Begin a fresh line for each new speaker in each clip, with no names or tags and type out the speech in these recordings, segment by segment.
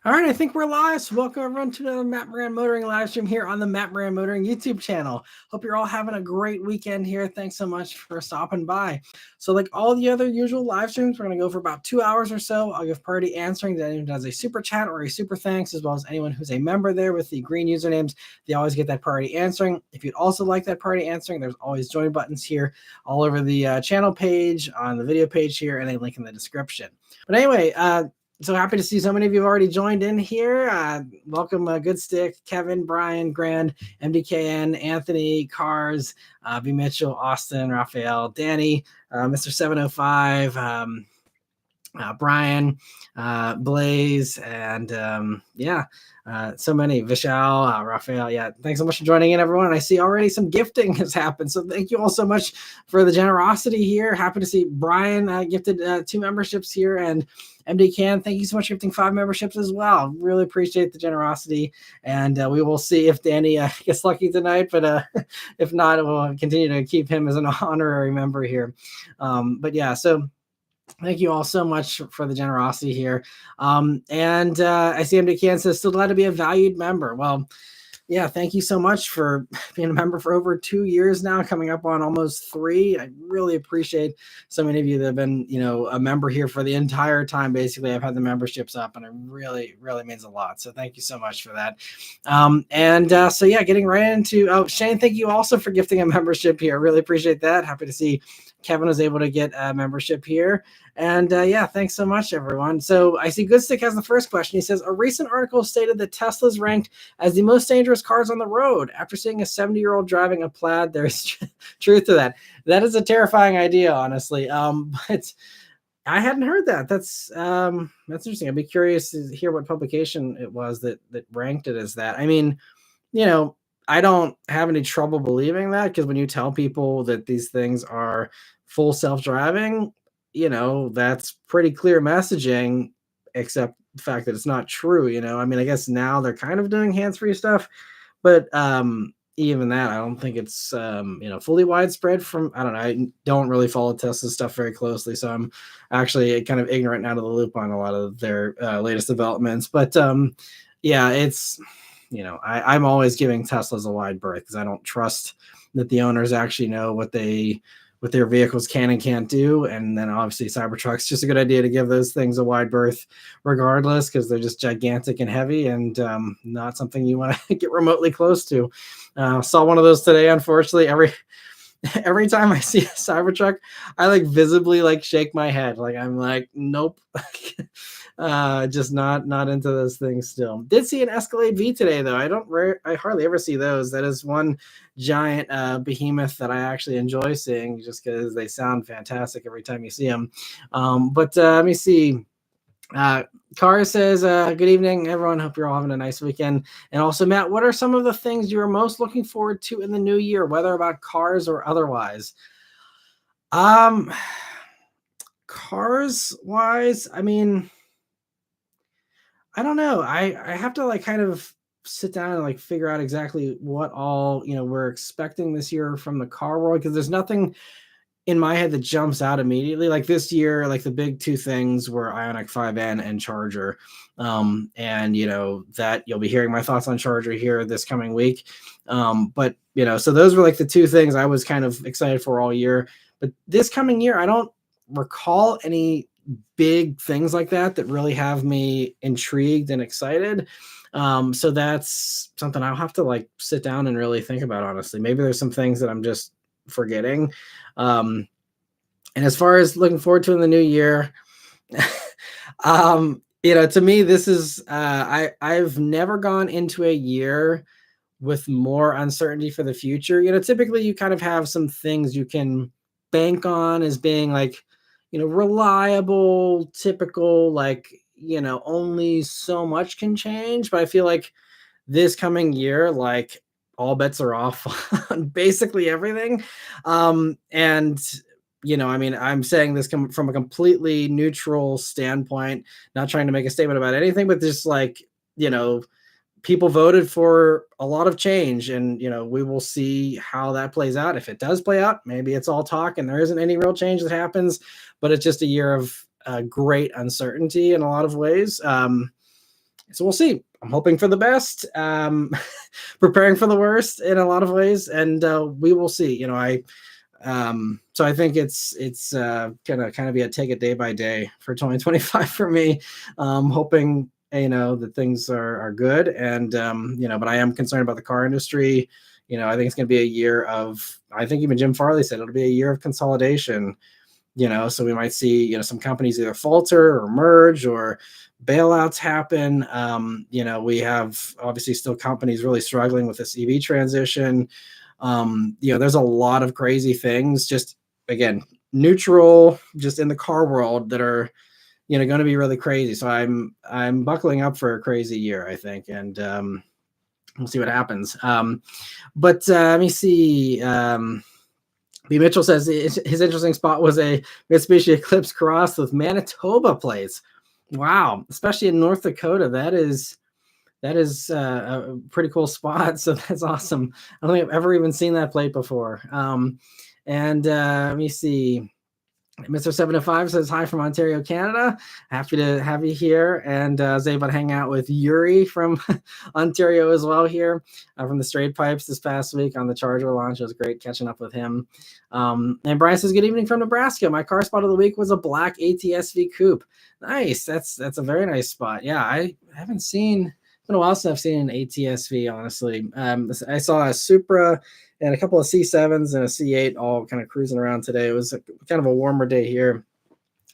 All right, I think we're live. So welcome everyone to the Matt Maran Motoring live stream here on the Matt Maran Motoring YouTube channel. Hope you're all having a great weekend here. Thanks so much for stopping by. So like all the other usual live streams, we're going to go for about 2 hours or so. I'll give priority answering to anyone who does a super chat or a super thanks, as well as anyone who's a member there with the green usernames. They always get that priority answering. If you'd also like that priority answering, there's always join buttons here all over the channel page, on the video page here, and a link in the description. But anyway, so happy to see so many of you have already joined in here. Welcome, Good Stick, Kevin, Brian, Grand, MDKN, Anthony, Cars, B. Mitchell, Austin, Raphael, Danny, Mr. 705, Brian, Blaze, and so many. Vishal, Raphael. Yeah, thanks so much for joining in, everyone. And I see already some gifting has happened. So thank you all so much for the generosity here. Happy to see Brian gifted 2 memberships here, and MD Can, thank you so much for gifting 5 memberships as well. Really appreciate the generosity. And we will see if Danny gets lucky tonight. But if not, we'll continue to keep him as an honorary member here. But yeah, so thank you all so much for the generosity here. And I see MD Can says, still glad to be a valued member. Well, yeah, thank you so much for being a member for over 2 years now, coming up on almost 3. I really appreciate so many of you that have been, a member here for the entire time. Basically, I've had the memberships up, and it really, really means a lot. So thank you so much for that. So yeah, getting right into, Shane, thank you also for gifting a membership here. Really appreciate that. Happy to see Kevin was able to get a membership here. And yeah, thanks so much, everyone. So I see Good Stick has the first question. He says, a recent article stated that Tesla's ranked as the most dangerous cars on the road. After seeing a 70-year-old driving a Plaid, there's truth to that. That is a terrifying idea, honestly. But I hadn't heard that. That's interesting. I'd be curious to hear what publication it was that ranked it as that. I mean, I don't have any trouble believing that, because when you tell people that these things are full self-driving, that's pretty clear messaging, except the fact that it's not true. I mean, I guess now they're kind of doing hands-free stuff, but even that, I don't think it's, fully widespread I don't know. I don't really follow Tesla stuff very closely, so I'm actually kind of ignorant and out of the loop on a lot of their latest developments. But yeah, it's, I'm always giving Teslas a wide berth, because I don't trust that the owners actually know what their vehicles can and can't do. And then obviously Cybertruck's just a good idea to give those things a wide berth regardless, because they're just gigantic and heavy, and not something you want to get remotely close to. Saw one of those today, unfortunately. Every time I see a Cybertruck, I visibly shake my head. I'm like, nope. Just not into those things still. Did see an Escalade V today, though. I hardly ever see those. That is one giant behemoth that I actually enjoy seeing, just because they sound fantastic every time you see them. But let me see. Cara says, good evening, everyone. Hope you're all having a nice weekend. And also, Matt, what are some of the things you are most looking forward to in the new year, whether about cars or otherwise? Cars wise, I mean, I don't know. I have to kind of sit down and figure out exactly what all, we're expecting this year from the car world, because there's nothing in my head that jumps out immediately. This year, the big 2 things were Ioniq 5N and Charger. And that you'll be hearing my thoughts on Charger here this coming week. But so those were the 2 things I was kind of excited for all year. But this coming year, I don't recall any big things like that really have me intrigued and excited. So that's something I'll have to sit down and really think about, honestly. Maybe there's some things that I'm just forgetting. And as far as looking forward to in the new year, to me, this is, I've never gone into a year with more uncertainty for the future. Typically you kind of have some things you can bank on as being reliable, typical, only so much can change. But I feel like this coming year, all bets are off on basically everything. And I mean, I'm saying this from a completely neutral standpoint, not trying to make a statement about anything, but just people voted for a lot of change, and we will see how that plays out. If it does play out, maybe it's all talk and there isn't any real change that happens, but it's just a year of great uncertainty in a lot of ways. So we'll see. I'm hoping for the best, preparing for the worst in a lot of ways, and we will see. So I think it's gonna kind of be a take it day by day for 2025 for me. Hoping that things are good, and but I am concerned about the car industry. I think it's gonna be a year of. I think even Jim Farley said it'll be a year of consolidation. So we might see some companies either falter or merge or bailouts happen. We have obviously still companies really struggling with this EV transition. There's a lot of crazy things, just again, neutral, just in the car world that are, going to be really crazy. So I'm buckling up for a crazy year, I think, and we'll see what happens. But let me see. B. Mitchell says his interesting spot was a Mitsubishi Eclipse Cross with Manitoba plates. Wow, especially in North Dakota, that is a pretty cool spot. So that's awesome. I don't think I've ever even seen that plate before. And let me see. Mr. 705 says hi from Ontario, Canada. Happy to have you here. And I was able to hang out with Yuri from Ontario as well here from the Straight Pipes this past week on the Charger launch. It was great catching up with him. And Brian says, good evening from Nebraska. My car spot of the week was a black ATSV coupe. Nice. That's a very nice spot. Yeah, I haven't seen, it's been a while since I've seen an ATSV, honestly. I saw a Supra and a couple of C7s and a C8 all kind of cruising around today. It was kind of a warmer day here.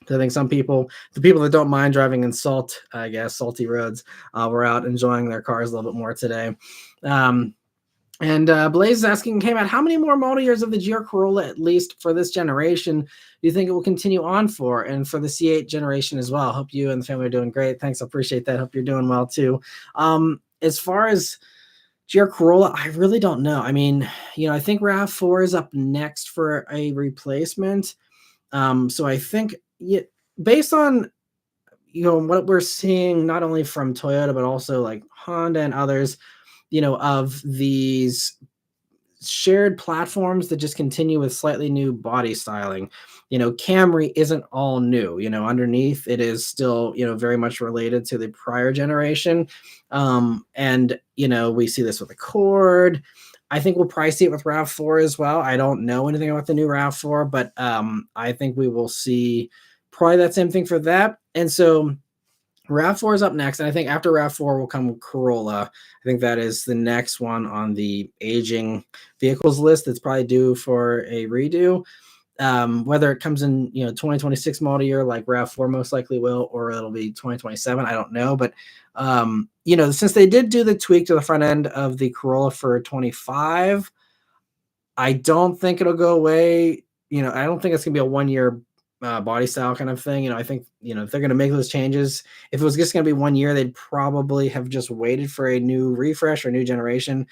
I think the people that don't mind driving in salty roads, were out enjoying their cars a little bit more today. And Blaze is asking, hey, Matt, how many more model years of the GR Corolla, at least for this generation, do you think it will continue on for, and for the C8 generation as well? Hope you and the family are doing great. Thanks. I appreciate that. Hope you're doing well, too. As far as GR Corolla, I really don't know. I mean, I think RAV4 is up next for a replacement. So I think based on, what we're seeing, not only from Toyota, but also like Honda and others, of these shared platforms that just continue with slightly new body styling. Camry isn't all new. Underneath it is still, very much related to the prior generation. And we see this with Accord. I think we'll probably see it with RAV4 as well. I don't know anything about the new RAV4, but I think we will see probably that same thing for that. And so RAV4 is up next, and I think after RAV4 will come Corolla. I think that is the next one on the aging vehicles list that's probably due for a redo. Whether it comes in 2026 model year like RAV4 most likely will, or it'll be 2027, I don't know. But since they did do the tweak to the front end of the Corolla for 25, I don't think it'll go away. I don't think it's gonna be a 1-year body style kind of thing. I think, if they're going to make those changes, if it was just going to be 1 year, they'd probably have just waited for a new refresh or new generation.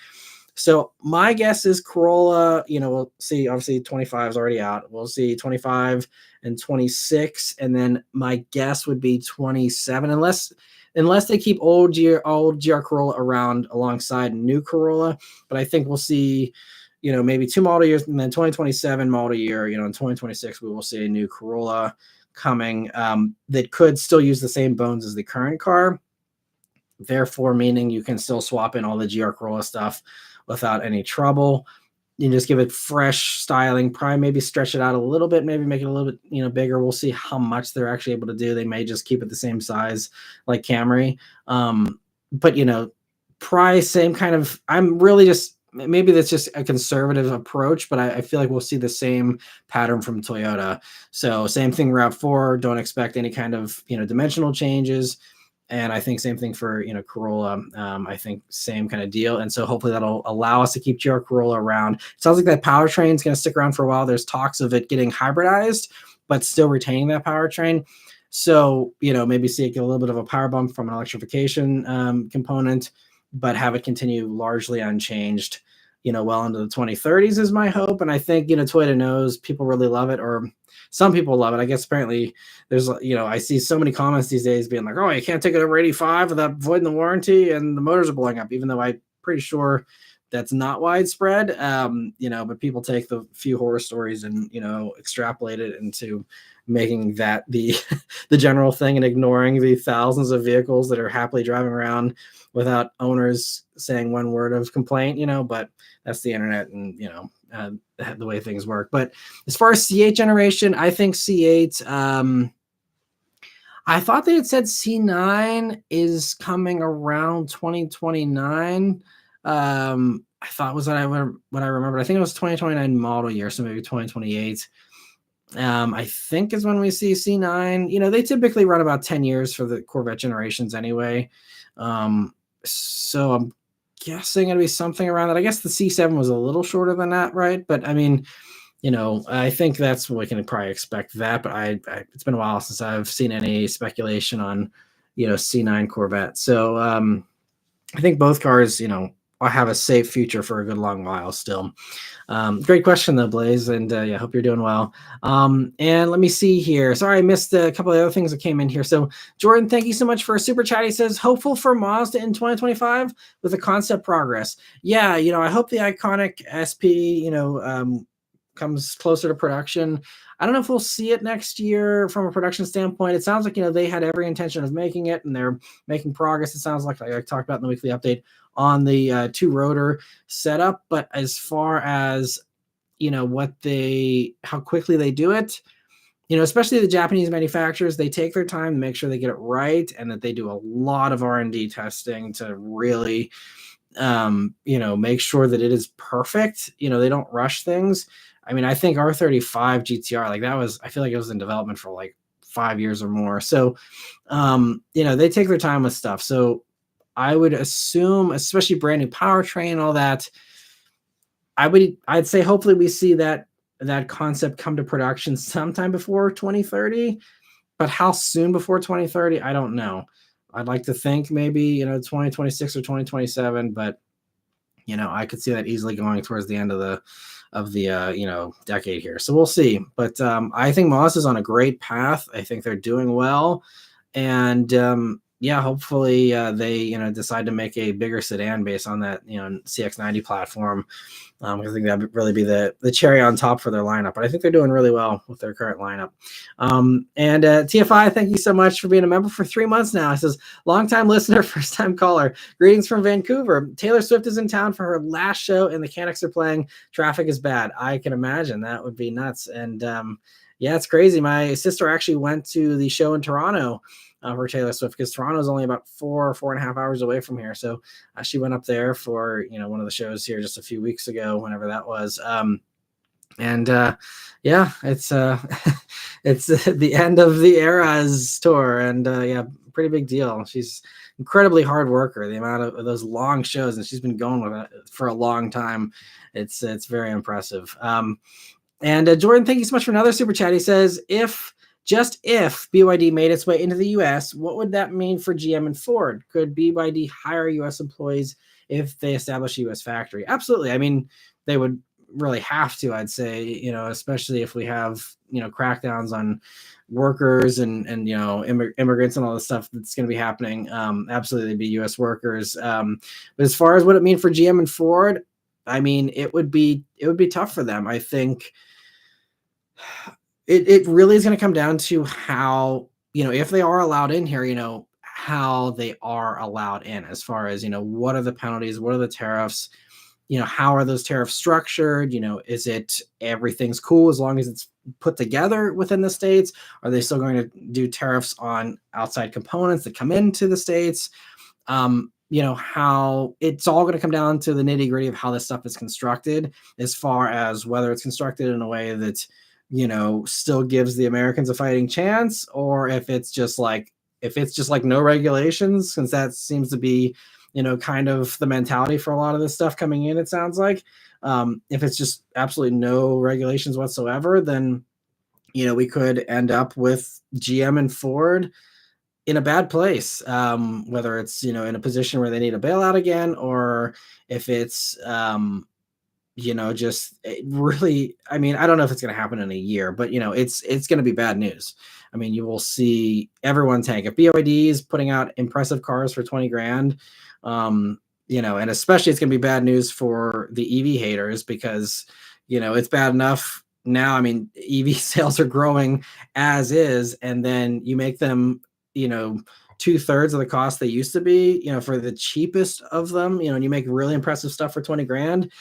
So my guess is Corolla, we'll see, obviously 25 is already out. We'll see 25 and 26. And then my guess would be 27, unless they keep old GR Corolla around alongside new Corolla. But I think we'll see, maybe 2 model years, and then 2027 model year, in 2026, we will see a new Corolla coming that could still use the same bones as the current car. Therefore, meaning you can still swap in all the GR Corolla stuff without any trouble. You just give it fresh styling, probably maybe stretch it out a little bit, maybe make it a little bit, bigger. We'll see how much they're actually able to do. They may just keep it the same size like Camry. But, price, same kind of, I'm really just, maybe that's just a conservative approach, but I feel like we'll see the same pattern from Toyota. So same thing, RAV4, don't expect any kind of, dimensional changes. And I think same thing for, Corolla. I think same kind of deal. And so hopefully that'll allow us to keep GR Corolla around. It sounds like that powertrain is going to stick around for a while. There's talks of it getting hybridized, but still retaining that powertrain. So, maybe see it get a little bit of a power bump from an electrification component, but have it continue largely unchanged, well into the 2030s is my hope. And I think, Toyota knows people really love it, or some people love it. I guess apparently there's, I see so many comments these days being like, oh, you can't take it over 85 without voiding the warranty, and the motors are blowing up, even though I'm pretty sure that's not widespread. But people take the few horror stories and, extrapolate it into making that the the general thing and ignoring the thousands of vehicles that are happily driving around without owners saying one word of complaint, but that's the internet and, the way things work. But as far as C8 generation, I think C8, I thought they had said C9 is coming around 2029. I thought was what I remembered. I think it was 2029 model year, so maybe 2028. I think is when we see C9. They typically run about 10 years for the Corvette generations anyway. So I'm guessing it'll be something around that. I guess the C7 was a little shorter than that, right? But I mean, I think that's what we can probably expect that. But it's been a while since I've seen any speculation on, C9 Corvette. So I think both cars, will have a safe future for a good long while still. Great question though, Blaze, and I hope you're doing well. And let me see here. Sorry, I missed a couple of other things that came in here. So Jordan, thank you so much for a super chat. He says, hopeful for Mazda in 2025 with the concept progress. Yeah, I hope the iconic SP, comes closer to production. I don't know if we'll see it next year from a production standpoint. It sounds like, they had every intention of making it and they're making progress. It sounds like I talked about in the weekly update on the two-rotor setup. But as far as, how quickly they do it, especially the Japanese manufacturers, they take their time to make sure they get it right and that they do a lot of R&D testing to really, make sure that it is perfect. They don't rush things. I mean, I think R35 GTR, I feel like it was in development for like 5 years or more. So, they take their time with stuff. So I would assume, especially brand new powertrain, all that, I'd say hopefully we see that concept come to production sometime before 2030, but how soon before 2030, I don't know. I'd like to think maybe, 2026 or 2027, but I could see that easily going towards the end of the decade here. So we'll see. But I think Moss is on a great path. I think they're doing well. And hopefully they, decide to make a bigger sedan based on that, CX-90 platform. I think that would really be the cherry on top for their lineup. But I think they're doing really well with their current lineup. And TFI, thank you so much for being a member for 3 months now. It says, longtime listener, first time caller. Greetings from Vancouver. Taylor Swift is in town for her last show and the Canucks are playing. Traffic is bad. I can imagine. That would be nuts. And it's crazy. My sister actually went to the show in Toronto for Taylor Swift because Toronto is only about 4.5 hours away from here. So she went up there for, one of the shows here just a few weeks ago, whenever that was. It's it's the end of the Eras tour and pretty big deal. She's incredibly hard worker, the amount of those long shows, and she's been going with it for a long time. It's very impressive. And Jordan, thank you so much for another super chat. He says, if BYD made its way into the US, what would that mean for GM and Ford? Could BYD hire US employees if they establish a US factory? Absolutely. I mean, they would really have to, I'd say, especially if we have, crackdowns on workers and immigrants and all the stuff that's going to be happening. Absolutely, they'd be US workers. But as far as what it means for GM and Ford, I mean, it would be tough for them. I think it really is going to come down to how, if they are allowed in here, how they are allowed in, as far as, what are the penalties, what are the tariffs, how are those tariffs structured? Is it everything's cool as long as it's put together within the States? Are they still going to do tariffs on outside components that come into the States? How it's all going to come down to the nitty gritty of how this stuff is constructed, as far as whether it's constructed in a way that, still gives the Americans a fighting chance, or if it's just like no regulations, since that seems to be, kind of the mentality for a lot of this stuff coming in, it sounds like. If it's just absolutely no regulations whatsoever, then, we could end up with GM and Ford in a bad place, whether it's, in a position where they need a bailout again, or if it's, just really, I mean, I don't know if it's going to happen in a year, but, it's going to be bad news. I mean, you will see everyone tank. If BYD is putting out impressive cars for 20 grand, and especially it's going to be bad news for the EV haters because, it's bad enough now. I mean, EV sales are growing as is, and then you make them, 2/3 of the cost they used to be, for the cheapest of them, and you make really impressive stuff for 20 grand.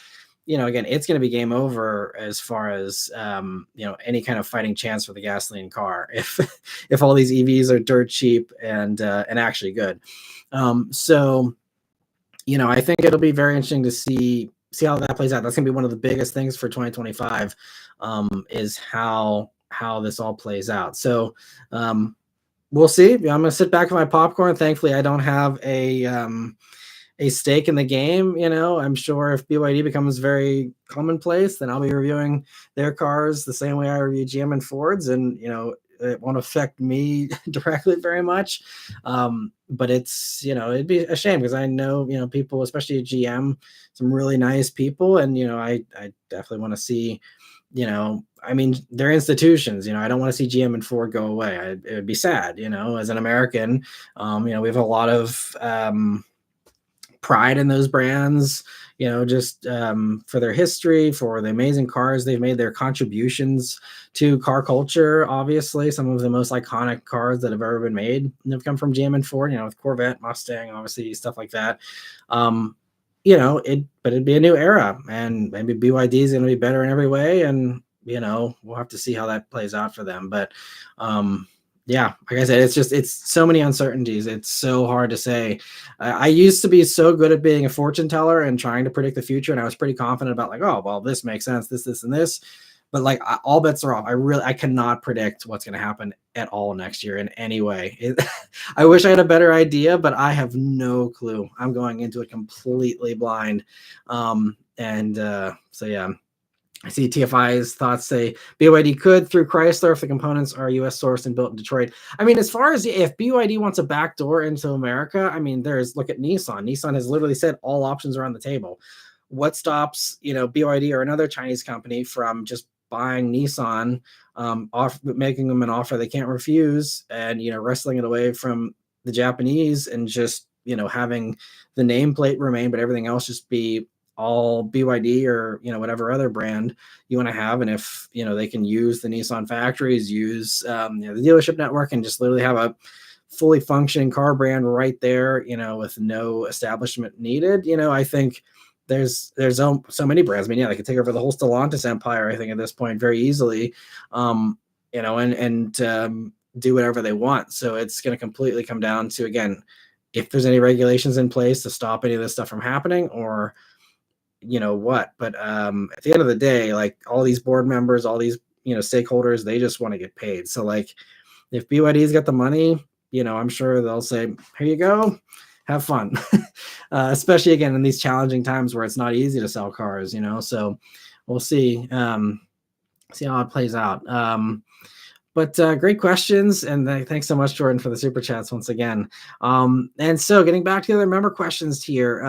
Again, it's going to be game over as far as, any kind of fighting chance for the gasoline car if all these EVs are dirt cheap and actually good. So, I think it'll be very interesting to see how that plays out. That's going to be one of the biggest things for 2025, is how this all plays out. So, we'll see. I'm going to sit back with my popcorn. Thankfully, I don't have a stake in the game. I'm sure if BYD becomes very commonplace, then I'll be reviewing their cars the same way I review GM and Fords, and it won't affect me directly very much. But it's, it'd be a shame because I know, people, especially at GM, some really nice people, and I definitely want to see, I mean, they're institutions. I don't want to see GM and Ford go away. It would be sad, as an American. We have a lot of pride in those brands, just for their history, for the amazing cars they've made, their contributions to car culture. Obviously, some of the most iconic cars that have ever been made have come from GM and Ford, with Corvette, Mustang, obviously, stuff like that. But it'd be a new era, and maybe BYD is going to be better in every way. And, we'll have to see how that plays out for them. But, yeah, like I said, it's so many uncertainties. It's so hard to say. I used to be so good at being a fortune teller and trying to predict the future. And I was pretty confident about like, oh, well, this makes sense, this, and this. But like all bets are off. I cannot predict what's going to happen at all next year in any way. I wish I had a better idea, but I have no clue. I'm going into it completely blind. So yeah. I see TFI's thoughts say BYD could through Chrysler if the components are U.S. sourced and built in Detroit. I mean, as far as if BYD wants a backdoor into America, I mean, look at Nissan. Nissan has literally said all options are on the table. What stops, BYD or another Chinese company from just buying Nissan, making them an offer they can't refuse, and wrestling it away from the Japanese and just having the nameplate remain, but everything else just be all BYD or whatever other brand you want to have. And if they can use the Nissan factories, use the dealership network, and just literally have a fully functioning car brand right there, with no establishment needed, I think there's so many brands. I mean, they could take over the whole Stellantis empire, I think, at this point very easily, and do whatever they want. So it's going to completely come down to, again, if there's any regulations in place to stop any of this stuff from happening, or what. But at the end of the day, like all these board members, all these stakeholders, they just want to get paid. So like if BYD's got the money, I'm sure they'll say, here you go, have fun. Especially again in these challenging times where it's not easy to sell cars, so we'll see how it plays out. But great questions, and thanks so much, Jordan, for the super chats once again. And so getting back to the other member questions here.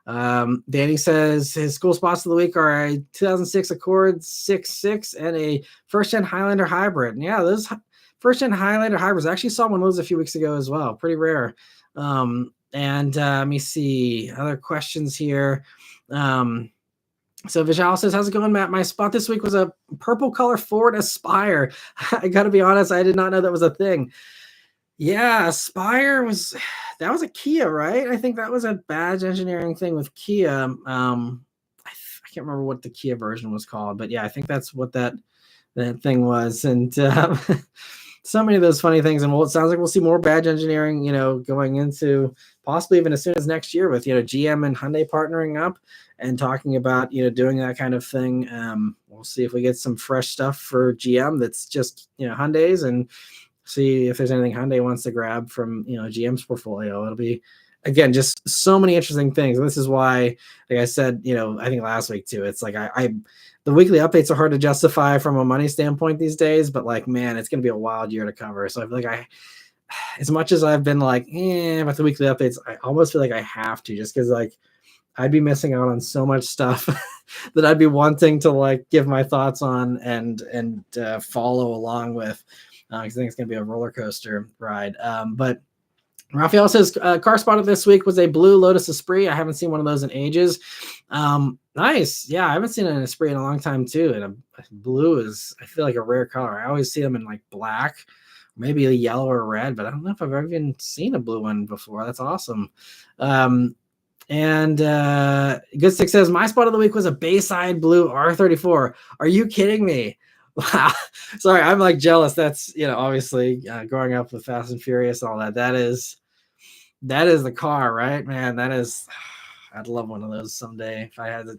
Danny says his school spots of the week are a 2006 Accord 6.6 and a first-gen Highlander hybrid. And yeah, those first-gen Highlander hybrids, I actually saw one of those a few weeks ago as well. Pretty rare. Let me see other questions here. So Vishal says, how's it going, Matt? My spot this week was a purple color Ford Aspire. I got to be honest, I did not know that was a thing. Yeah, Aspire was a Kia, right? I think that was a badge engineering thing with Kia. I can't remember what the Kia version was called, but yeah, I think that's what that thing was. And so many of those funny things. And it sounds like we'll see more badge engineering, going into possibly even as soon as next year with, GM and Hyundai partnering up and talking about, doing that kind of thing. We'll see if we get some fresh stuff for GM that's just, Hyundai's, and see if there's anything Hyundai wants to grab from, GM's portfolio. It'll be, again, just so many interesting things. And this is why, like I said, I think last week too, it's like the weekly updates are hard to justify from a money standpoint these days, but like, man, it's going to be a wild year to cover. So I feel like as much as I've been like, with the weekly updates, I almost feel like I have to, just because like I'd be missing out on so much stuff that I'd be wanting to like give my thoughts on and follow along with. I think it's going to be a roller coaster ride. But Raphael says car spotted this week was a blue Lotus Esprit. I haven't seen one of those in ages. Nice. Yeah, I haven't seen an Esprit in a long time too. And a blue is, I feel like, a rare color. I always see them in like black, maybe a yellow or red, but I don't know if I've ever even seen a blue one before. That's awesome. And Good Stick says my spot of the week was a Bayside blue R34. Are you kidding me? Wow. Sorry, I'm like jealous. That's, obviously growing up with Fast and Furious and all that. That is the car, right, man? I'd love one of those someday if I had a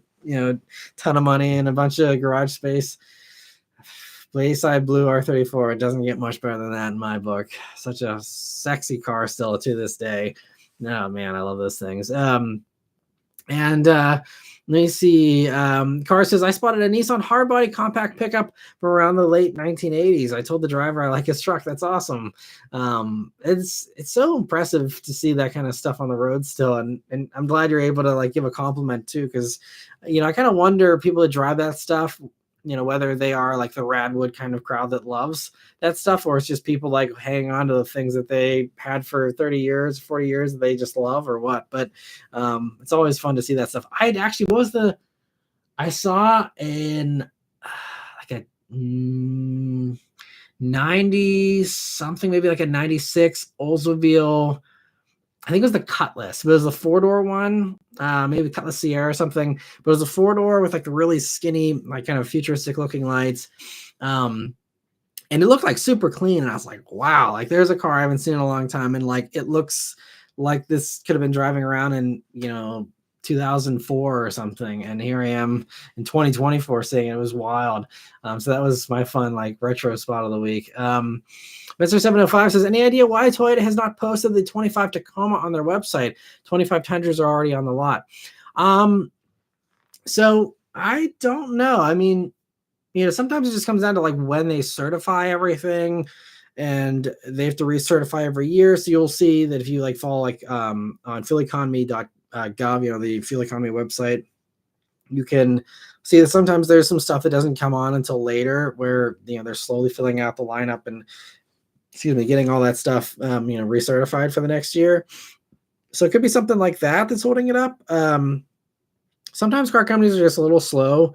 ton of money and a bunch of garage space. Bayside blue R34. It doesn't get much better than that in my book. Such a sexy car still to this day. No, man, I love those things. Let me see. Car says I spotted a Nissan hardbody compact pickup from around the late 1980s. I told the driver I like his truck. That's awesome. It's so impressive to see that kind of stuff on the road still, and I'm glad you're able to like give a compliment too, because I kind of wonder people that drive that stuff, whether they are like the Radwood kind of crowd that loves that stuff, or it's just people like hanging on to the things that they had for 30 years, 40 years that they just love or what. But it's always fun to see that stuff. I saw in like a 90 something, maybe like a 96 Oldsmobile. I think it was the Cutlass, but it was the 4-door one, maybe Cutlass Sierra or something. But it was a 4-door with like the really skinny, like kind of futuristic looking lights. And it looked like super clean. And I was like, wow, like there's a car I haven't seen in a long time. And like, it looks like this could have been driving around in, 2004 or something. And here I am in 2024 saying it was wild. So that was my fun, like retro spot of the week. Mr. 705 says, any idea why Toyota has not posted the 25 Tacoma on their website? 25 Tundras are already on the lot. So I don't know. I mean, sometimes it just comes down to like when they certify everything, and they have to recertify every year. So you'll see that if you like follow like on fueleconomy.gov, the fuel economy website, you can see that sometimes there's some stuff that doesn't come on until later, where they're slowly filling out the lineup and getting all that stuff recertified for the next year. So it could be something like that that's holding it up. Sometimes car companies are just a little slow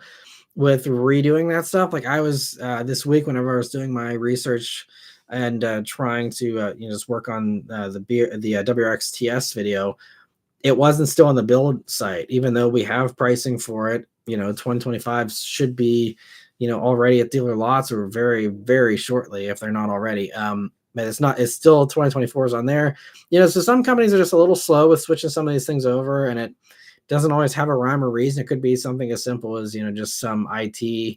with redoing that stuff. Like I was this week, whenever I was doing my research and trying to just work on the WRXTS video, it wasn't still on the build site, even though we have pricing for it. 2025 should be already at dealer lots, or very, very shortly if they're not already. But it's still 2024 is on there. So some companies are just a little slow with switching some of these things over, and it doesn't always have a rhyme or reason. It could be something as simple as just some IT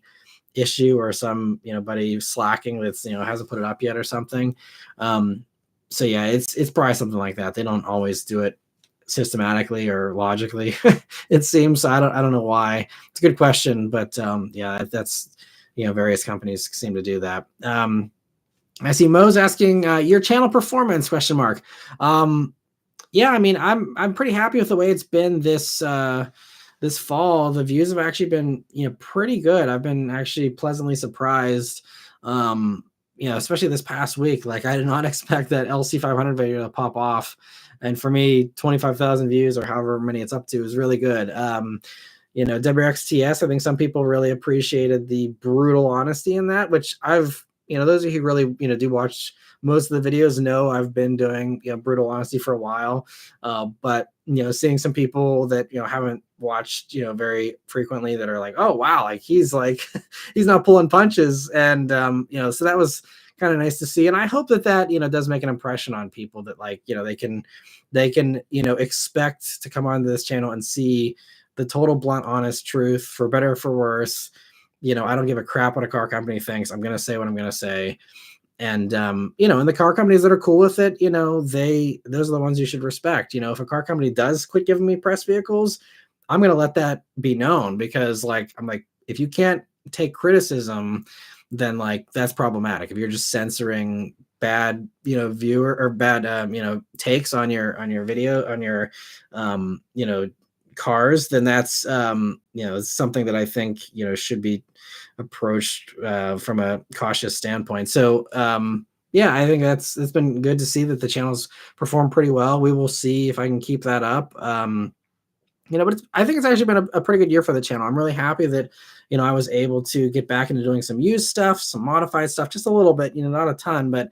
issue, or some buddy slacking with hasn't put it up yet or something. So yeah, it's probably something like that. They don't always do it systematically or logically, it seems. So I don't know why. It's a good question, but yeah, that's various companies seem to do that. I see Mo's asking your channel performance ? Yeah, I mean, I'm pretty happy with the way it's been this fall. The views have actually been pretty good. I've been actually pleasantly surprised. Especially this past week. Like I did not expect that LC500 video to pop off. And for me, 25,000 views or however many it's up to is really good. WXTS, I think some people really appreciated the brutal honesty in that, which those of you who really, do watch most of the videos know I've been doing, brutal honesty for a while. But, seeing some people that, haven't watched, very frequently, that are like, oh, wow, like he's not pulling punches. And, so that was kind of nice to see. And I hope that does make an impression on people, that like, they can, expect to come onto this channel and see the total blunt, honest truth, for better or for worse. I don't give a crap what a car company thinks. I'm going to say what I'm going to say. And, and the car companies that are cool with it, those are the ones you should respect. If a car company does quit giving me press vehicles, I'm going to let that be known, because I'm like, if you can't take criticism, then like that's problematic. If you're just censoring bad, viewer or bad, takes on your video, on your, cars, then that's, something that I think, should be approached from a cautious standpoint. So, Yeah, I think it's been good to see that the channel's performed pretty well. We will see if I can keep that up. But I think it's actually been a pretty good year for the channel. I'm really happy that, I was able to get back into doing some used stuff, some modified stuff, just a little bit, not a ton, but,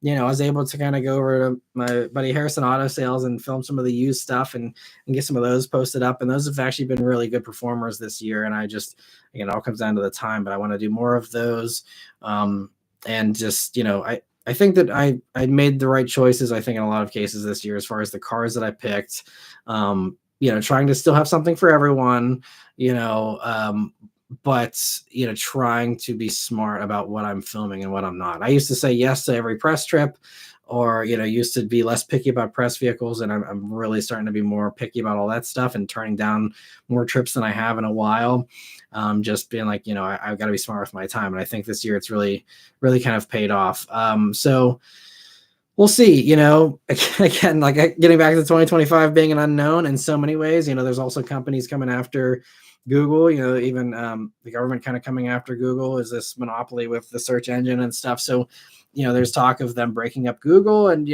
I was able to kind of go over to my buddy Harrison Auto Sales and film some of the used stuff and get some of those posted up. And those have actually been really good performers this year. And I just, it all comes down to the time, but I want to do more of those. And just, I think that I made the right choices, I think, in a lot of cases this year, as far as the cars that I picked. Trying to still have something for everyone, but trying to be smart about what I'm filming and what I'm not. I used to say yes to every press trip, or used to be less picky about press vehicles, and I'm really starting to be more picky about all that stuff and turning down more trips than I have in a while. Just being like, I've got to be smart with my time, and I think this year it's really kind of paid off. So we'll see, again, like getting back to 2025 being an unknown in so many ways. There's also companies coming after Google, even the government kind of coming after Google is this monopoly with the search engine and stuff. So, there's talk of them breaking up Google, and,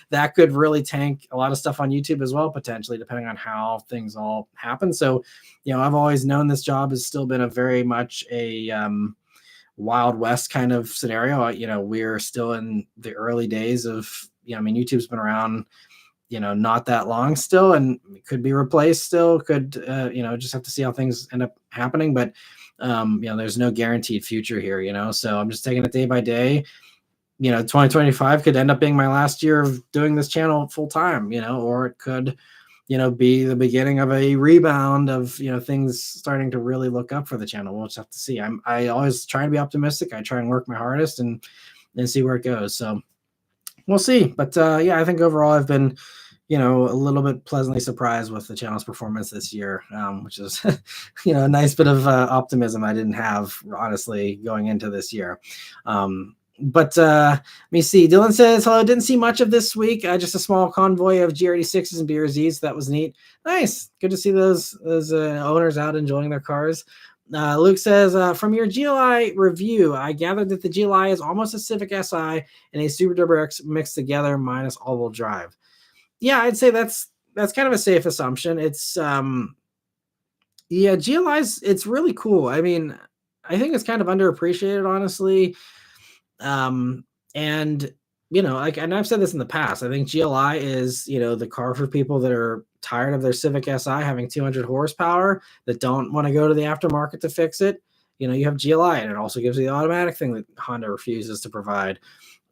that could really tank a lot of stuff on YouTube as well, potentially, depending on how things all happen. So, I've always known this job has still been a very much a, Wild West kind of scenario. We're still in the early days of, YouTube's been around, not that long still, and could be replaced still, could, just have to see how things end up happening. But, there's no guaranteed future here, so I'm just taking it day by day. 2025 could end up being my last year of doing this channel full time, or it could, be the beginning of a rebound of, things starting to really look up for the channel. We'll just have to see. I always try and be optimistic. I try and work my hardest and see where it goes. So we'll see. But I think overall I've been, a little bit pleasantly surprised with the channel's performance this year, which is, a nice bit of optimism I didn't have, honestly, going into this year. But let me see. Dylan says, hello, didn't see much of this week. Just a small convoy of GR86s and BRZs. So that was neat. Nice. Good to see those owners out enjoying their cars. Luke says, from your GLI review, I gathered that the GLI is almost a Civic Si and a Super Turbo X mixed together minus all-wheel drive. Yeah, I'd say that's kind of a safe assumption. It's GLI's, it's really cool. I mean, I think it's kind of underappreciated, honestly. And and I've said this in the past, I think GLI is, the car for people that are tired of their Civic Si having 200 horsepower, that don't want to go to the aftermarket to fix it. You have GLI, and it also gives you the automatic thing that Honda refuses to provide.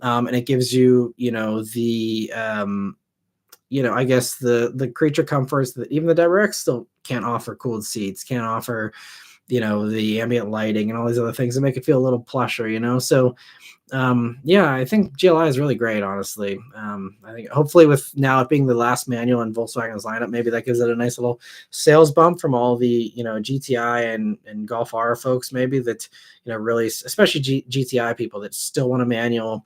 And it gives you, the, I guess the creature comforts that even the WRX still can't offer. Cooled seats, can't offer, the ambient lighting and all these other things that make it feel a little plusher, so I think GLI is really great, honestly. I think hopefully with now it being the last manual in Volkswagen's lineup, maybe that gives it a nice little sales bump from all the, GTI and Golf R folks, maybe that, really, especially GTI people that still want a manual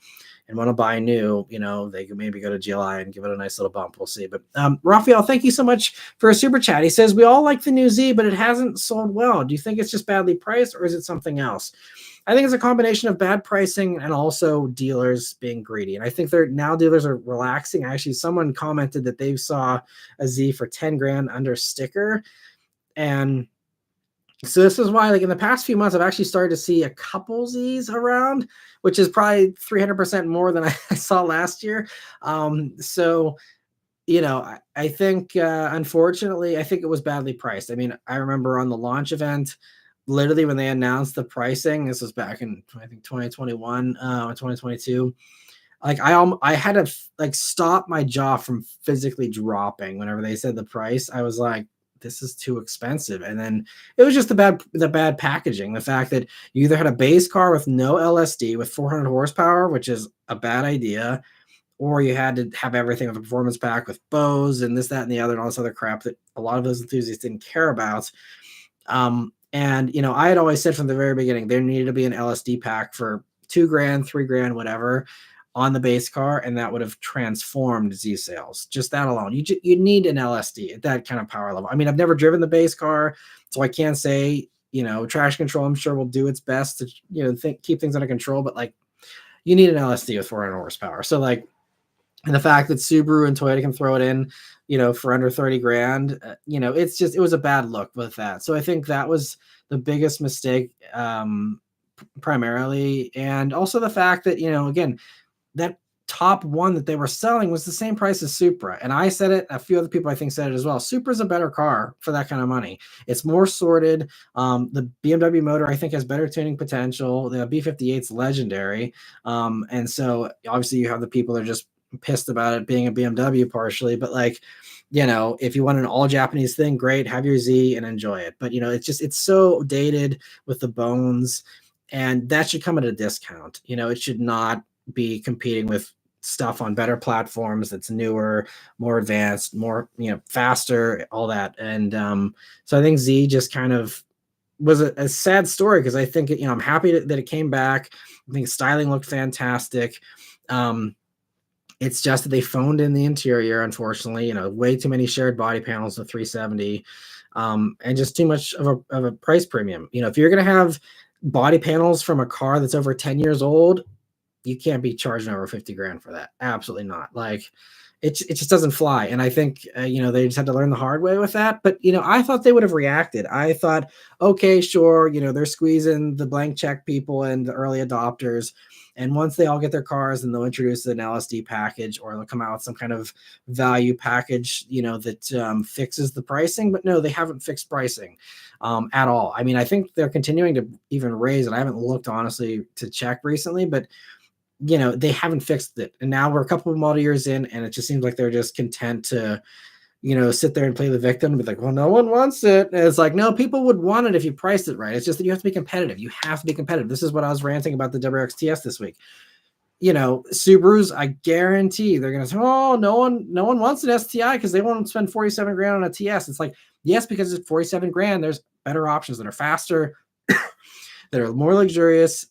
and want to buy new, they could maybe go to GLI and give it a nice little bump. We'll see. But Raphael, thank you so much for a super chat. He says, we all like the new Z, but it hasn't sold well. Do you think it's just badly priced, or is it something else? I think it's a combination of bad pricing and also dealers being greedy. And I think dealers are relaxing. Actually, someone commented that they saw a Z for 10 grand under sticker. And so this is why, like, in the past few months, I've actually started to see a couple Zs around, which is probably 300% more than I saw last year. So, I think, unfortunately, I think it was badly priced. I mean, I remember on the launch event, literally when they announced the pricing, this was back in, I think, 2021 or 2022. Like, I had to stop my jaw from physically dropping whenever they said the price. I was like, this is too expensive. And then it was just the bad packaging. The fact that you either had a base car with no LSD with 400 horsepower, which is a bad idea, or you had to have everything with a performance pack with Bose and this, that, and the other, and all this other crap that a lot of those enthusiasts didn't care about. And, I had always said from the very beginning, there needed to be an LSD pack for $2 grand, $3 grand, whatever, on the base car, and that would have transformed Z sales. Just that alone. You need an LSD at that kind of power level. I mean, I've never driven the base car, so I can't say, traction control, I'm sure, will do its best to, keep things under control, but you need an LSD with 400 horsepower. So like, and the fact that Subaru and Toyota can throw it in, for under 30 grand, it was a bad look with that. So I think that was the biggest mistake, primarily. And also the fact that, again, that top one that they were selling was the same price as Supra. And I said it, a few other people I think said it as well. Supra's a better car for that kind of money. It's more sorted. The BMW motor, I think, has better tuning potential. The B58's legendary. And so obviously you have the people that are just pissed about it being a BMW partially, but like, if you want an all Japanese thing, great, have your Z and enjoy it. But it's so dated with the bones, and that should come at a discount. It should not be competing with stuff on better platforms that's newer, more advanced, more, faster, all that. And so I think Z just kind of was a sad story, because I think I'm happy that it came back. I think styling looked fantastic. It's just that they phoned in the interior, unfortunately. Way too many shared body panels with 370, and just too much of a price premium. If you're going to have body panels from a car that's over 10 years old, you can't be charging over 50 grand for that. Absolutely not. Like, it just doesn't fly. And I think, they just had to learn the hard way with that. But, I thought they would have reacted. I thought, okay, sure, they're squeezing the blank check people and the early adopters. And once they all get their cars, then they'll introduce an LSD package, or they'll come out with some kind of value package, that fixes the pricing. But no, they haven't fixed pricing at all. I mean, I think they're continuing to even raise it. I haven't looked, honestly, to check recently, but they haven't fixed it. And now we're a couple of model years in, and it just seems like they're just content to, sit there and play the victim and be like, well, no one wants it. And it's like, no, people would want it if you priced it right. It's just that you have to be competitive. You have to be competitive. This is what I was ranting about the WRX-TS this week. Subarus, I guarantee they're going to say, oh, no one wants an STI because they won't spend 47 grand on a TS. It's like, yes, because it's 47 grand, there's better options that are faster, that are more luxurious,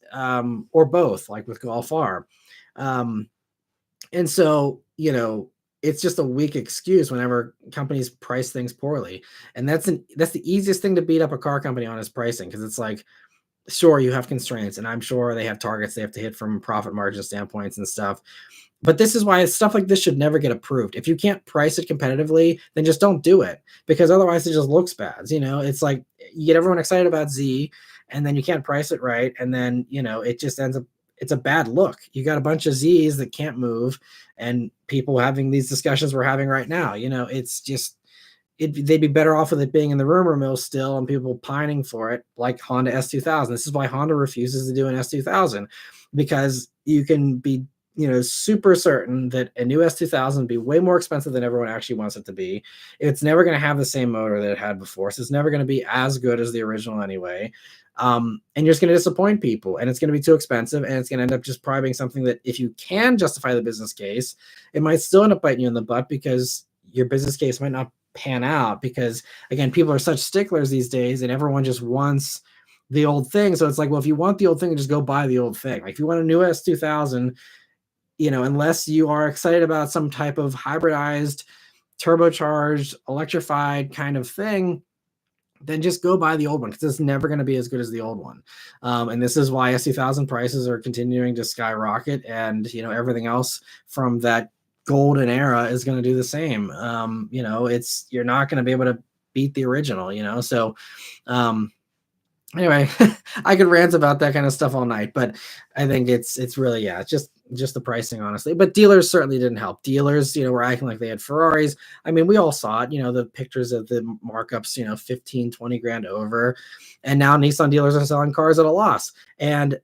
or both, like with Golf R. And so, it's just a weak excuse whenever companies price things poorly. And that's the easiest thing to beat up a car company on, is pricing. Because it's like, sure, you have constraints, and I'm sure they have targets they have to hit from profit margin standpoints and stuff. But this is why stuff like this should never get approved. If you can't price it competitively, then just don't do it, because otherwise it just looks bad. It's like you get everyone excited about Z, and then you can't price it right, and then it just ends up, it's a bad look. You got a bunch of Z's that can't move, and people having these discussions we're having right now. It's just, they'd be better off with it being in the rumor mill still, and people pining for it, like Honda S2000. This is why Honda refuses to do an S2000, because you can be super certain that a new S2000 would be way more expensive than everyone actually wants it to be. It's never going to have the same motor that it had before, so it's never going to be as good as the original anyway. And you're just going to disappoint people, and it's going to be too expensive, and it's going to end up just probably being something that, if you can justify the business case, it might still end up biting you in the butt, because your business case might not pan out, because again, people are such sticklers these days, and everyone just wants the old thing. So it's like, well, if you want the old thing, just go buy the old thing. Like, if you want a new S2000, unless you are excited about some type of hybridized, turbocharged, electrified kind of thing, then just go buy the old one, because it's never going to be as good as the old one. And this is why S2000 prices are continuing to skyrocket, and everything else from that golden era is going to do the same. You're not going to be able to beat the original. So anyway, I could rant about that kind of stuff all night, but I think it's really, it's just the pricing, honestly. But dealers certainly didn't help. Dealers, were acting like they had Ferraris. I mean, we all saw it, the pictures of the markups, 15, 20 grand over. And now Nissan dealers are selling cars at a loss. And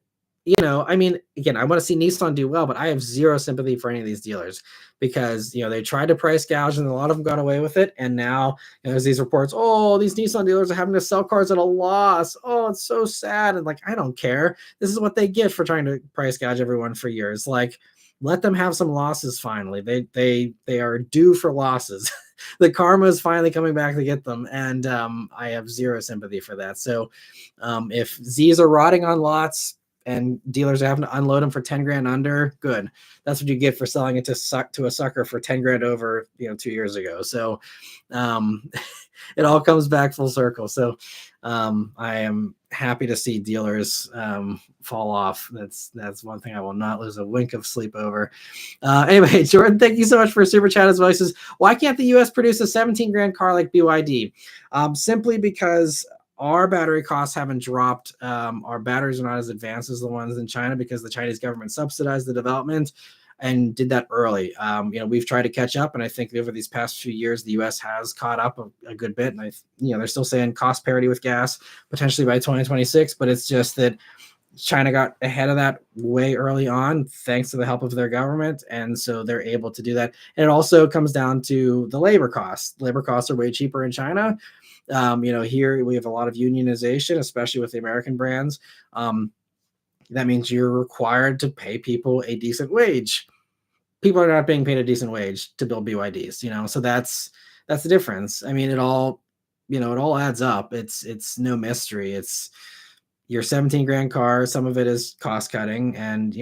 I mean, again, I want to see Nissan do well, but I have zero sympathy for any of these dealers, because, they tried to price gouge, and a lot of them got away with it. And now there's these reports, oh, these Nissan dealers are having to sell cars at a loss. Oh, it's so sad. And like, I don't care. This is what they get for trying to price gouge everyone for years. Like, let them have some losses finally. They are due for losses. The karma is finally coming back to get them. And I have zero sympathy for that. So if Z's are rotting on lots, and dealers are having to unload them for 10 grand under. Good. That's what you get for selling it to a sucker for 10 grand over, 2 years ago. So it all comes back full circle. So I am happy to see dealers fall off. That's one thing I will not lose a wink of sleep over. Anyway, Jordan, thank you so much for a super chat as well. He says, why can't the US produce a 17 grand car like BYD? Simply because our battery costs haven't dropped. Our batteries are not as advanced as the ones in China because the Chinese government subsidized the development and did that early. We've tried to catch up, and I think over these past few years, the U.S. has caught up a good bit. And they're still saying cost parity with gas potentially by 2026, but it's just that China got ahead of that way early on, thanks to the help of their government, and so they're able to do that. And it also comes down to the labor costs. Labor costs are way cheaper in China. Here we have a lot of unionization, especially with the American brands. That means you're required to pay people a decent wage. People are not being paid a decent wage to build BYDs, so that's the difference. I mean, it all adds up. It's no mystery. It's your 17 grand car. Some of it is cost cutting and,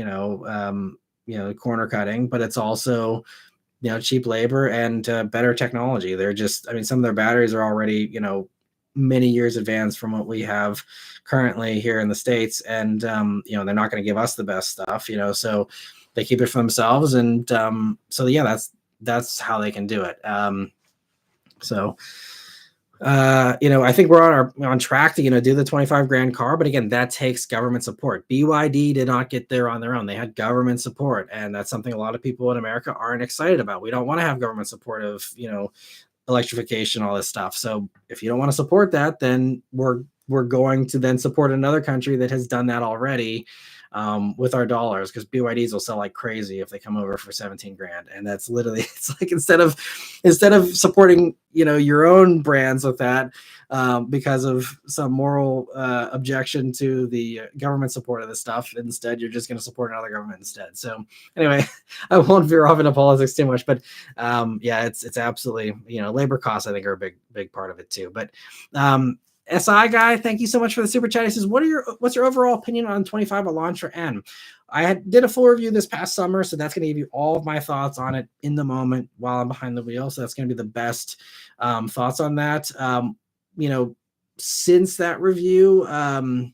corner cutting, but it's also, cheap labor and better technology. They're just, some of their batteries are already, many years advanced from what we have currently here in the States. And, they're not going to give us the best stuff, so they keep it for themselves. And that's how they can do it. I think we're on track to, do the 25 grand car. But again, that takes government support. BYD did not get there on their own. They had government support. And that's something a lot of people in America aren't excited about. We don't want to have government support of, electrification, all this stuff. So if you don't want to support that, then we're going to then support another country that has done that already. With our dollars, because BYDs will sell like crazy if they come over for 17 grand. And that's literally, it's like instead of supporting, your own brands with that, because of some moral objection to the government support of this stuff, instead you're just going to support another government instead. So anyway, I won't veer off into politics too much, but it's absolutely, labor costs I think are a big part of it too. But SI guy, thank you so much for the super chat. He says, what's your overall opinion on 25 Elantra N? I did a full review this past summer, so that's going to give you all of my thoughts on it in the moment while I'm behind the wheel. So that's going to be the best thoughts on that. Since that review, I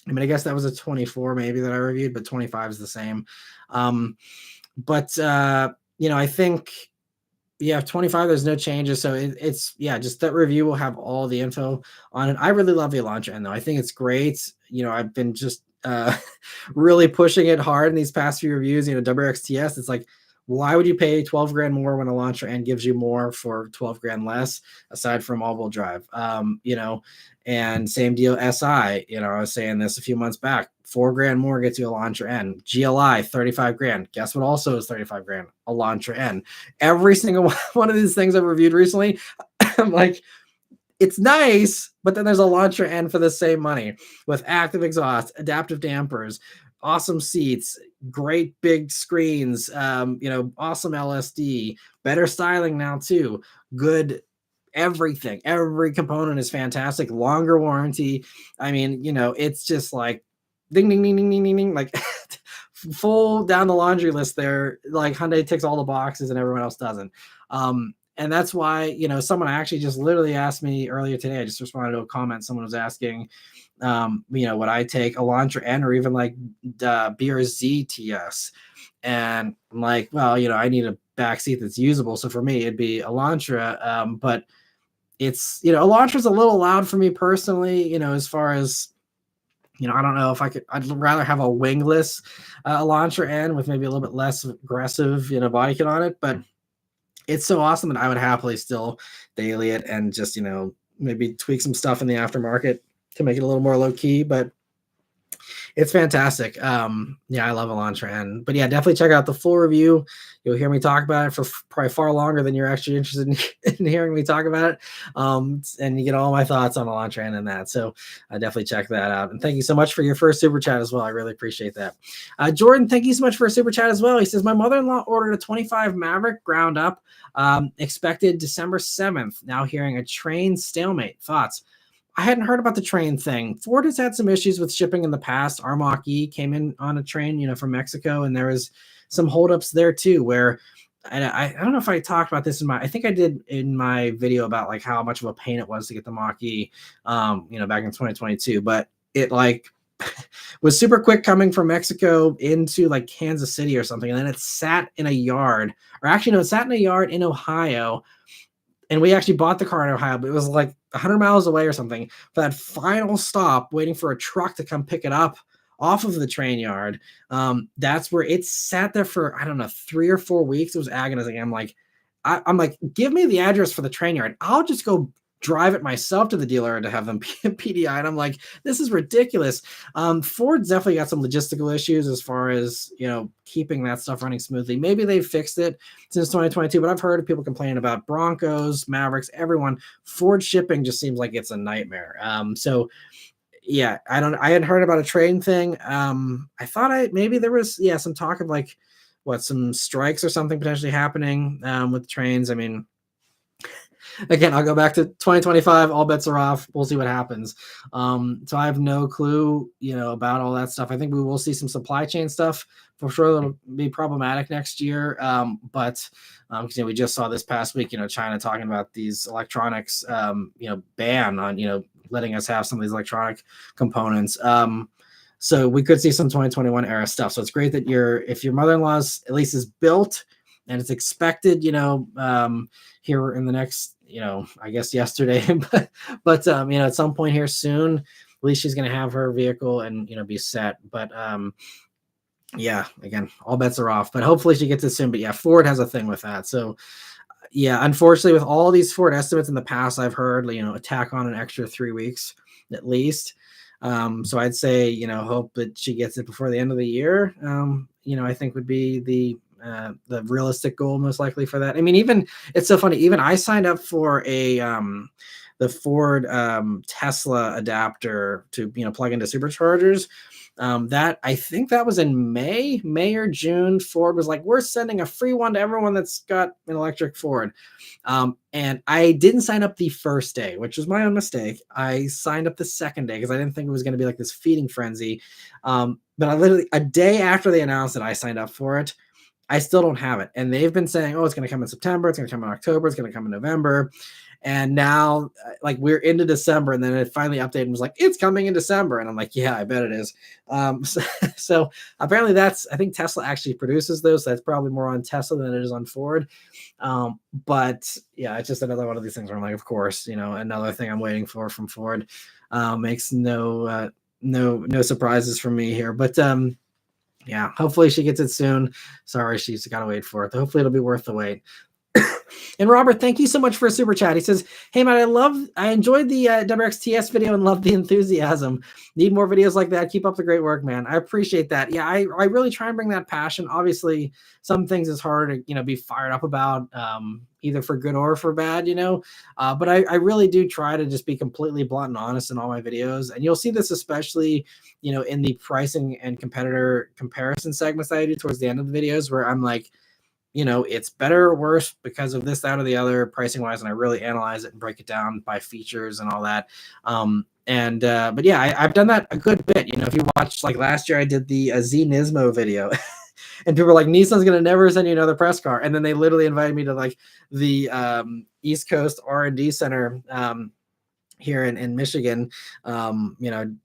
guess that was a 24 maybe that I reviewed, but 25 is the same. I think, 25, there's no changes. So it's just that review will have all the info on it. I really love the Elantra N though. I think it's great. I've been just really pushing it hard in these past few reviews. WXTS, it's like, why would you pay 12 grand more when Elantra N gives you more for 12 grand less, aside from all-wheel drive? And same deal SI, I was saying this a few months back, 4 grand more gets you Elantra N. GLI, 35 grand. Guess what also is 35 grand? Elantra N. Every single one of these things I've reviewed recently, I'm like, it's nice, but then there's Elantra N for the same money with active exhaust, adaptive dampers, awesome seats, great big screens, awesome LSD, better styling now too, good everything. Every component is fantastic, longer warranty. It's just like ding, ding, ding, ding, ding, ding, ding, like full down the laundry list there. Like Hyundai ticks all the boxes and everyone else doesn't. And that's why, someone actually just literally asked me earlier today, I just responded to a comment. Someone was asking, would I take Elantra N or even like BRZ TS? And I'm like, well, I need a back seat that's usable. So for me, it'd be Elantra. But it's, Elantra's a little loud for me personally, as far as, I don't know if I'd rather have a wingless Elantra N with maybe a little bit less aggressive, body kit on it. But it's so awesome that I would happily still daily it and just, maybe tweak some stuff in the aftermarket to make it a little more low key, but it's fantastic. I love Elantra N, but definitely check out the full review. You'll hear me talk about it for probably far longer than you're actually interested in hearing me talk about it. And you get all my thoughts on Elantra N and that. So definitely check that out. And thank you so much for your first super chat as well. I really appreciate that. Jordan, thank you so much for a super chat as well. He says, my mother-in-law ordered a 25 Maverick ground up, expected December 7th. Now hearing a train stalemate. Thoughts? I hadn't heard about the train thing. Ford has had some issues with shipping in the past. Our Mach-E came in on a train, from Mexico, and there was some holdups there too, where I don't know if I talked about this I think I did in my video about like how much of a pain it was to get the Mach-E, back in 2022, but it like was super quick coming from Mexico into like Kansas City or something. And then it sat in a yard, or actually, no, it sat in a yard in Ohio. And we actually bought the car in Ohio, but it was like 100 miles away or something for that final stop, waiting for a truck to come pick it up off of the train yard. That's where it sat there for, I don't know, 3 or 4 weeks. It was agonizing. I'm like, give me the address for the train yard. I'll just go drive it myself to the dealer to have them PDI. And I'm like, this is ridiculous. Ford's definitely got some logistical issues as far as, keeping that stuff running smoothly. Maybe they've fixed it since 2022, but I've heard of people complaining about Broncos, Mavericks, everyone. Ford shipping just seems like it's a nightmare. So yeah, I hadn't heard about a train thing. I thought maybe there was, some talk of like some strikes or something potentially happening with trains. I mean, again, I'll go back to 2025. All bets are off. We'll see what happens. So I have no clue, about all that stuff. I think we will see some supply chain stuff for sure. That'll be problematic next year. But we just saw this past week, China talking about these electronics, ban on, letting us have some of these electronic components. So we could see some 2021 era stuff. So it's great that if your mother-in-law's at least is built and it's expected, here in the next, I guess yesterday, but at some point here soon, at least she's going to have her vehicle and, be set. But yeah, again, all bets are off, but hopefully she gets it soon. But yeah, Ford has a thing with that. So yeah, unfortunately, with all these Ford estimates in the past, I've heard, attack on an extra 3 weeks at least. So I'd say, hope that she gets it before the end of the year. I think would be the realistic goal most likely for that. I mean, it's so funny. Even I signed up for the Ford Tesla adapter to plug into superchargers. That I think that was in May or June. Ford was like, we're sending a free one to everyone that's got an electric Ford. And I didn't sign up the first day, which was my own mistake. I signed up the second day because I didn't think it was going to be like this feeding frenzy. But I literally, a day after they announced that I signed up for it, I still don't have it. And they've been saying, oh, it's going to come in September. It's going to come in October. It's going to come in November. And now like we're into December, and then it finally updated and was like, it's coming in December. And I'm like, yeah, I bet it is. So apparently I think Tesla actually produces those. So that's probably more on Tesla than it is on Ford. But yeah, it's just another one of these things where I'm like, of course, another thing I'm waiting for from Ford. Makes no surprises for me here, but yeah, hopefully she gets it soon. Sorry, she's got to wait for it. Hopefully it'll be worth the wait. And Robert, thank you so much for a super chat. He says, hey man, I enjoyed the WXTS video and love the enthusiasm. Need more videos like that. Keep up the great work, man. I appreciate that. Yeah, I really try and bring that passion. Obviously, some things is hard to, be fired up about, either for good or for bad, but I really do try to just be completely blunt and honest in all my videos. And you'll see this especially, in the pricing and competitor comparison segments that I do towards the end of the videos, where I'm like, it's better or worse because of this, that, or the other pricing wise. And I really analyze it and break it down by features and all that. But yeah, I've done that a good bit. If you watch, like last year, I did the Z Nismo video and people were like, Nissan's going to never send you another press car. And then they literally invited me to like the East Coast R&D Center here in Michigan,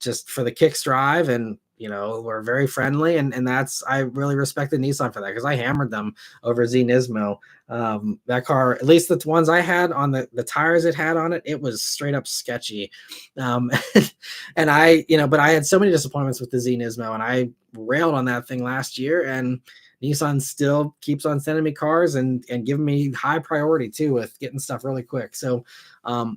just for the Kicks Drive. And we're very friendly, and that's, I really respected Nissan for that, because I hammered them over Z Nismo. That car, at least the ones I had on the tires it had on it, it was straight up sketchy. And but I had so many disappointments with the Z Nismo, and I railed on that thing last year, and Nissan still keeps on sending me cars and giving me high priority too with getting stuff really quick. So, but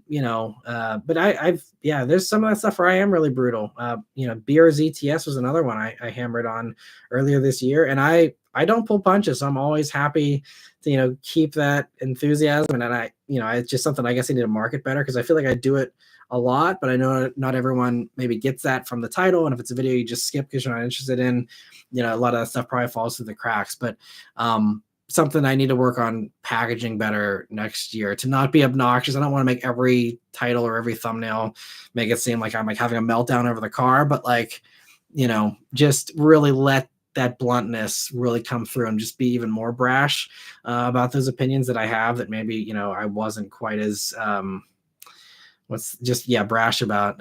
there's some of that stuff where I am really brutal. BRZ was another one I hammered on earlier this year, and I don't pull punches. So I'm always happy to, keep that enthusiasm. And it's just something I guess I need to market better, because I feel like I do it a lot, but I know not everyone maybe gets that from the title. And if it's a video you just skip because you're not interested in, a lot of that stuff probably falls through the cracks. But something I need to work on packaging better next year to not be obnoxious. I don't want to make every title or every thumbnail make it seem like I'm like having a meltdown over the car, but like, just really let that bluntness really come through and just be even more brash about those opinions that I have that maybe, I wasn't quite as, brash about,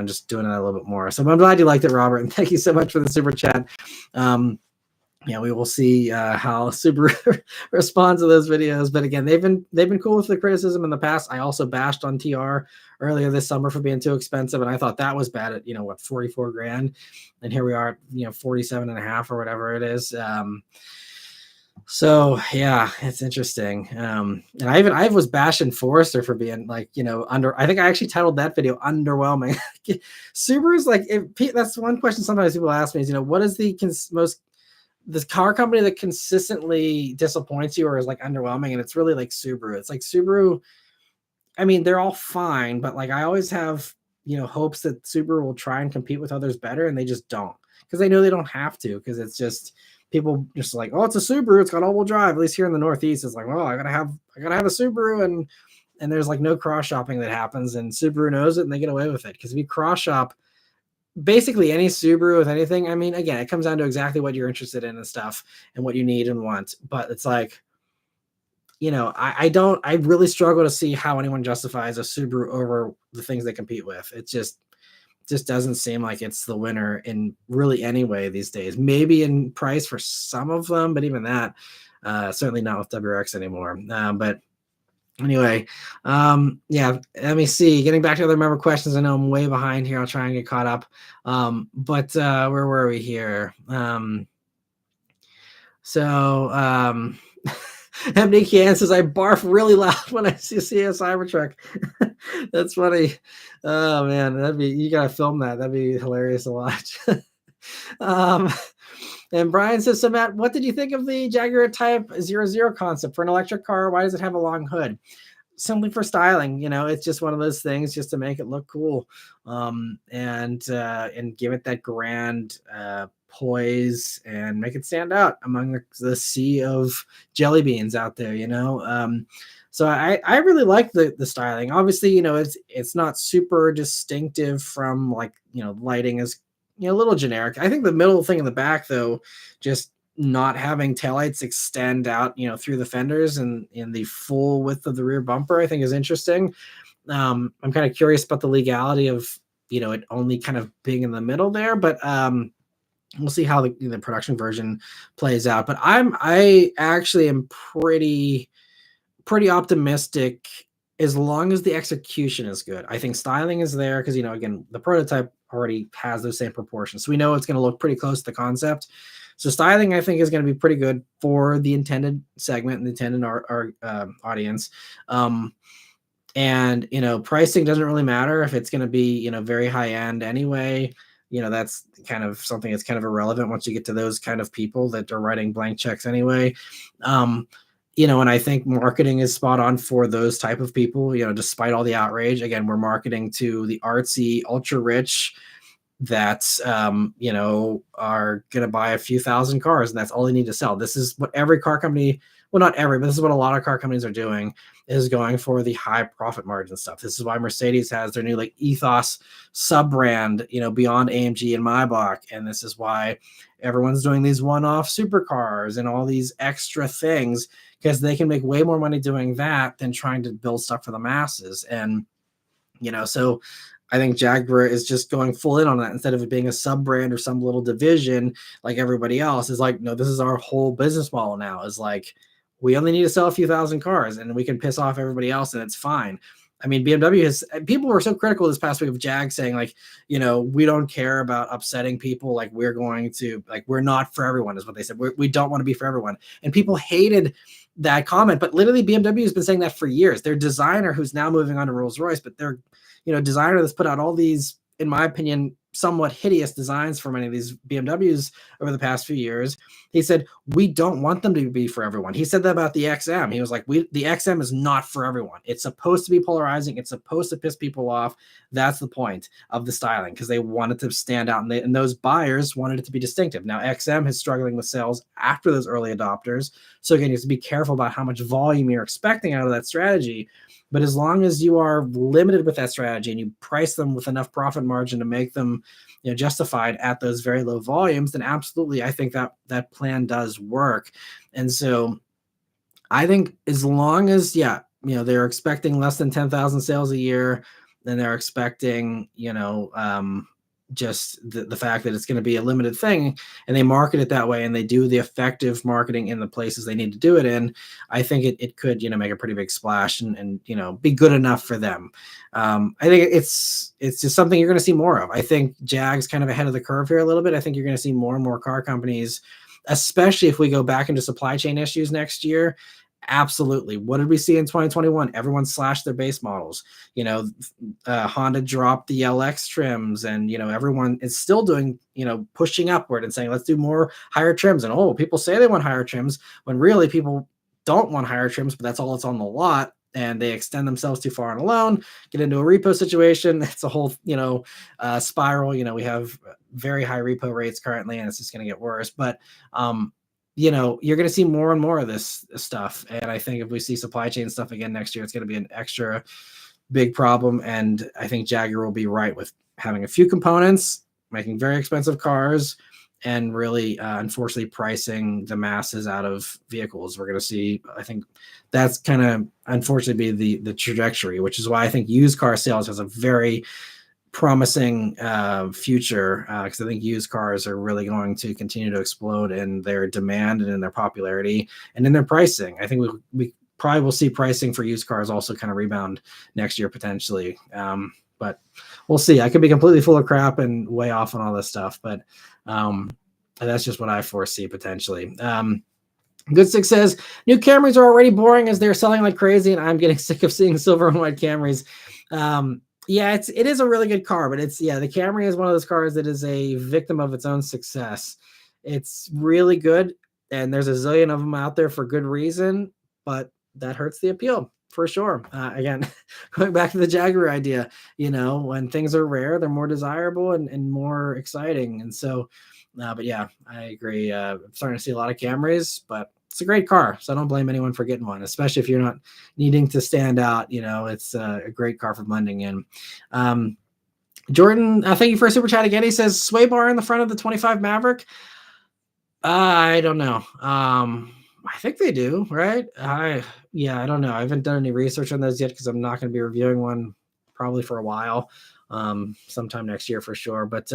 just doing it a little bit more. So I'm glad you liked it, Robert. And thank you so much for the super chat. We will see how Subaru responds to those videos. But again, they've been cool with the criticism in the past. I also bashed on TR earlier this summer for being too expensive, and I thought that was bad at 44 grand, and here we are at 47 and a half or whatever it is. So yeah, it's interesting. And I was bashing Forester for being like, under. I think I actually titled that video "Underwhelming." Subaru's like, that's one question sometimes people ask me is, what is the this car company that consistently disappoints you or is like underwhelming? And it's really like Subaru. It's like Subaru. I mean, they're all fine, but like I always have, hopes that Subaru will try and compete with others better, and they just don't, because they know they don't have to, because it's just people just like, oh, it's a Subaru, it's got all-wheel drive. At least here in the Northeast, it's like, well, I gotta have a Subaru, and there's like no cross shopping that happens, and Subaru knows it, and they get away with it, because if you cross shop basically any Subaru with anything, I mean, again, it comes down to exactly what you're interested in and stuff and what you need and want. But it's like, I really struggle to see how anyone justifies a Subaru over the things they compete with. It just doesn't seem like it's the winner in really any way these days. Maybe in price for some of them, but even that, certainly not with WRX anymore. But anyway, let me see. Getting back to other member questions. I know I'm way behind here. I'll try and get caught up. But where were we here? MD Can says, I barf really loud when I see a Cybertruck. That's funny. Oh man, you gotta film that. That'd be hilarious to watch. And Brian says, so Matt, what did you think of the Jaguar Type 00 concept for an electric car? Why does it have a long hood? Simply for styling, it's just one of those things just to make it look cool, and give it that grand poise and make it stand out among the sea of jelly beans out there. So I really like the styling. Obviously, it's not super distinctive from like lighting is a little generic. I think the middle thing in the back, though, just not having taillights extend out, through the fenders and in the full width of the rear bumper, I think is interesting. I'm kind of curious about the legality of, it only kind of being in the middle there, but we'll see how the production version plays out. But I actually am pretty optimistic as long as the execution is good. I think styling is there because, again, the prototype already has those same proportions. So we know it's going to look pretty close to the concept. So styling, I think, is going to be pretty good for the intended segment and the intended audience. And, pricing doesn't really matter if it's going to be, very high end anyway. That's kind of something that's kind of irrelevant once you get to those kind of people that are writing blank checks anyway. And I think marketing is spot on for those type of people, despite all the outrage. Again, we're marketing to the artsy, ultra rich that, are going to buy a few thousand cars, and that's all they need to sell. This is what every car company, well, not every, but this is what a lot of car companies are doing, is going for the high profit margin stuff. This is why Mercedes has their new Ethos sub brand, beyond AMG and Maybach. And this is why everyone's doing these one-off supercars and all these extra things, because they can make way more money doing that than trying to build stuff for the masses. And, so I think Jaguar is just going full in on that. Instead of it being a sub brand or some little division like everybody else, is like, no, this is our whole business model now. Is like, we only need to sell a few thousand cars and we can piss off everybody else and it's fine. I mean, people were so critical this past week of Jag saying like, we don't care about upsetting people. Like we're not for everyone is what they said. We don't want to be for everyone. And people hated that comment, but literally BMW has been saying that for years. Their designer, who's now moving on to Rolls-Royce, but their, designer that's put out all these, in my opinion, somewhat hideous designs for many of these BMWs over the past few years. He said, we don't want them to be for everyone. He said that about the XM. He was like, the XM is not for everyone. It's supposed to be polarizing. It's supposed to piss people off. That's the point of the styling, because they wanted to stand out, and those buyers wanted it to be distinctive. Now, XM is struggling with sales after those early adopters. So again, you have to be careful about how much volume you're expecting out of that strategy. But as long as you are limited with that strategy and you price them with enough profit margin to make them, justified at those very low volumes, then absolutely, I think that plan does work. And so I think as long as, they're expecting less than 10,000 sales a year, then they're expecting, just the fact that it's going to be a limited thing, and they market it that way, and they do the effective marketing in the places they need to do it in, I think it could, make a pretty big splash and be good enough for them. I think it's just something you're going to see more of. I think Jag's kind of ahead of the curve here a little bit. I think you're going to see more and more car companies, especially if we go back into supply chain issues next year. Absolutely. What did we see in 2021? Everyone slashed their base models. Honda dropped the LX trims, and everyone is still doing, pushing upward and saying, let's do more higher trims. And people say they want higher trims when really people don't want higher trims, but that's all that's on the lot. And they extend themselves too far on a loan, get into a repo situation. It's a whole, spiral. We have very high repo rates currently, and it's just going to get worse. But, you're going to see more and more of this stuff. And I think if we see supply chain stuff again next year, it's going to be an extra big problem. And I think Jaguar will be right with having a few components, making very expensive cars, and really, unfortunately, pricing the masses out of vehicles. We're going to see, I think that's kind of, unfortunately, be the trajectory, which is why I think used car sales has a very promising future, because I think used cars are really going to continue to explode in their demand and in their popularity and in their pricing. I think we probably will see pricing for used cars also kind of rebound next year potentially, but we'll see. I could be completely full of crap and way off on all this stuff, but that's just what I foresee potentially. Good Six says, new Camrys are already boring as they're selling like crazy, and I'm getting sick of seeing silver and white Camrys. Yeah, it is a really good car, but the Camry is one of those cars that is a victim of its own success. It's really good, and there's a zillion of them out there for good reason, but that hurts the appeal for sure. Again, going back to the Jaguar idea, when things are rare, they're more desirable and more exciting. And so, but yeah, I agree. I'm starting to see a lot of Camrys, but it's a great car, so I don't blame anyone for getting one, especially if you're not needing to stand out. It's a great car for blending in. Jordan, thank you for a super chat again. He says, sway bar in the front of the 25 Maverick. I don't know. I think they do, right? I don't know. I haven't done any research on those yet because I'm not going to be reviewing one probably for a while, sometime next year for sure. But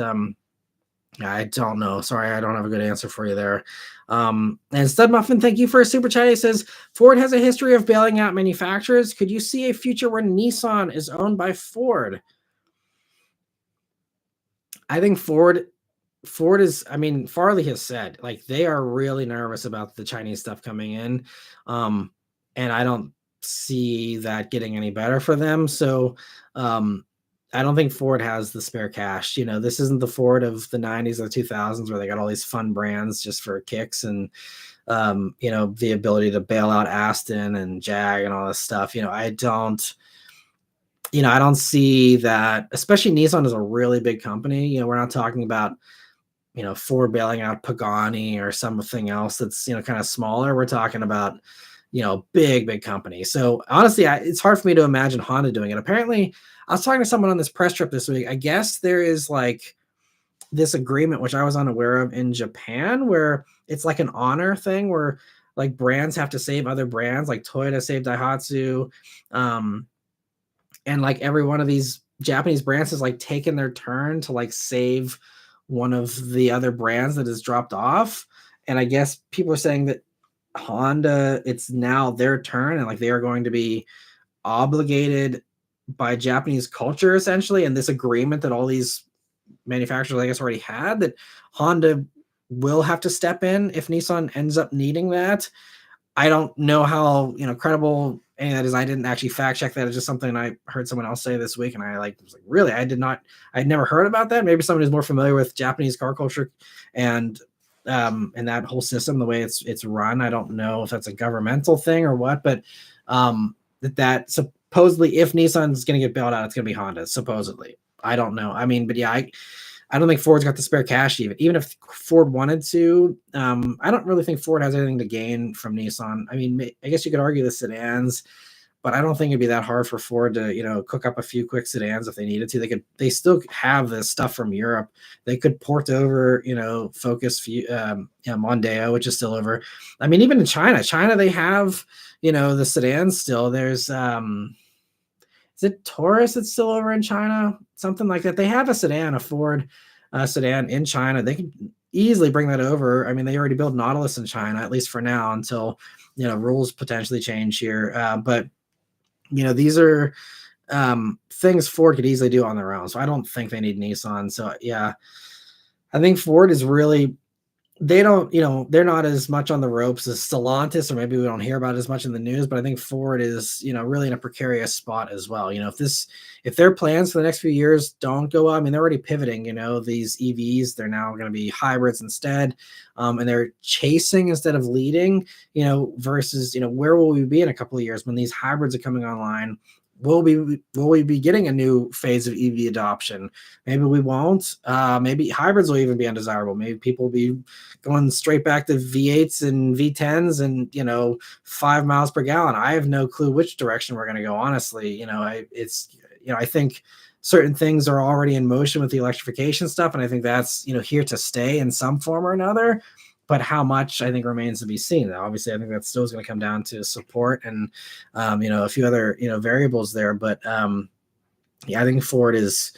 I don't know. Sorry, I don't have a good answer for you there. And Stud Muffin, thank you for a super chat. He says, Ford has a history of bailing out manufacturers. Could you see a future where Nissan is owned by Ford? I think Ford is, Farley has said, like, they are really nervous about the Chinese stuff coming in. And I don't see that getting any better for them. So, I don't think Ford has the spare cash. This isn't the Ford of the 90s or the 2000s where they got all these fun brands just for kicks and, the ability to bail out Aston and Jag and all this stuff. I don't see that, especially Nissan is a really big company. We're not talking about, Ford bailing out Pagani or something else that's, kind of smaller. We're talking about, big company. So honestly, it's hard for me to imagine Honda doing it. Apparently, I was talking to someone on this press trip this week. I guess there is like this agreement, which I was unaware of, in Japan, where it's like an honor thing where like brands have to save other brands, like Toyota saved Daihatsu. And like every one of these Japanese brands has like taken their turn to like save one of the other brands that has dropped off. And I guess people are saying that Honda, it's now their turn, and like they are going to be obligated by Japanese culture essentially, and this agreement that all these manufacturers I guess already had, that Honda will have to step in if Nissan ends up needing that. I don't know how credible any of that is. I didn't actually fact check that. It's just something I heard someone else say this week, and I was like, really? I'd never heard about that. Maybe someone who's more familiar with Japanese car culture and that whole system, the way it's run. I don't know if that's a governmental thing or what, but that supposedly if Nissan's going to get bailed out, it's going to be Honda, supposedly. I don't know. I mean, but yeah, I don't think Ford's got the spare cash even if Ford wanted to. I don't really think Ford has anything to gain from Nissan. I mean, I guess you could argue the sedans, but I don't think it'd be that hard for Ford to, cook up a few quick sedans if they needed to. They still have this stuff from Europe. They could port over, Focus, Mondeo, which is still over. I mean, even in China, they have, the sedans still. There's, is it Taurus that's still over in China? Something like that. They have a Ford sedan in China. They can easily bring that over. I mean, they already build Nautilus in China, at least for now, until, rules potentially change here. But these are things Ford could easily do on their own. So I don't think they need Nissan. So yeah, I think Ford is really, they don't, they're not as much on the ropes as Stellantis, or maybe we don't hear about it as much in the news, but I think Ford is, really in a precarious spot as well. If their plans for the next few years don't go up, I mean, they're already pivoting, these EVs, they're now going to be hybrids instead. And they're chasing instead of leading, versus, where will we be in a couple of years when these hybrids are coming online? Will we be getting a new phase of EV adoption? Maybe we won't. Maybe hybrids will even be undesirable. Maybe people will be going straight back to V8s and V10s and 5 miles per gallon. I have no clue which direction we're going to go. Honestly, I think certain things are already in motion with the electrification stuff, and I think that's here to stay in some form or another. But how much, I think, remains to be seen. Obviously, I think that still is going to come down to support and, a few other, variables there. But I think Ford is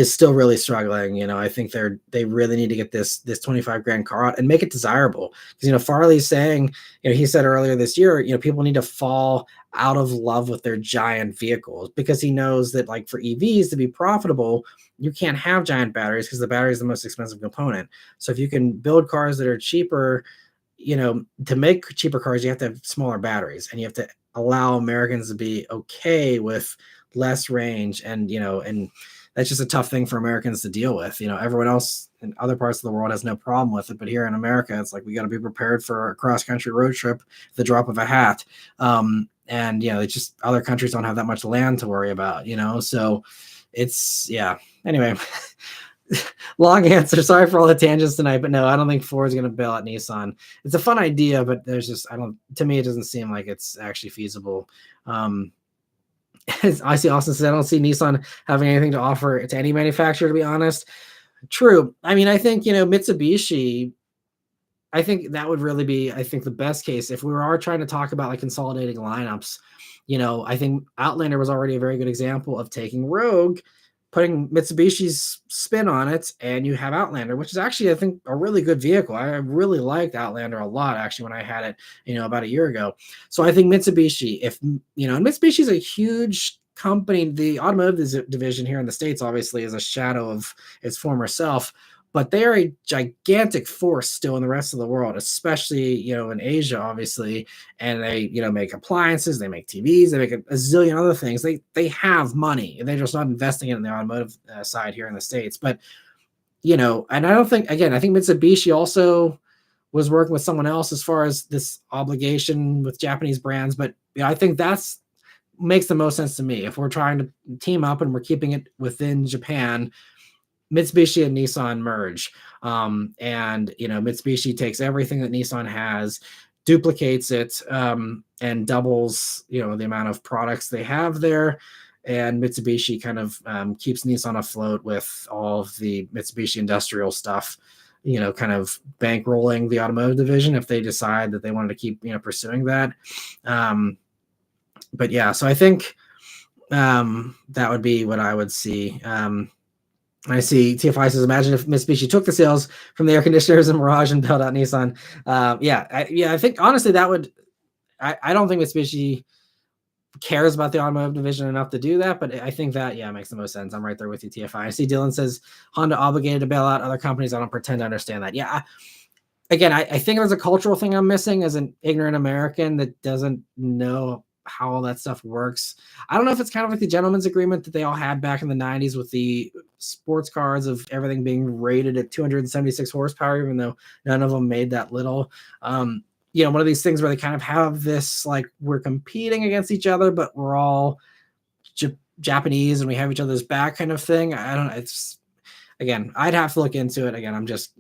still really struggling. I think they really need to get this 25 grand car out and make it desirable. Because, Farley's saying, he said earlier this year, people need to fall out of love with their giant vehicles, because he knows that, like, for EVs to be profitable, you can't have giant batteries because the battery is the most expensive component. So if you can build cars that are cheaper, to make cheaper cars, you have to have smaller batteries, and you have to allow Americans to be okay with less range. And that's just a tough thing for Americans to deal with. Everyone else in other parts of the world has no problem with it, but here in America, it's like we got to be prepared for a cross-country road trip at the drop of a hat. And it's just other countries don't have that much land to worry about. So it's, yeah. Anyway, long answer. Sorry for all the tangents tonight, but no, I don't think Ford's going to bail out Nissan. It's a fun idea, but to me, it doesn't seem like it's actually feasible. I see Austin says, I don't see Nissan having anything to offer to any manufacturer, to be honest. True. I mean, I think, Mitsubishi, I think that would really be, the best case. If we are trying to talk about like consolidating lineups, I think Outlander was already a very good example of taking Rogue, putting Mitsubishi's spin on it, and you have Outlander, which is actually, I think, a really good vehicle. I really liked Outlander a lot, actually, when I had it, about a year ago. So I think Mitsubishi, and Mitsubishi is a huge company. The automotive division here in the States, obviously, is a shadow of its former self, but they are a gigantic force still in the rest of the world, especially, in Asia, obviously. And they, make appliances, they make TVs, they make a zillion other things. They have money. They're just not investing it in the automotive side here in the States. But, and I don't think, again, I think Mitsubishi also was working with someone else as far as this obligation with Japanese brands. But I think that's makes the most sense to me. If we're trying to team up and we're keeping it within Japan, Mitsubishi and Nissan merge. And, Mitsubishi takes everything that Nissan has, duplicates it, and doubles, the amount of products they have there. And Mitsubishi kind of keeps Nissan afloat with all of the Mitsubishi industrial stuff, kind of bankrolling the automotive division if they decide that they wanted to keep, pursuing that. But yeah, so I think that would be what I would see. I see TFI says, imagine if Mitsubishi took the sales from the air conditioners and Mirage and bailed out Nissan. I think honestly that would, I don't think Mitsubishi cares about the automotive division enough to do that, but I think that, makes the most sense. I'm right there with you, TFI. I see Dylan says Honda obligated to bail out other companies. I don't pretend to understand that. Yeah. I think there's a cultural thing I'm missing as an ignorant American that doesn't know how all that stuff works. I don't know if it's kind of like the gentleman's agreement that they all had back in the 90s with the sports cars of everything being rated at 276 horsepower, even though none of them made that little. One of these things where they kind of have this, like, we're competing against each other, but we're all Japanese and we have each other's back kind of thing. I don't know. It's, again, I'd have to look into it. Again, I'm just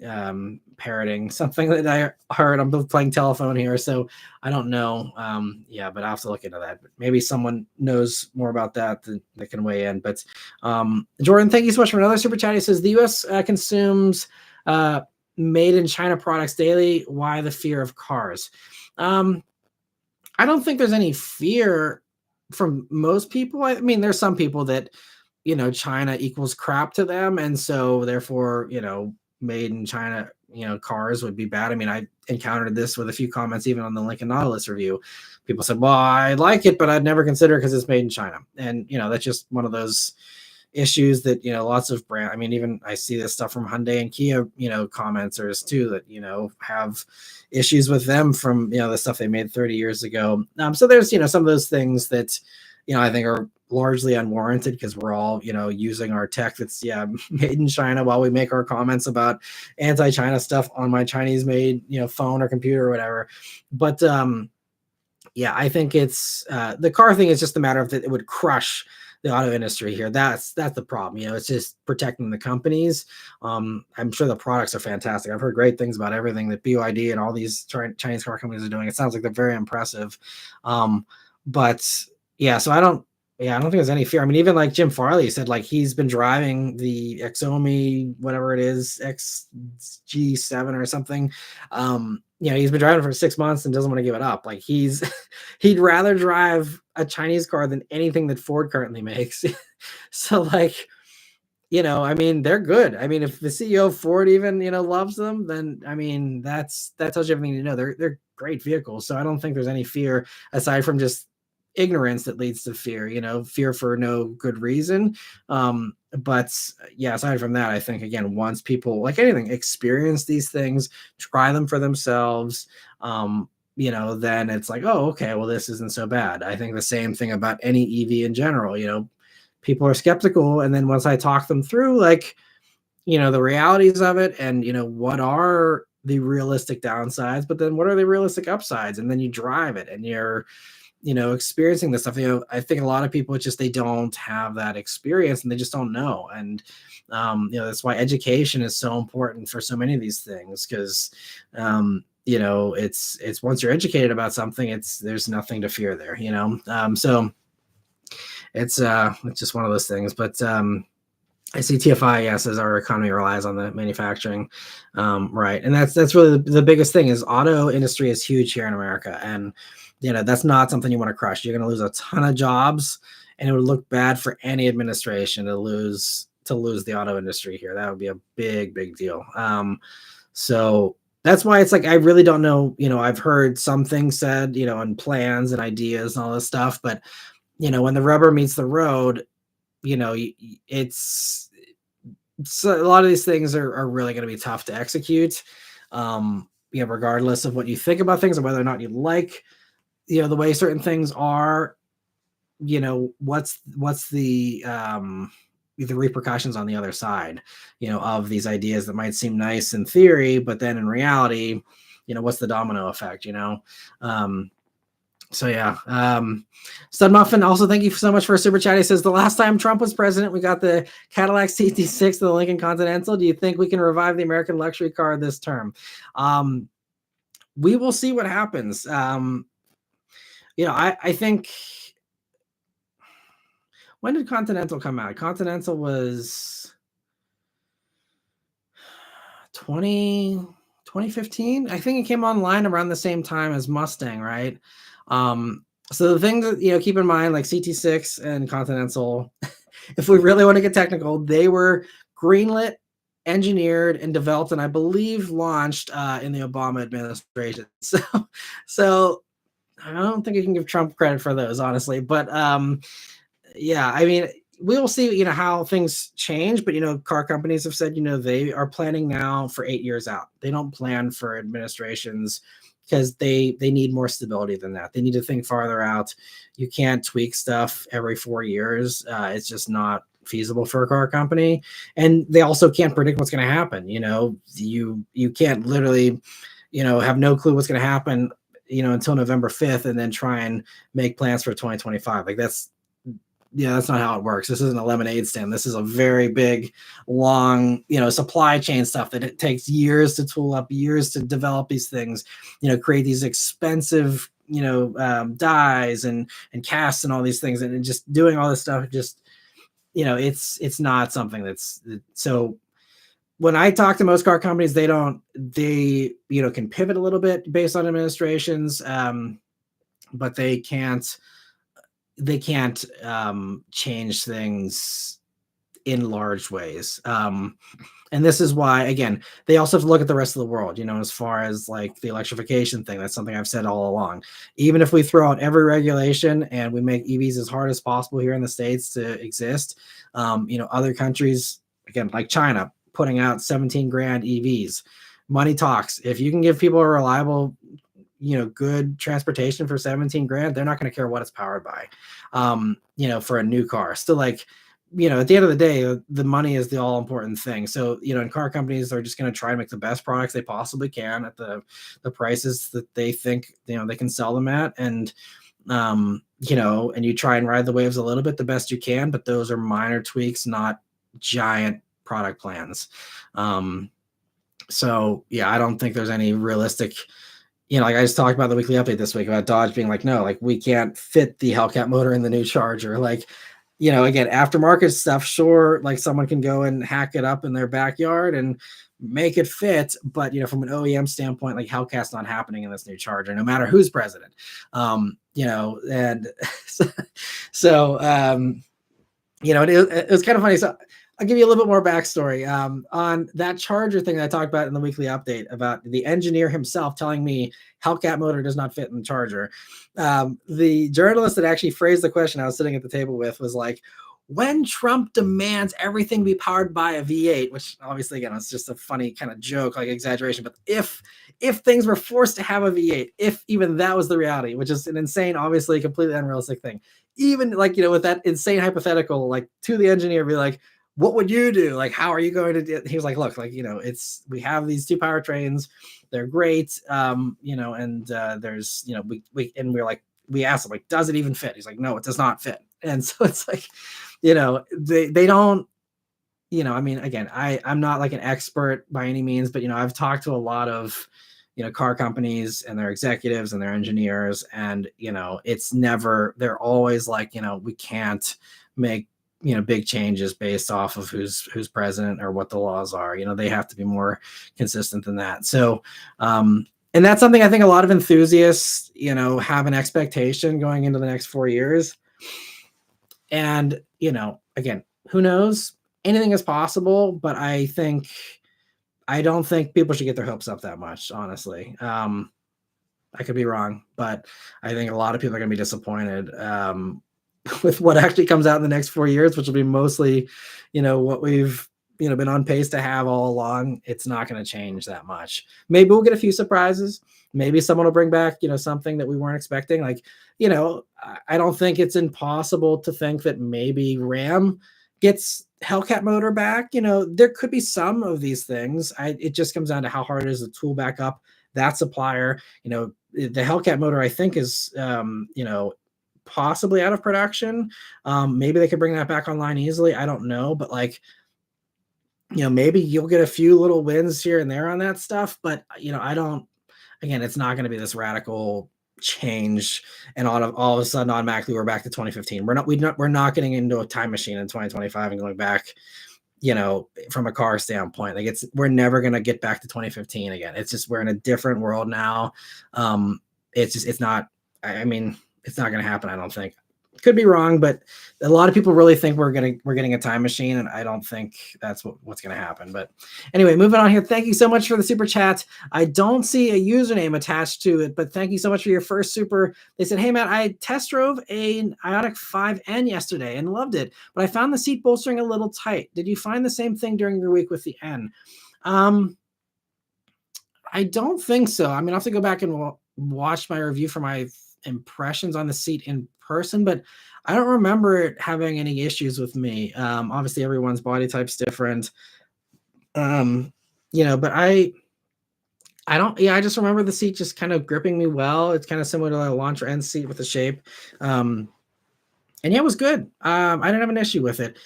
parroting something that I heard. I'm playing telephone here, so I don't know. But I have to look into that. But maybe someone knows more about that that can weigh in. But Jordan, thank you so much for another super chat. He says the U.S. Consumes made in China products daily. Why the fear of cars? I don't think there's any fear from most people. I mean, there's some people that, China equals crap to them. And so therefore, made in China, cars would be bad. I mean, I encountered this with a few comments, even on the Lincoln Nautilus review. People said, well, I like it, but I'd never consider it because it's made in China. And, that's just one of those issues that, lots of brand, I mean, even I see this stuff from Hyundai and Kia, commenters too, that, have issues with them from, the stuff they made 30 years ago. So there's, some of those things that, I think are largely unwarranted because we're all, using our tech that's made in China while we make our comments about anti-China stuff on my Chinese made, phone or computer or whatever. But I think it's the car thing is just a matter of that it would crush the auto industry here. That's the problem. It's just protecting the companies. I'm sure the products are fantastic. I've heard great things about everything that BYD and all these Chinese car companies are doing. It sounds like they're very impressive. So I don't think there's any fear. I mean, even like Jim Farley said, like he's been driving the Xomi, whatever it is, XG7 or something. He's been driving for 6 months and doesn't want to give it up. Like he'd rather drive a Chinese car than anything that Ford currently makes. So like, I mean, they're good. I mean, if the CEO of Ford even, loves them, then I mean, that tells you everything you know. They're great vehicles. So I don't think there's any fear aside from just ignorance that leads to fear, fear for no good reason. Aside from that, I think, again, once people, like anything, experience these things, try them for themselves, then it's like, oh, okay, well, this isn't so bad. I think the same thing about any EV in general. People are skeptical, and then once I talk them through, like, the realities of it and, what are the realistic downsides, but then what are the realistic upsides, and then you drive it and you're experiencing this stuff. I think a lot of people, they don't have that experience and they just don't know. And, that's why education is so important for so many of these things. Cause, it's once you're educated about something, there's nothing to fear there, so it's just one of those things. But, I see TFI, says our economy relies on the manufacturing. Right. And that's really the biggest thing is auto industry is huge here in America. And, that's not something you want to crush. You're going to lose a ton of jobs, and it would look bad for any administration to lose the auto industry here. That would be a big, big deal. So that's why it's like, I really don't know, I've heard some things said, and plans and ideas and all this stuff, but, when the rubber meets the road, it's a lot of these things are really going to be tough to execute. Regardless of what you think about things and whether or not you like, the way certain things are, what's the repercussions on the other side, of these ideas that might seem nice in theory, but then in reality, what's the domino effect, Stud Muffin, also thank you so much for a super chat. He says, the last time Trump was president, we got the Cadillac CT6 and the Lincoln Continental. Do you think we can revive the American luxury car this term? We will see what happens. I think, when did Continental come out? Continental was 2015. I think it came online around the same time as Mustang, right? So the thing that, keep in mind, like CT6 and Continental, if we really want to get technical, they were greenlit, engineered, and developed, and I believe launched in the Obama administration. So I don't think you can give Trump credit for those, honestly. But I mean, we will see, how things change. But, car companies have said, they are planning now for 8 years out. They don't plan for administrations because they need more stability than that. They need to think farther out. You can't tweak stuff every 4 years. It's just not feasible for a car company, and they also can't predict what's going to happen. You can't literally, have no clue what's going to happen, until November 5th, and then try and make plans for 2025. Like that's not how it works. This isn't a lemonade stand. This is a very big, long, supply chain stuff that it takes years to tool up, years to develop these things, create these expensive, dyes and casts and all these things, and just doing all this stuff. Just, it's not something that's so. When I talk to most car companies, they can pivot a little bit based on administrations, but they can't change things in large ways. And this is why, again, they also have to look at the rest of the world, as far as like the electrification thing. That's something I've said all along. Even if we throw out every regulation and we make EVs as hard as possible here in the States to exist, other countries, again, like China, putting out 17 grand EVs. Money talks. If you can give people a reliable, good transportation for 17 grand, they're not going to care what it's powered by, for a new car. Still, like, at the end of the day, the money is the all important thing. So, and car companies are just going to try to make the best products they possibly can at the prices that they think, they can sell them at. And, and you try and ride the waves a little bit the best you can, but those are minor tweaks, not giant product plans. So yeah, I don't think there's any realistic, like I just talked about the weekly update this week about Dodge being like, no, like we can't fit the Hellcat motor in the new Charger. Like, again, aftermarket stuff, sure, like someone can go and hack it up in their backyard and make it fit. But, from an OEM standpoint, like Hellcat's not happening in this new Charger, no matter who's president. And so, it was kind of funny. So I'll give you a little bit more backstory on that Charger thing that I talked about in the weekly update about the engineer himself telling me Hellcat motor does not fit in the Charger. The journalist that actually phrased the question I was sitting at the table with was like, when Trump demands everything be powered by a V8, which obviously, again, it's just a funny kind of joke, like exaggeration, but if things were forced to have a V8, if even that was the reality, which is an insane, obviously completely unrealistic thing, even like, with that insane hypothetical, like to the engineer, be like, what would you do? Like, how are you going to do? He was like, look, like, we have these two powertrains. They're great. And there's, we're like, we asked him, like, does it even fit? He's like, no, it does not fit. And so it's like, they don't, I mean, again, I'm not like an expert by any means, but, I've talked to a lot of, car companies and their executives and their engineers, and, it's never, they're always like, we can't make, big changes based off of who's president or what the laws are. They have to be more consistent than that. So, and that's something I think a lot of enthusiasts, have an expectation going into the next 4 years. And, again, who knows? Anything is possible, but I don't think people should get their hopes up that much, honestly. I could be wrong, but I think a lot of people are going to be disappointed with what actually comes out in the next 4 years, which will be mostly, what we've, been on pace to have all along. It's not going to change that much. Maybe we'll get a few surprises. Maybe someone will bring back, something that we weren't expecting. Like, I don't think it's impossible to think that maybe Ram gets Hellcat motor back. There could be some of these things. It just comes down to how hard it is to tool back up that supplier. The Hellcat motor, I think, is, possibly out of production. Maybe they could bring that back online easily. I don't know, but like, maybe you'll get a few little wins here and there on that stuff, but again, it's not going to be this radical change and all of a sudden automatically we're back to 2015. We're not getting into a time machine in 2025 and going back, from a car standpoint. Like we're never going to get back to 2015 again. It's just, we're in a different world now. It's not going to happen. I don't think. Could be wrong, but a lot of people really think we're getting a time machine, and I don't think that's what's going to happen. But anyway, moving on here. Thank you so much for the super chat. I don't see a username attached to it, but thank you so much for your first super. They said, "Hey Matt, I test drove an Ioniq 5N yesterday and loved it, but I found the seat bolstering a little tight. Did you find the same thing during your week with the N?" I don't think so. I mean, I'll have to go back and watch my review for my impressions on the seat in person, but I don't remember it having any issues with me. Obviously, everyone's body type's different. Um, but I don't. Yeah, I just remember the seat just kind of gripping me well. It's kind of similar to a launcher end seat with the shape. Um, and yeah, it was good. I didn't have an issue with it.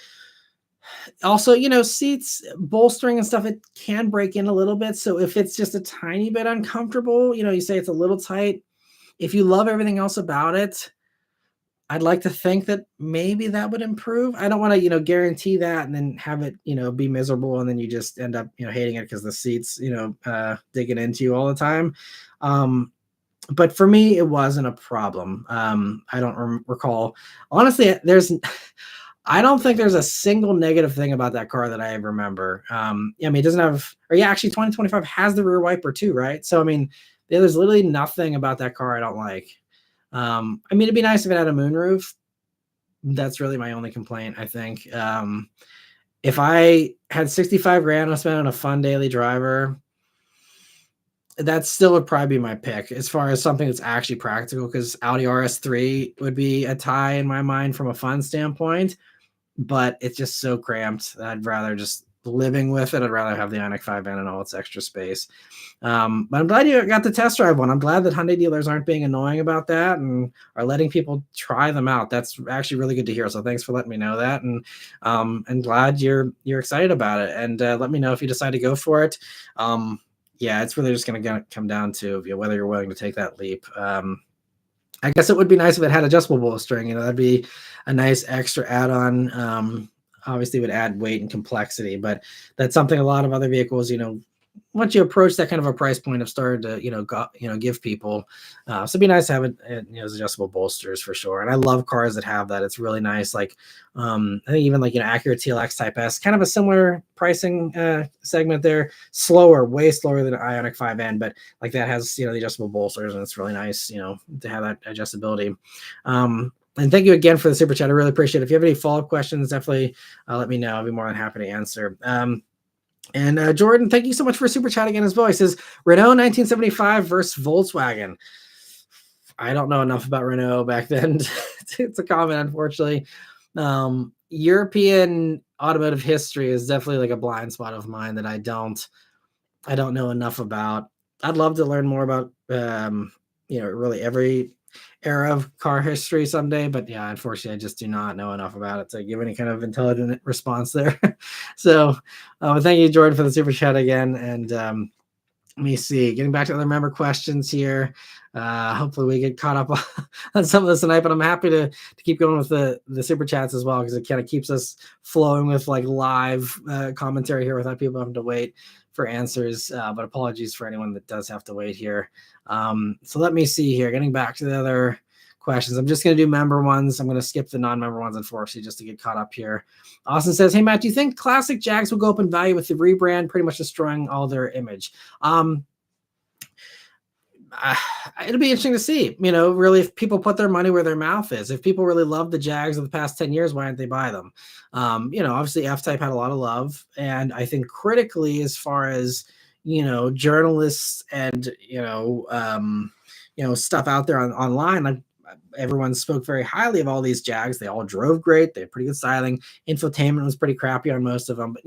Also, seats bolstering and stuff, it can break in a little bit. So if it's just a tiny bit uncomfortable, you say it's a little tight. If you love everything else about it, I'd like to think that maybe that would improve. I don't want to, guarantee that and then have it, be miserable and then you just end up, hating it because the seats, digging into you all the time. But for me, it wasn't a problem. I don't recall. Honestly, I don't think there's a single negative thing about that car that I remember. I mean, it doesn't have, or yeah, actually 2025 has the rear wiper too, right? So, I mean, there's literally nothing about that car I don't like. I mean, it'd be nice if it had a moonroof. That's really my only complaint, I think. If I had 65 grand to spend on a fun daily driver, that still would probably be my pick as far as something that's actually practical, because Audi RS3 would be a tie in my mind from a fun standpoint, but it's just so cramped. I'd rather just living with it. I'd rather have the Ioniq 5N and all its extra space. But I'm glad you got the test drive one. I'm glad that Hyundai dealers aren't being annoying about that and are letting people try them out. That's actually really good to hear. So thanks for letting me know that. And glad you're excited about it. And let me know if you decide to go for it. Yeah, it's really just going to come down to whether you're willing to take that leap. I guess it would be nice if it had adjustable bolstering. That'd be a nice extra add-on. Obviously, would add weight and complexity, but that's something a lot of other vehicles, once you approach that kind of a price point, have started to, give people. So it'd be nice to have it, as adjustable bolsters for sure. And I love cars that have that. It's really nice. Like, I think even like, Acura TLX Type S, kind of a similar pricing segment there. Slower, way slower than Ioniq 5N, but like that has, the adjustable bolsters, and it's really nice, to have that adjustability. And thank you again for the super chat. I really appreciate it. If you have any follow-up questions, definitely let me know. I'll be more than happy to answer. And Jordan, thank you so much for super chat again as well. He says, Renault 1975 versus Volkswagen. I don't know enough about Renault back then. It's a comment, unfortunately. European automotive history is definitely like a blind spot of mine that I don't know enough about. I'd love to learn more about, really every era of car history someday, but yeah, unfortunately I just do not know enough about it to give any kind of intelligent response there. So thank you, Jordan, for the super chat again. And let me see, getting back to other member questions here. Hopefully we get caught up on some of this tonight, but I'm happy to keep going with the super chats as well, because it kind of keeps us flowing with like live commentary here without people having to wait for answers. But apologies for anyone that does have to wait here. So let me see here, getting back to the other questions. I'm just going to do member ones. I'm going to skip the non-member ones, unfortunately, just to get caught up here. Austin says, hey, Matt, do you think classic Jags will go up in value with the rebrand pretty much destroying all their image? It'll be interesting to see, really, if people put their money where their mouth is. If people really love the Jags of the past 10 years, why didn't they buy them? Obviously F-Type had a lot of love. And I think critically, as far as, journalists and, stuff out there online, everyone spoke very highly of all these Jags. They all drove great. They had pretty good styling. Infotainment was pretty crappy on most of them. But,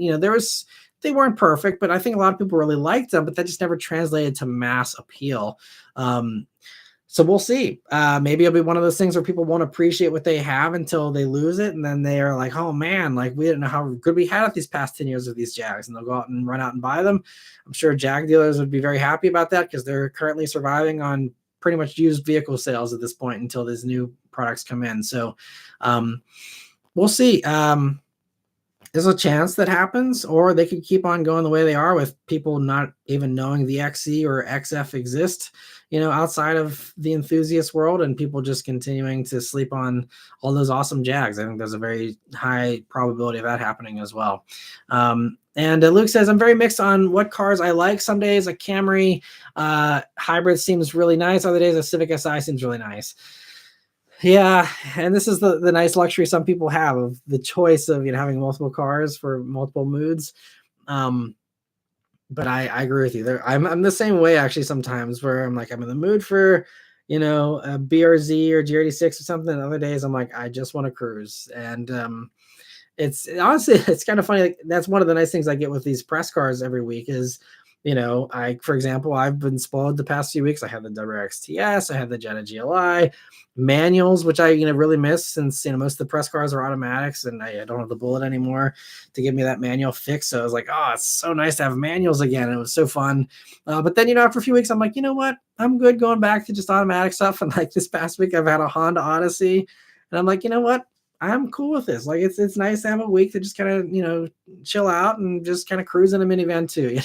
they weren't perfect, but I think a lot of people really liked them, but that just never translated to mass appeal. So we'll see. Maybe it'll be one of those things where people won't appreciate what they have until they lose it. And then they are like, oh man, like we didn't know how good we had it these past 10 years of these Jags, and they'll go out and run out and buy them. I'm sure Jag dealers would be very happy about that, because they're currently surviving on pretty much used vehicle sales at this point until these new products come in. So we'll see. There's a chance that happens, or they could keep on going the way they are with people not even knowing the XE or XF exist, outside of the enthusiast world, and people just continuing to sleep on all those awesome Jags. I think there's a very high probability of that happening as well. And Luke says, I'm very mixed on what cars I like. Some days a Camry hybrid seems really nice. Other days a Civic Si seems really nice. Yeah, and this is the nice luxury some people have of the choice of having multiple cars for multiple moods. But I agree with you there. I'm the same way actually sometimes where I'm like, I'm in the mood for, a BRZ or GR86 or something. Other days I'm like, I just want to cruise. And it's honestly it's kind of funny. Like, that's one of the nice things I get with these press cars every week is, for example, I've been spoiled the past few weeks. I had the WRX-TS, I had the Jetta GLI manuals, which I really miss since most of the press cars are automatics, and I don't have the Bullet anymore to give me that manual fix. So I was like, oh, it's so nice to have manuals again. It was so fun. But then after a few weeks, I'm like, you know what? I'm good going back to just automatic stuff. And like this past week, I've had a Honda Odyssey, and I'm like, you know what? I'm cool with this. Like it's nice to have a week to just kind of, chill out and just kind of cruise in a minivan too,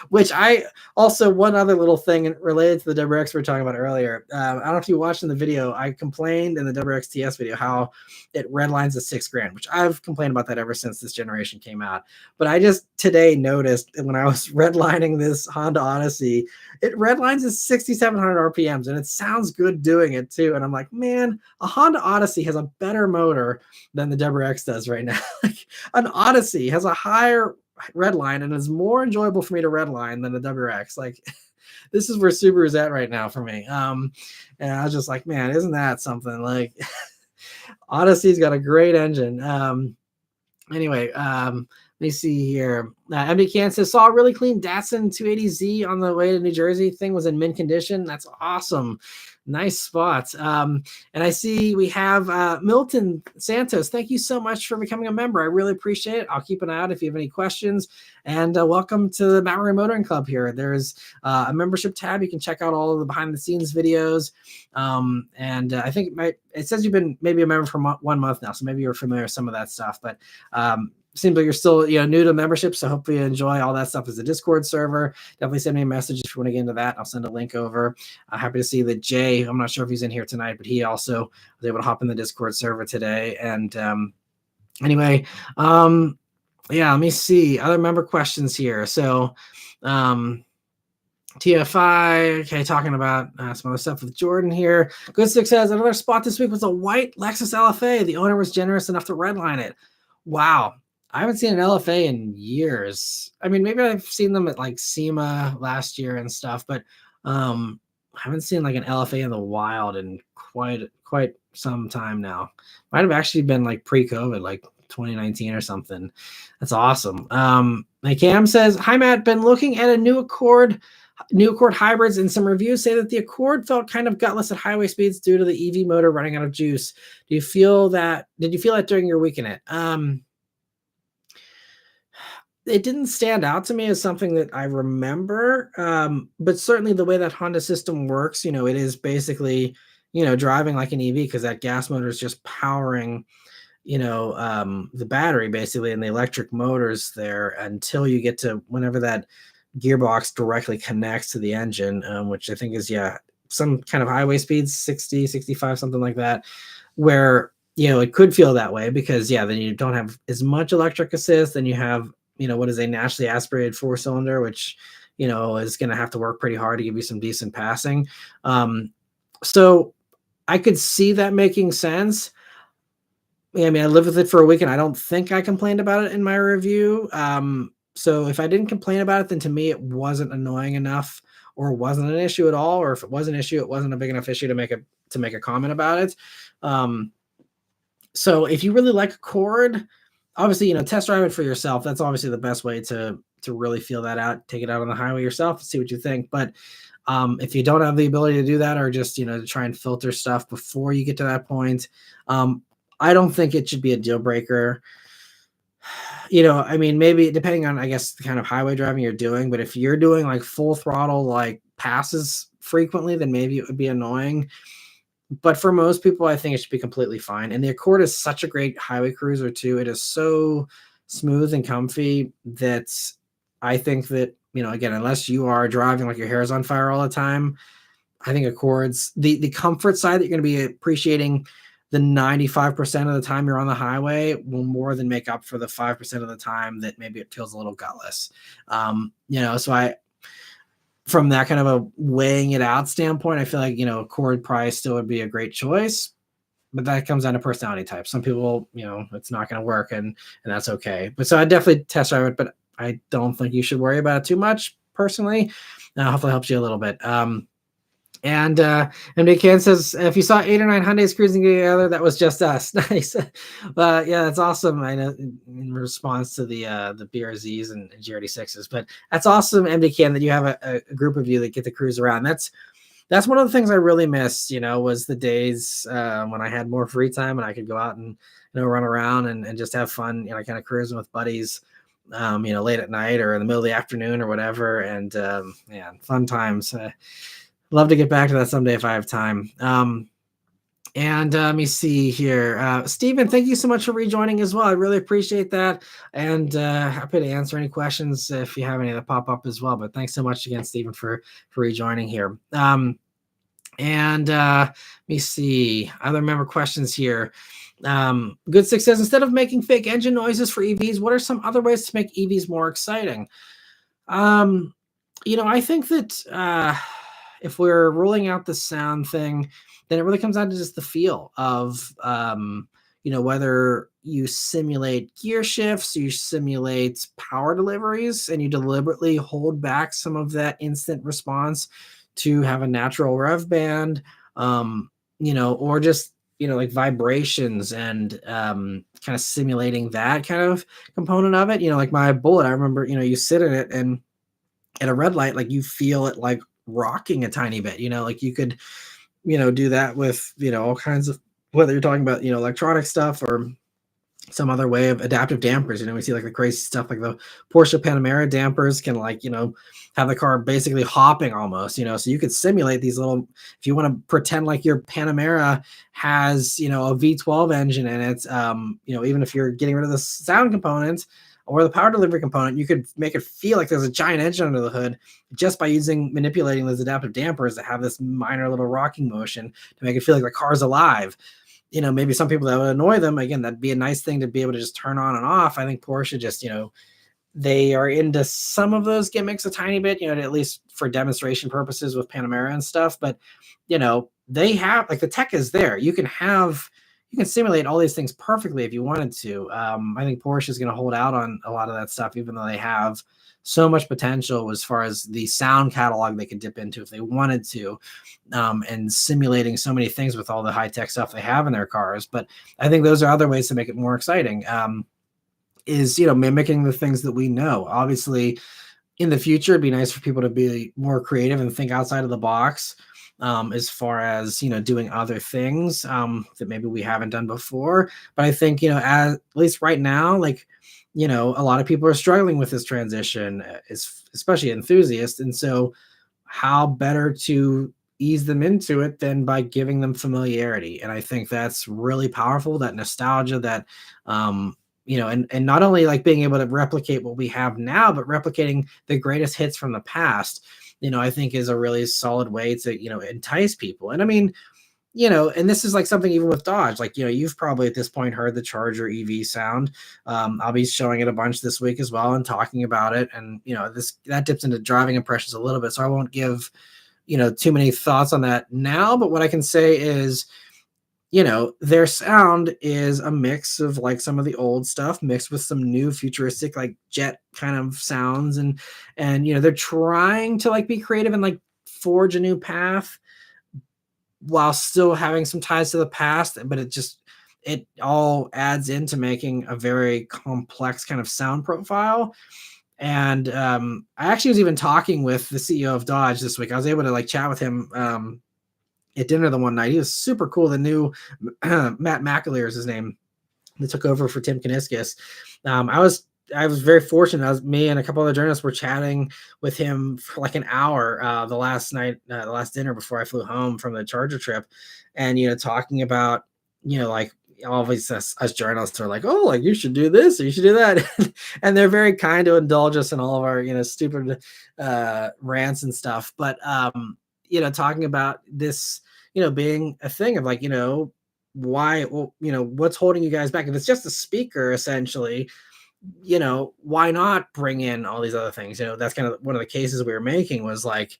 which I also, one other little thing related to the WRX we were talking about earlier. I don't know if you watched in the video, I complained in the WRX-TS video how it redlines at $6,000, which I've complained about that ever since this generation came out. But I just today noticed when I was redlining this Honda Odyssey, it redlines at 6,700 RPMs, and it sounds good doing it too. And I'm like, man, a Honda Odyssey has a better motor than the WRX does right now. Like an Odyssey has a higher redline and is more enjoyable for me to redline than the WRX. Like this is where Subaru's at right now for me. And I was just like, man, isn't that something? Like Odyssey's got a great engine. Anyway, let me see here. MD Can says, saw a really clean Datsun 280Z on the way to New Jersey. Thing was in mint condition. That's awesome. Nice spot. And I see we have Milton Santos. Thank you so much for becoming a member. I really appreciate it. I'll keep an eye out if you have any questions. And welcome to the Maran Motoring Club here. There's a membership tab. You can check out all of the behind the scenes videos. And I think it says you've been maybe a member for 1 month now, so maybe you're familiar with some of that stuff. But seems like you're still new to membership, so hopefully you enjoy all that stuff. As a Discord server, definitely send me a message if you want to get into that. I'll send a link over. Happy to see that Jay, I'm not sure if he's in here tonight, but he also was able to hop in the Discord server today. And anyway, yeah, let me see other member questions here. So TFI, okay, talking about some other stuff with Jordan here. Good Success, another spot this week was a white Lexus LFA. The owner was generous enough to redline it. Wow. I haven't seen an LFA in years. I mean, maybe I've seen them at like SEMA last year and stuff, but I haven't seen like an LFA in the wild in quite some time now. Might have actually been like pre-COVID, like 2019 or something. That's awesome. Cam says, hi Matt, been looking at a new Accord hybrids, and some reviews say that the Accord felt kind of gutless at highway speeds due to the EV motor running out of juice. Did you feel that during your week in it? It didn't stand out to me as something that I remember, but certainly the way that Honda system works, it is basically, driving like an EV because that gas motor is just powering, the battery basically and the electric motors there until you get to whenever that gearbox directly connects to the engine, which I think is, some kind of highway speeds, 60, 65, something like that, where, it could feel that way because, then you don't have as much electric assist, and you have, what is a naturally aspirated 4-cylinder, which, is going to have to work pretty hard to give you some decent passing. So I could see that making sense. I mean, I lived with it for a week and I don't think I complained about it in my review. So if I didn't complain about it, then to me, it wasn't annoying enough, or wasn't an issue at all. Or if it was an issue, it wasn't a big enough issue to make a comment about it. So if you really like Accord, obviously, test drive it for yourself. That's obviously the best way to really feel that out. Take it out on the highway yourself and see what you think. But if you don't have the ability to do that, or just, to try and filter stuff before you get to that point, I don't think it should be a deal breaker. I mean, maybe depending on, I guess, the kind of highway driving you're doing, but if you're doing like full throttle, like passes frequently, then maybe it would be annoying. But for most people, I think it should be completely fine. And the Accord is such a great highway cruiser too. It is so smooth and comfy that I think that, again, unless you are driving like your hair is on fire all the time, I think Accords, the comfort side that you're going to be appreciating the 95% of the time you're on the highway will more than make up for the 5% of the time that maybe it feels a little gutless. So from that kind of a weighing it out standpoint, I feel like, Accord price still would be a great choice, but that comes down to personality type. Some people, it's not going to work, and that's okay. But so I definitely test drive it, but I don't think you should worry about it too much personally. Hopefully helps you a little bit. And MD Ken says, if you saw 8 or 9 Hyundais cruising together, that was just us. Nice. Yeah, that's awesome. I know in response to the BRZs and GRD6s, but that's awesome, MD Ken, that you have a group of you that get to cruise around. That's one of the things I really missed, was the days when I had more free time and I could go out and, run around and just have fun, kind of cruising with buddies, late at night or in the middle of the afternoon or whatever. And yeah, fun times. Love to get back to that someday if I have time. And let me see here. Stephen, thank you so much for rejoining as well. I really appreciate that. And happy to answer any questions if you have any that pop up as well. But thanks so much again, Stephen, for rejoining here. And let me see. Other member questions here. Good success. Instead of making fake engine noises for EVs, what are some other ways to make EVs more exciting? I think that if we're rolling out the sound thing, then it really comes down to just the feel of, whether you simulate gear shifts, you simulate power deliveries, and you deliberately hold back some of that instant response to have a natural rev band, or just, like vibrations and kind of simulating that kind of component of it. Like my Bullet, I remember, you sit in it and at a red light, like you feel it like rocking a tiny bit, like you could, do that with, all kinds of, whether you're talking about, electronic stuff or some other way of adaptive dampers. We see like the crazy stuff, like the Porsche Panamera dampers can have the car basically hopping almost, so you could simulate these little, if you want to pretend like your Panamera has, a V12 engine in it, even if you're getting rid of the sound component or the power delivery component, you could make it feel like there's a giant engine under the hood just by manipulating those adaptive dampers that have this minor little rocking motion to make it feel like the car's alive. Maybe some people that would annoy them. Again, that'd be a nice thing to be able to just turn on and off. I think Porsche just, they are into some of those gimmicks a tiny bit, at least for demonstration purposes with Panamera and stuff. But, they have, like, the tech is there. You can simulate all these things perfectly if you wanted to. I think Porsche is going to hold out on a lot of that stuff, even though they have so much potential as far as the sound catalog they could dip into if they wanted to, and simulating so many things with all the high-tech stuff they have in their cars. But I think those are other ways to make it more exciting, is, mimicking the things that we know. Obviously, in the future, it'd be nice for people to be more creative and think outside of the box, as far as, doing other things that maybe we haven't done before. But I think, at least right now, like, a lot of people are struggling with this transition, especially enthusiasts. And so how better to ease them into it than by giving them familiarity? And I think that's really powerful, that nostalgia, that, and not only like being able to replicate what we have now, but replicating the greatest hits from the past, I think is a really solid way to, entice people. And I mean, and this is like something even with Dodge, like, you've probably at this point heard the Charger EV sound. I'll be showing it a bunch this week as well and talking about it. And, that dips into driving impressions a little bit. So I won't give, too many thoughts on that now. But what I can say is, their sound is a mix of like some of the old stuff mixed with some new futuristic, like jet kind of sounds. And, they're trying to like be creative and like forge a new path while still having some ties to the past, but it all adds into making a very complex kind of sound profile. And I actually was even talking with the CEO of Dodge this week. I was able to like chat with him at dinner the one night. He was super cool. The new Matt McAleer is his name. That took over for Tim Kaniskis. I was very fortunate. Me and a couple other journalists were chatting with him for like an hour the last night, the last dinner before I flew home from the Charger trip, and talking about like always us journalists are like, oh, like you should do this or you should do that, and they're very kind to indulge us in all of our stupid rants and stuff. But talking about this being a thing of like why, well, what's holding you guys back? If it's just a speaker essentially, why not bring in all these other things? That's kind of one of the cases we were making was like,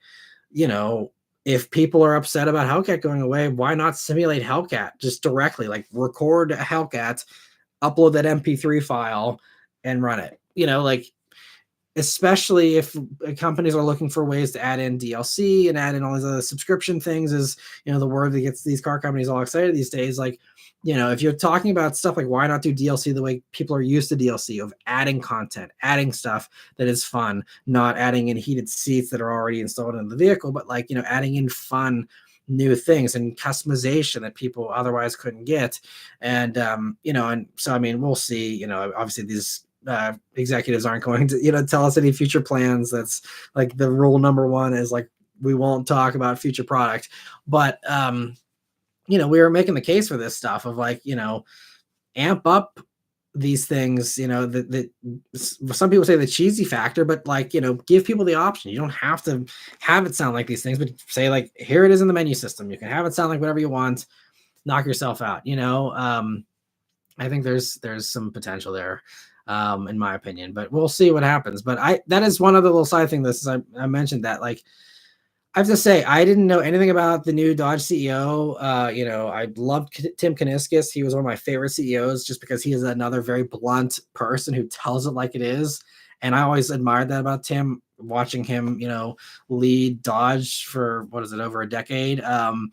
if people are upset about Hellcat going away, why not simulate Hellcat just directly, like record a Hellcat, upload that MP3 file and run it, like especially if companies are looking for ways to add in DLC and add in all these other subscription things, is, you know, the word that gets these car companies all excited these days. Like, you know, if you're talking about stuff like, why not do DLC the way people are used to DLC, of adding content, adding stuff that is fun, not adding in heated seats that are already installed in the vehicle, but like, you know, adding in fun new things and customization that people otherwise couldn't get. And you know, and so I mean, we'll see. You know, obviously these executives aren't going to, you know, tell us any future plans. That's like the rule number one, is like, we won't talk about future product. But you know, we were making the case for this stuff of like, you know, amp up these things, you know, that some people say the cheesy factor, but like, you know, give people the option. You don't have to have it sound like these things, but say like, here it is in the menu system. You can have it sound like whatever you want, knock yourself out, you know. I think there's some potential there, in my opinion, but we'll see what happens. But that is one other little side thing. This is, I mentioned that, like, I have to say, I didn't know anything about the new Dodge CEO. You know, I loved Tim Kuniskis. He was one of my favorite CEOs, just because he is another very blunt person who tells it like it is. And I always admired that about Tim, watching him, you know, lead Dodge for, what is it, over a decade. And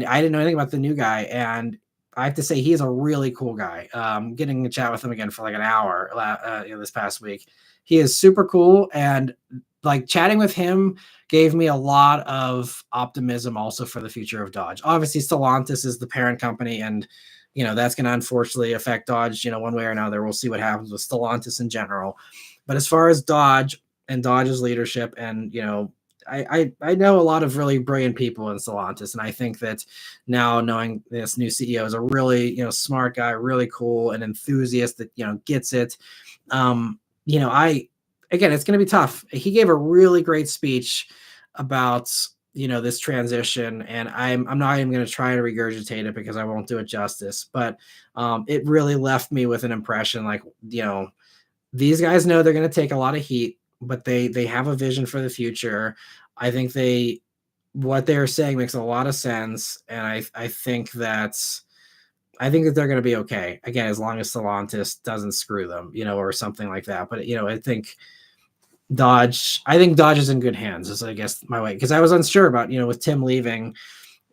I didn't know anything about the new guy. And I have to say, he's a really cool guy. Getting to chat with him again for like an hour, you know, this past week. He is super cool, and like, chatting with him gave me a lot of optimism also for the future of Dodge. Obviously, Stellantis is the parent company, and you know, that's going to unfortunately affect Dodge, you know, one way or another. We'll see what happens with Stellantis in general. But as far as Dodge and Dodge's leadership, and you know, I know a lot of really brilliant people in Stellantis, and I think that now, knowing this new CEO is a really, you know, smart guy, really cool, and enthusiast that, you know, gets it. You know, again, it's going to be tough. He gave a really great speech about, you know, this transition, and I'm not even going to try to regurgitate it because I won't do it justice. But it really left me with an impression like, you know, these guys know they're going to take a lot of heat, but they have a vision for the future. I think what they're saying makes a lot of sense, and I think that they're going to be okay, again, as long as Stellantis doesn't screw them, you know, or something like that. But you know, I think Dodge is in good hands, is I guess my way, because I was unsure about, you know, with Tim leaving,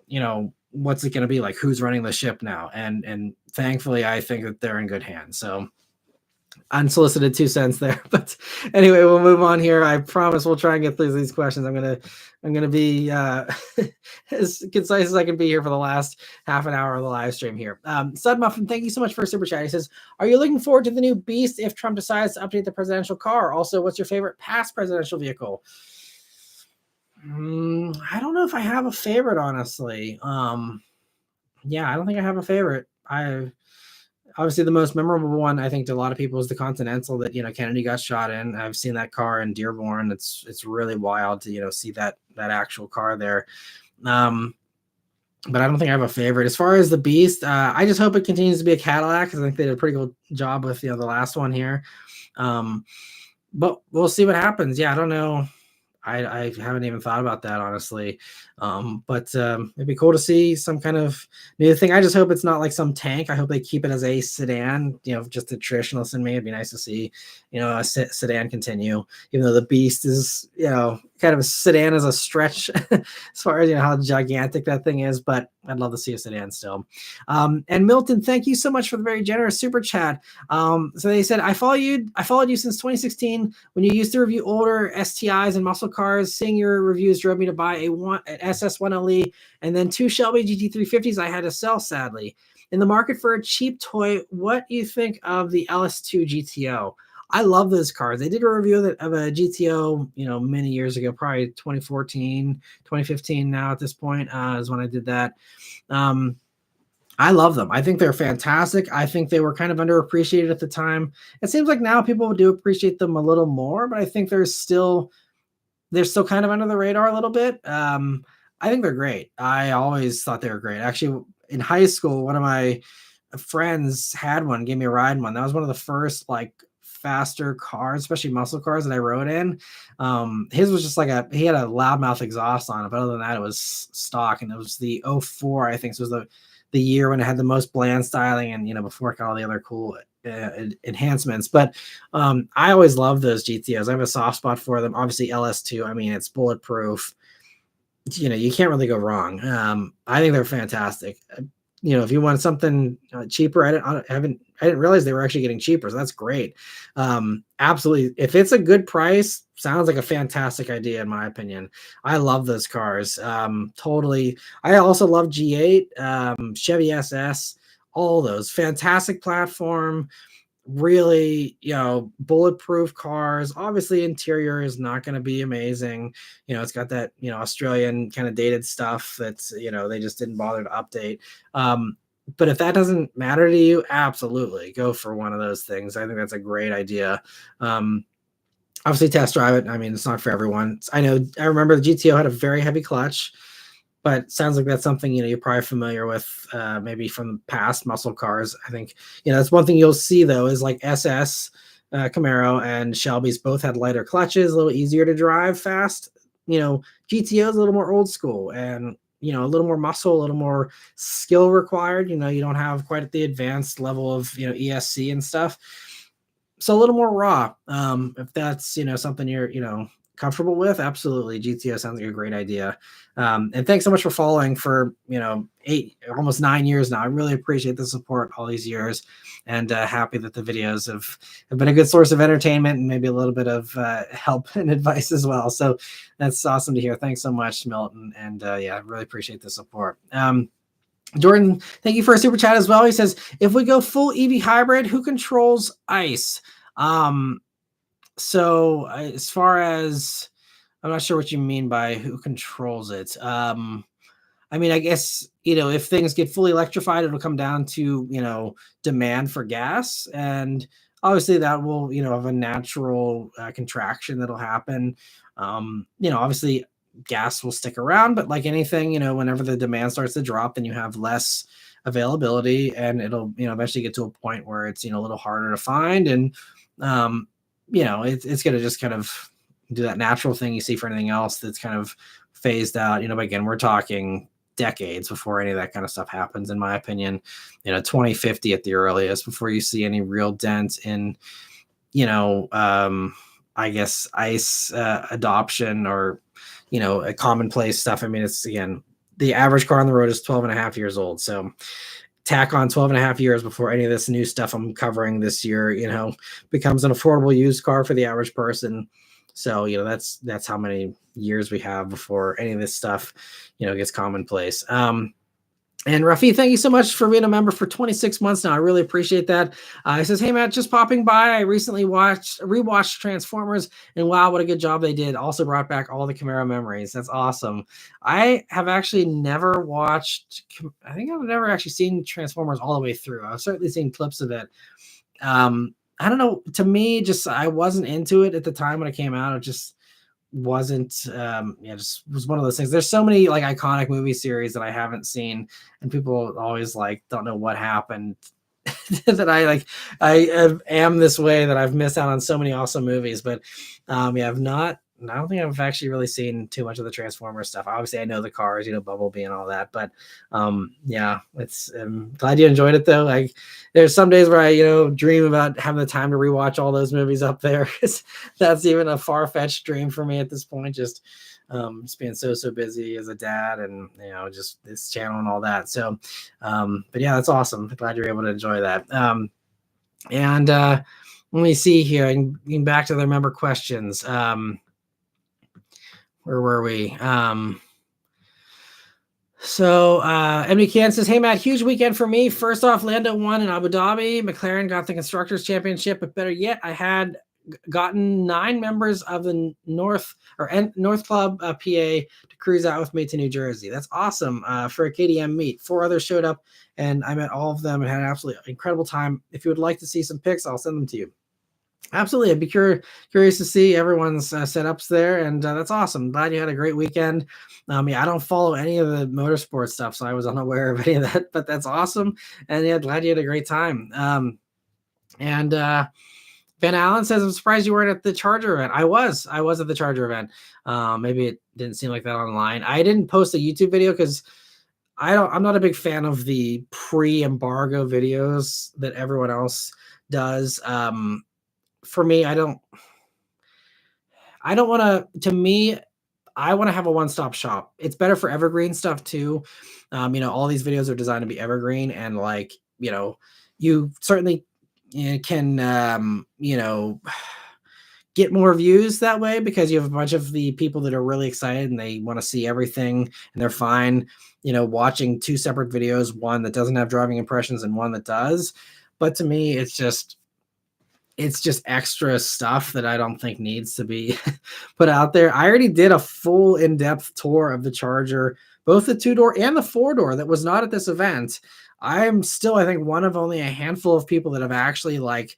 you know, what's it going to be like, who's running the ship now, and thankfully I think that they're in good hands. So unsolicited 2 cents there. But anyway, we'll move on here. I promise we'll try and get through these questions. I'm gonna be as concise as I can be here for the last half an hour of the live stream here. Sud Muffin, thank you so much for super chat. He says, are you looking forward to the new Beast if Trump decides to update the presidential car? Also, what's your favorite past presidential vehicle? I don't know if I have a favorite, honestly. Yeah, I don't think I have a favorite. Obviously, the most memorable one, I think, to a lot of people is the Continental that, you know, Kennedy got shot in. I've seen that car in Dearborn. It's really wild to, you know, see that actual car there. But I don't think I have a favorite. As far as the Beast, I just hope it continues to be a Cadillac, because I think they did a pretty good job with, you know, the last one here. But we'll see what happens. Yeah, I don't know. I haven't even thought about that, honestly. But it'd be cool to see some kind of new thing. I just hope it's not like some tank. I hope they keep it as a sedan, you know, just a traditionalist in me. It'd be nice to see, you know, a sedan continue, even though the Beast is, you know, kind of a sedan as a stretch as far as, you know, how gigantic that thing is. But I'd love to see a sedan still. And Milton, thank you so much for the very generous super chat. So they said, I followed you since 2016 when you used to review older STIs and muscle cars. Seeing your reviews drove me to buy an SS1LE and then 2 Shelby GT350s I had to sell, sadly. In the market for a cheap toy, what do you think of the LS2 GTO? I love those cars. They did a review of a GTO, you know, many years ago, probably 2014, 2015 now at this point, is when I did that. I love them. I think they're fantastic. I think they were kind of underappreciated at the time. It seems like now people do appreciate them a little more, but I think they're still kind of under the radar a little bit. I think they're great. I always thought they were great. Actually, in high school, one of my friends had one, gave me a ride in one. That was one of the first like faster cars, especially muscle cars, that I rode in. His was just like he had a loudmouth exhaust on it, but other than that, it was stock, and it was the 04, I think. So it was the the year when it had the most bland styling, and before it got all the other cool enhancements. But I always love those GTOs. I have a soft spot for them. Obviously LS2, I mean, it's bulletproof. You can't really go wrong. I think they're fantastic. If you want something cheaper, I didn't realize they were actually getting cheaper. So that's great. Absolutely. If it's a good price, sounds like a fantastic idea, in my opinion. I love those cars. Totally. I also love G8, Chevy SS, all those fantastic platform, really, bulletproof cars. Obviously interior is not going to be amazing. It's got that, Australian kind of dated stuff that's, they just didn't bother to update. But if that doesn't matter to you, absolutely go for one of those things. I think that's a great idea. Obviously test drive it. I mean, it's not for everyone. I remember the GTO had a very heavy clutch, but sounds like that's something, you're probably familiar with, maybe from past muscle cars. I think, that's one thing you'll see though, is like SS, Camaro and Shelby's both had lighter clutches, a little easier to drive fast. GTO is a little more old school and, a little more muscle, a little more skill required. You don't have quite the advanced level of, ESC and stuff. So a little more raw. If that's, something you're, comfortable with, absolutely. GTO sounds like a great idea. And thanks so much for following for, almost 9 years now. I really appreciate the support all these years, and happy that the videos have been a good source of entertainment and maybe a little bit of help and advice as well. So that's awesome to hear. Thanks so much, Milton. And I really appreciate the support. Jordan, thank you for a super chat as well. He says, if we go full EV hybrid, who controls ICE? So as far as, I'm not sure what you mean by who controls it. I mean, I guess, if things get fully electrified, it'll come down to, demand for gas. And obviously that will, have a natural contraction that'll happen. Obviously gas will stick around, but like anything, whenever the demand starts to drop, then you have less availability, and it'll, eventually get to a point where it's, a little harder to find. And, it's going to just kind of do that natural thing you see for anything else that's kind of phased out. But again, we're talking decades before any of that kind of stuff happens, in my opinion. 2050 at the earliest, before you see any real dent in, I guess ICE adoption or, a commonplace stuff. I mean, it's, again, the average car on the road is 12 and a half years old. So tack on 12 and a half years before any of this new stuff I'm covering this year, becomes an affordable used car for the average person. So, that's how many years we have before any of this stuff, gets commonplace. And Rafi, thank you so much for being a member for 26 months now. I really appreciate that. He says, hey, Matt, just popping by. I recently rewatched Transformers, and wow, what a good job they did. Also brought back all the Camaro memories. That's awesome. I have actually never watched, I think I've never actually seen Transformers all the way through. I've certainly seen clips of it. I don't know. To me, just I wasn't into it at the time when it came out. It just wasn't just was one of those things. There's so many like iconic movie series that I haven't seen, and people always like don't know what happened. That I am this way, that I've missed out on so many awesome movies. But I've not, I don't think I've actually really seen too much of the Transformers stuff. Obviously I know the cars, Bumblebee and all that, but it's glad you enjoyed it though. Like there's some days where I dream about having the time to rewatch all those movies up there, because that's even a far-fetched dream for me at this point, just being so busy as a dad, and just this channel and all that. So but yeah, that's awesome. Glad you're able to enjoy that. And let me see here, and getting back to the member questions. Where were we? So MD Can says, hey, Matt, huge weekend for me. First off, Lando won in Abu Dhabi. McLaren got the Constructors Championship, but better yet, I had gotten 9 members of the North Club PA to cruise out with me to New Jersey. That's awesome for a KDM meet. 4 others showed up, and I met all of them and had an absolutely incredible time. If you would like to see some pics, I'll send them to you. Absolutely. I'd be curious to see everyone's setups there. And that's awesome. Glad you had a great weekend. I don't follow any of the motorsport stuff, so I was unaware of any of that, but that's awesome. And glad you had a great time. And Ben Allen says, I'm surprised you weren't at the Charger event. I was at the Charger event. Maybe it didn't seem like that online. I didn't post a YouTube video because I'm not a big fan of the pre-embargo videos that everyone else does. For me, I don't want to me I want to have a one-stop shop. It's better for evergreen stuff too. All these videos are designed to be evergreen, and like, you certainly can get more views that way because you have a bunch of the people that are really excited and they want to see everything, and they're fine, watching two separate videos, one that doesn't have driving impressions and one that does. But to me, it's just extra stuff that I don't think needs to be put out there. I already did a full in-depth tour of the Charger, both the two-door and the four-door, that was not at this event. I'm still, I think, one of only a handful of people that have actually like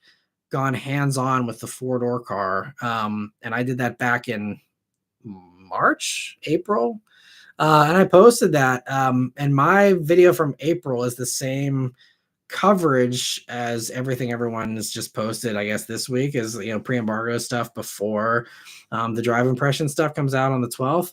gone hands-on with the four-door car. And I did that back in March, April. And I posted that. And my video from April is the same coverage as everything everyone has just posted, I guess, this week, is pre-embargo stuff before the drive impression stuff comes out on the 12th.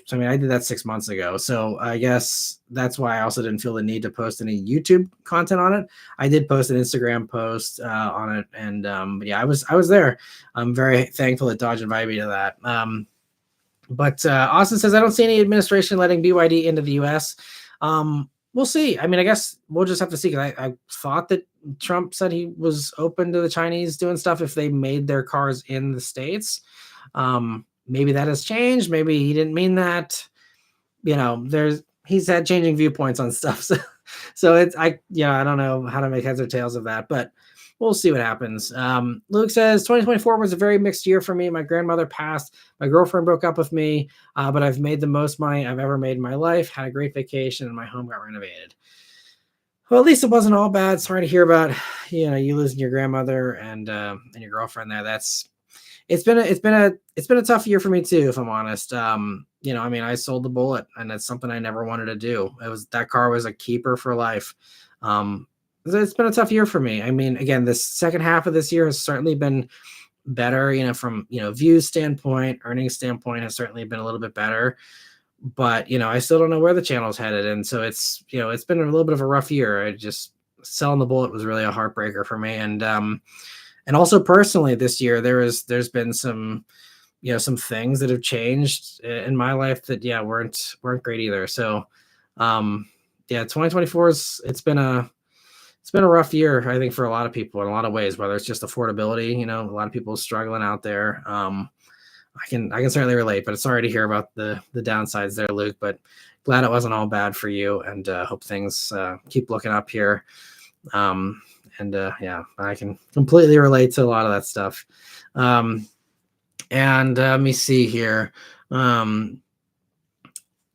So I mean, I did that 6 months ago, so I guess that's why I also didn't feel the need to post any YouTube content on it. I did post an Instagram post on it, and yeah, I was there. I'm very thankful that Dodge invited me to that. But Austin says, I don't see any administration letting BYD into the US. We'll see. I mean, I guess we'll just have to see. I thought that Trump said he was open to the Chinese doing stuff if they made their cars in the States. Maybe that has changed. Maybe he didn't mean that. He's had changing viewpoints on stuff. So I don't know how to make heads or tails of that, but we'll see what happens. Luke says 2024 was a very mixed year for me. My grandmother passed. My girlfriend broke up with me, but I've made the most money I've ever made in my life, had a great vacation, and my home got renovated. Well, at least it wasn't all bad. Sorry to hear about, you losing your grandmother and your girlfriend there. It's been a tough year for me too, if I'm honest. I mean, I sold the Bullet, and that's something I never wanted to do. That car was a keeper for life. It's been a tough year for me. I mean, again, this second half of this year has certainly been better, from, views standpoint, earnings standpoint has certainly been a little bit better, but, I still don't know where the channel's headed. And so it's been a little bit of a rough year. Selling the Bullet was really a heartbreaker for me. And also personally this year, there's been some things that have changed in my life that, weren't great either. So, 2024 it's been a rough year, I think, for a lot of people in a lot of ways, whether it's just affordability, a lot of people struggling out there. I can certainly relate, but it's sorry to hear about the downsides there, Luke, but glad it wasn't all bad for you, and hope things keep looking up here. I can completely relate to a lot of that stuff. Let me see here.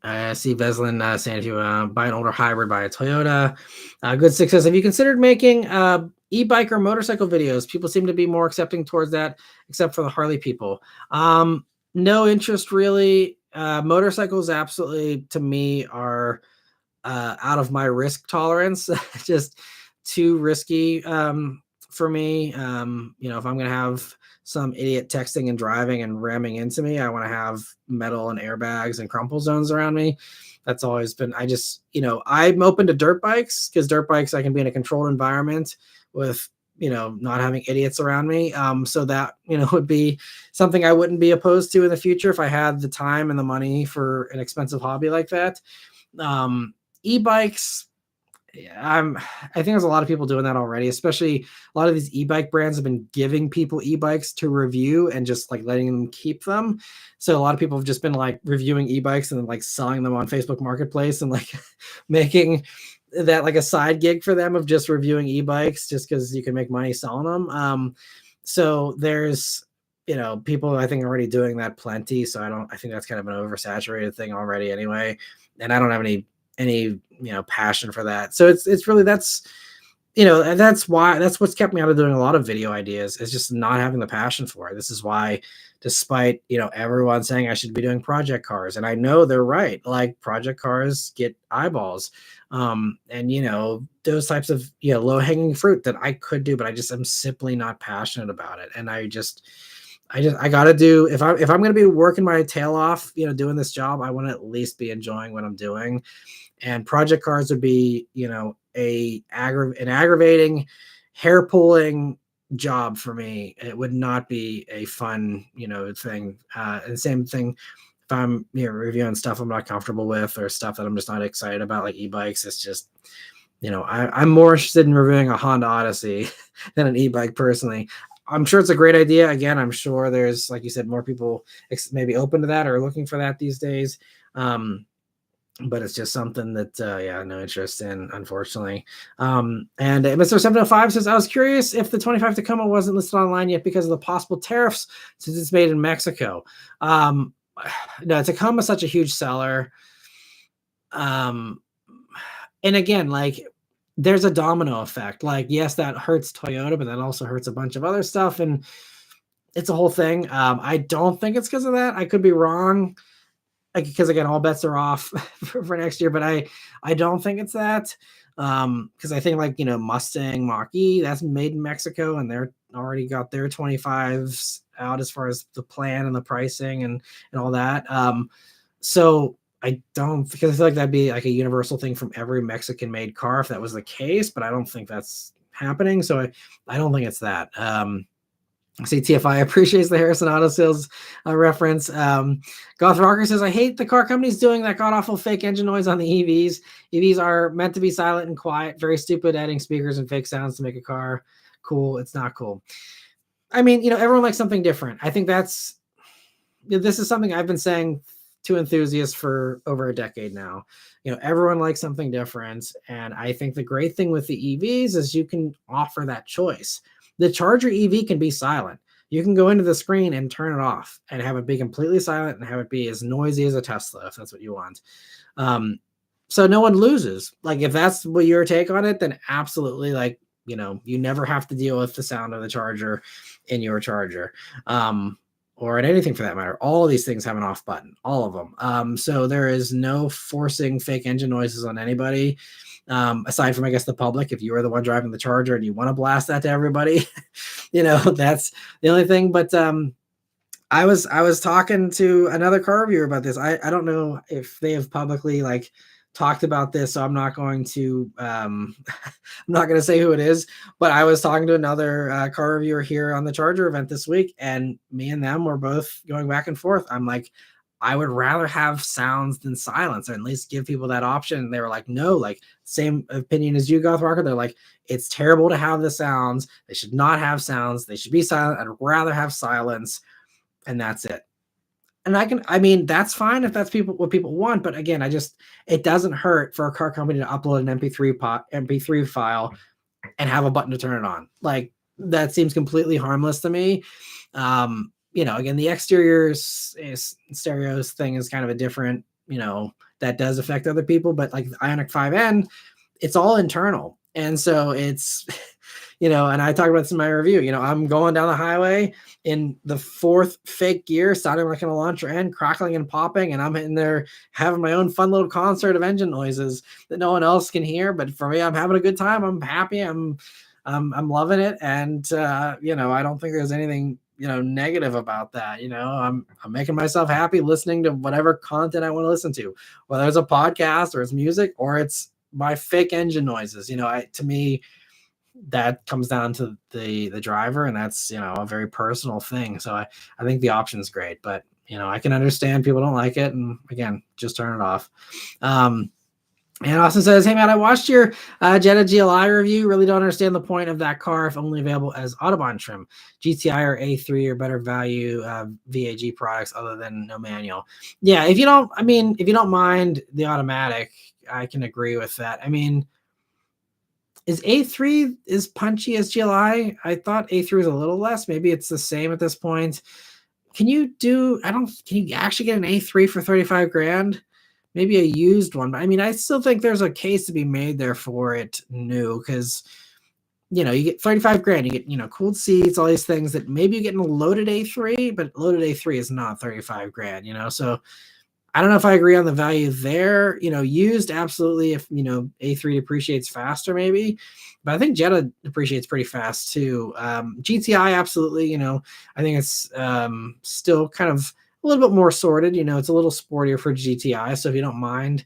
I see Veslin saying, if you buy an older hybrid, buy a Toyota. Good success. Have you considered making e-bike or motorcycle videos? People seem to be more accepting towards that, except for the Harley people. No interest really. Motorcycles absolutely, to me, are out of my risk tolerance. Just too risky for me. If I'm going to have some idiot texting and driving and ramming into me, I want to have metal and airbags and crumple zones around me. That's always been, I'm open to dirt bikes, because dirt bikes, I can be in a controlled environment with, not having idiots around me. So that, would be something I wouldn't be opposed to in the future if I had the time and the money for an expensive hobby like that. E-bikes, I think there's a lot of people doing that already, especially a lot of these e-bike brands have been giving people e-bikes to review and just like letting them keep them. So a lot of people have just been like reviewing e-bikes and then like selling them on Facebook Marketplace and like making that like a side gig for them of just reviewing e-bikes just because you can make money selling them. So there's, people I think are already doing that plenty. So I think that's kind of an oversaturated thing already anyway. And I don't have any passion for that. So it's really, that's what's kept me out of doing a lot of video ideas, is just not having the passion for it. This is why, despite everyone saying I should be doing project cars, and I know they're right, like project cars get eyeballs, and those types of low-hanging fruit that I could do, but I'm simply not passionate about it. And I gotta do, if I'm gonna be working my tail off doing this job, I want to at least be enjoying what I'm doing. and project cars would be, you know, an aggravating, hair pulling job for me. It would not be a fun, you know, thing. And same thing if I'm, you know, reviewing stuff I'm not comfortable with or stuff that I'm just not excited about, like e-bikes. It's just, you know, I'm more interested in reviewing a Honda Odyssey than an e-bike personally. I'm sure it's a great idea. Again, I'm sure there's, like you said, more people maybe open to that or looking for that these days. But it's just something that, yeah, no interest in, unfortunately. And Mr. 705 says, I was curious if the 25 Tacoma wasn't listed online yet because of the possible tariffs since it's made in Mexico. No, Tacoma is such a huge seller. And again, like, there's a domino effect. Like, yes, that hurts Toyota, but that also hurts a bunch of other stuff. And it's a whole thing. I don't think it's because of that. I could be wrong. Because again, all bets are off for next year, but I don't think it's that. Because I think, like, you know, Mustang Mach-E, that's made in Mexico, and they're already got their 25s out as far as the plan and the pricing and all that. So I don't, because I feel like that'd be like a universal thing from every Mexican made car if that was the case, but I don't think that's happening. So I don't think it's that. I see TFI appreciates the Harrison Auto Sales reference. Goth Rocker says, I hate the car companies doing that god awful fake engine noise on the EVs. EVs are meant to be silent and quiet, very stupid, adding speakers and fake sounds to make a car cool. It's not cool. I mean, you know, everyone likes something different. I think this is something I've been saying to enthusiasts for over a decade now. You know, everyone likes something different. And I think the great thing with the EVs is you can offer that choice. The Charger EV can be silent. You can go into the screen and turn it off and have it be completely silent and have it be as noisy as a Tesla, if that's what you want. So no one loses. Like, if that's what your take on it, then absolutely, like, you know, you never have to deal with the sound of the Charger in your Charger. Or in anything for that matter. All of these things have an off button, all of them. So there is no forcing fake engine noises on anybody, aside from, I guess, the public. If you are the one driving the Charger and you want to blast that to everybody, you know, that's the only thing. But I was talking to another car reviewer about this. I don't know if they have publicly, like, talked about this, so I'm not going to I'm not going to say who it is, but I was talking to another car reviewer here on the Charger event this week, and me and them were both going back and forth. I'm like, I would rather have sounds than silence, or at least give people that option. And they were like, no, like, same opinion as you, Goth Rocker. They're like, it's terrible to have the sounds. They should not have sounds. They should be silent. I'd rather have silence, and that's it. And I mean, that's fine if that's what people want. But again, it doesn't hurt for a car company to upload an MP3 file and have a button to turn it on. Like, that seems completely harmless to me. You know, again, the exterior stereos thing is kind of a different, you know, that does affect other people, but like the Ioniq 5N, it's all internal. And so it's, you know, and I talked about this in my review, you know, I'm going down the highway in the fourth fake gear, sounding like an Elantra N, crackling and popping, and I'm in there having my own fun little concert of engine noises that no one else can hear. But for me, I'm having a good time. I'm happy. I'm loving it. And, you know, I don't think there's anything, you know, negative about that. You know, I'm making myself happy listening to whatever content I want to listen to, whether it's a podcast or it's music or it's my fake engine noises. You know, to me, that comes down to the driver, and that's, you know, a very personal thing. So I think the option's great, but, you know, I can understand people don't like it, and again, just turn it off. And Austin says, hey, man, I watched your Jetta GLI review. Really don't understand the point of that car if only available as Autobahn trim. GTI or A3 or better value VAG products other than no manual. Yeah, if you don't mind the automatic, I can agree with that. I mean, is A3 as punchy as GLI? I thought A3 was a little less. Maybe it's the same at this point. Can you actually get an A3 for 35 grand? Maybe a used one, but I mean, I still think there's a case to be made there for it new, because, you know, you get 35 grand, you get, you know, cooled seats, all these things that maybe you get in a loaded A3, but loaded A3 is not 35 grand, you know? So I don't know if I agree on the value there. You know, used, absolutely. If, you know, A3 depreciates faster, maybe, but I think Jetta depreciates pretty fast too. GTI, absolutely. You know, I think it's still kind of a little bit more sorted. You know, it's a little sportier for GTI. So if you don't mind,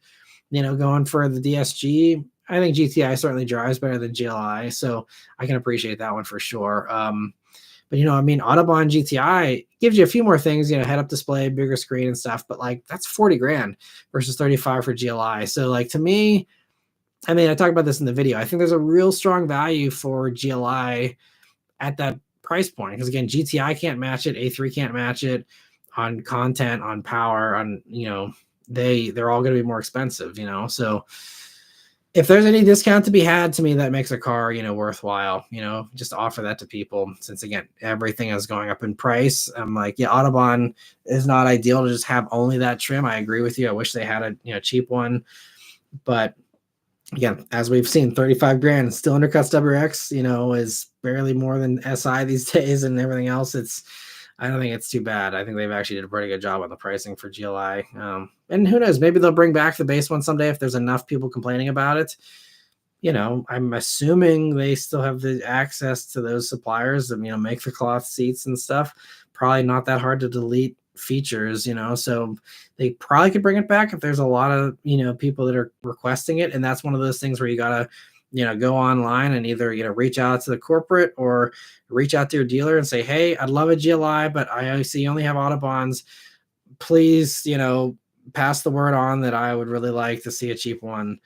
going for the DSG. I think GTI certainly drives better than GLI, so I can appreciate that one for sure. But Autobahn GTI gives you a few more things, head-up display, bigger screen and stuff, but like that's 40 grand versus 35 for GLI. So like to me, I talked about this in the video. I think there's a real strong value for GLI at that price point because again, GTI can't match it, A3 can't match it on content, on power, on they're all going to be more expensive, so if there's any discount to be had, to me that makes a car worthwhile, just offer that to people, since again everything is going up in price. I'm like, yeah, Autobahn is not ideal to just have only that trim. I agree with you. I wish they had a cheap one, but again, as we've seen, 35 grand still undercuts WRX, is barely more than SI these days, and everything else. I don't think it's too bad. I think they've actually did a pretty good job on the pricing for GLI. And who knows, maybe they'll bring back the base one someday if there's enough people complaining about it. I'm assuming they still have the access to those suppliers and, make the cloth seats and stuff. Probably not that hard to delete features, so they probably could bring it back if there's a lot of, people that are requesting it. And that's one of those things where you got to, go online and either, reach out to the corporate or reach out to your dealer and say, hey, I'd love a GLI, but I see you only have Autobahns. Please, pass the word on that I would really like to see a cheap one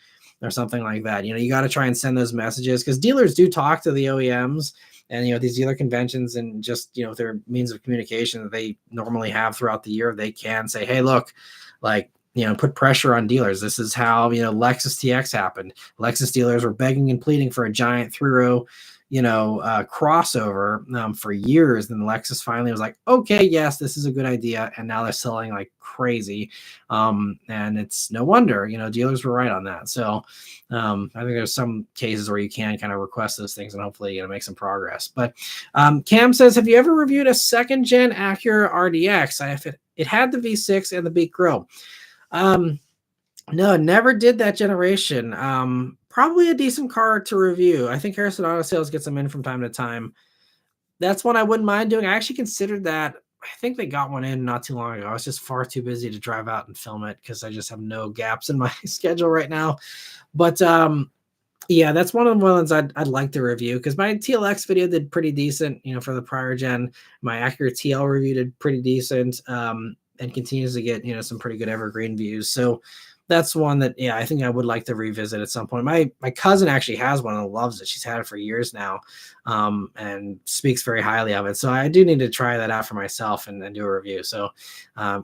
or something like that. You got to try and send those messages because dealers do talk to the OEMs and, these dealer conventions and just, their means of communication that they normally have throughout the year. They can say, hey, look, like, put pressure on dealers. This is how, Lexus TX happened. Lexus dealers were begging and pleading for a giant 3-row, crossover for years. Then Lexus finally was like, okay, yes, this is a good idea. And now they're selling like crazy. And it's no wonder, dealers were right on that. So I think there's some cases where you can kind of request those things and hopefully, make some progress. But Cam says, have you ever reviewed a second gen Acura RDX? It had the V6 and the Beat Grill. No, never did that generation. Probably a decent car to review. I think Harrison Auto Sales gets them in from time to time. That's one I wouldn't mind doing. I actually considered that. I think they got one in not too long ago. I was just far too busy to drive out and film it because I just have no gaps in my schedule right now. But yeah, that's one of the ones I'd like to review because my TLX video did pretty decent, for the prior gen. My Acura TL review did pretty decent. And continues to get, some pretty good evergreen views. So that's one that, I think I would like to revisit at some point. My cousin actually has one and loves it. She's had it for years now, and speaks very highly of it. So I do need to try that out for myself and do a review. So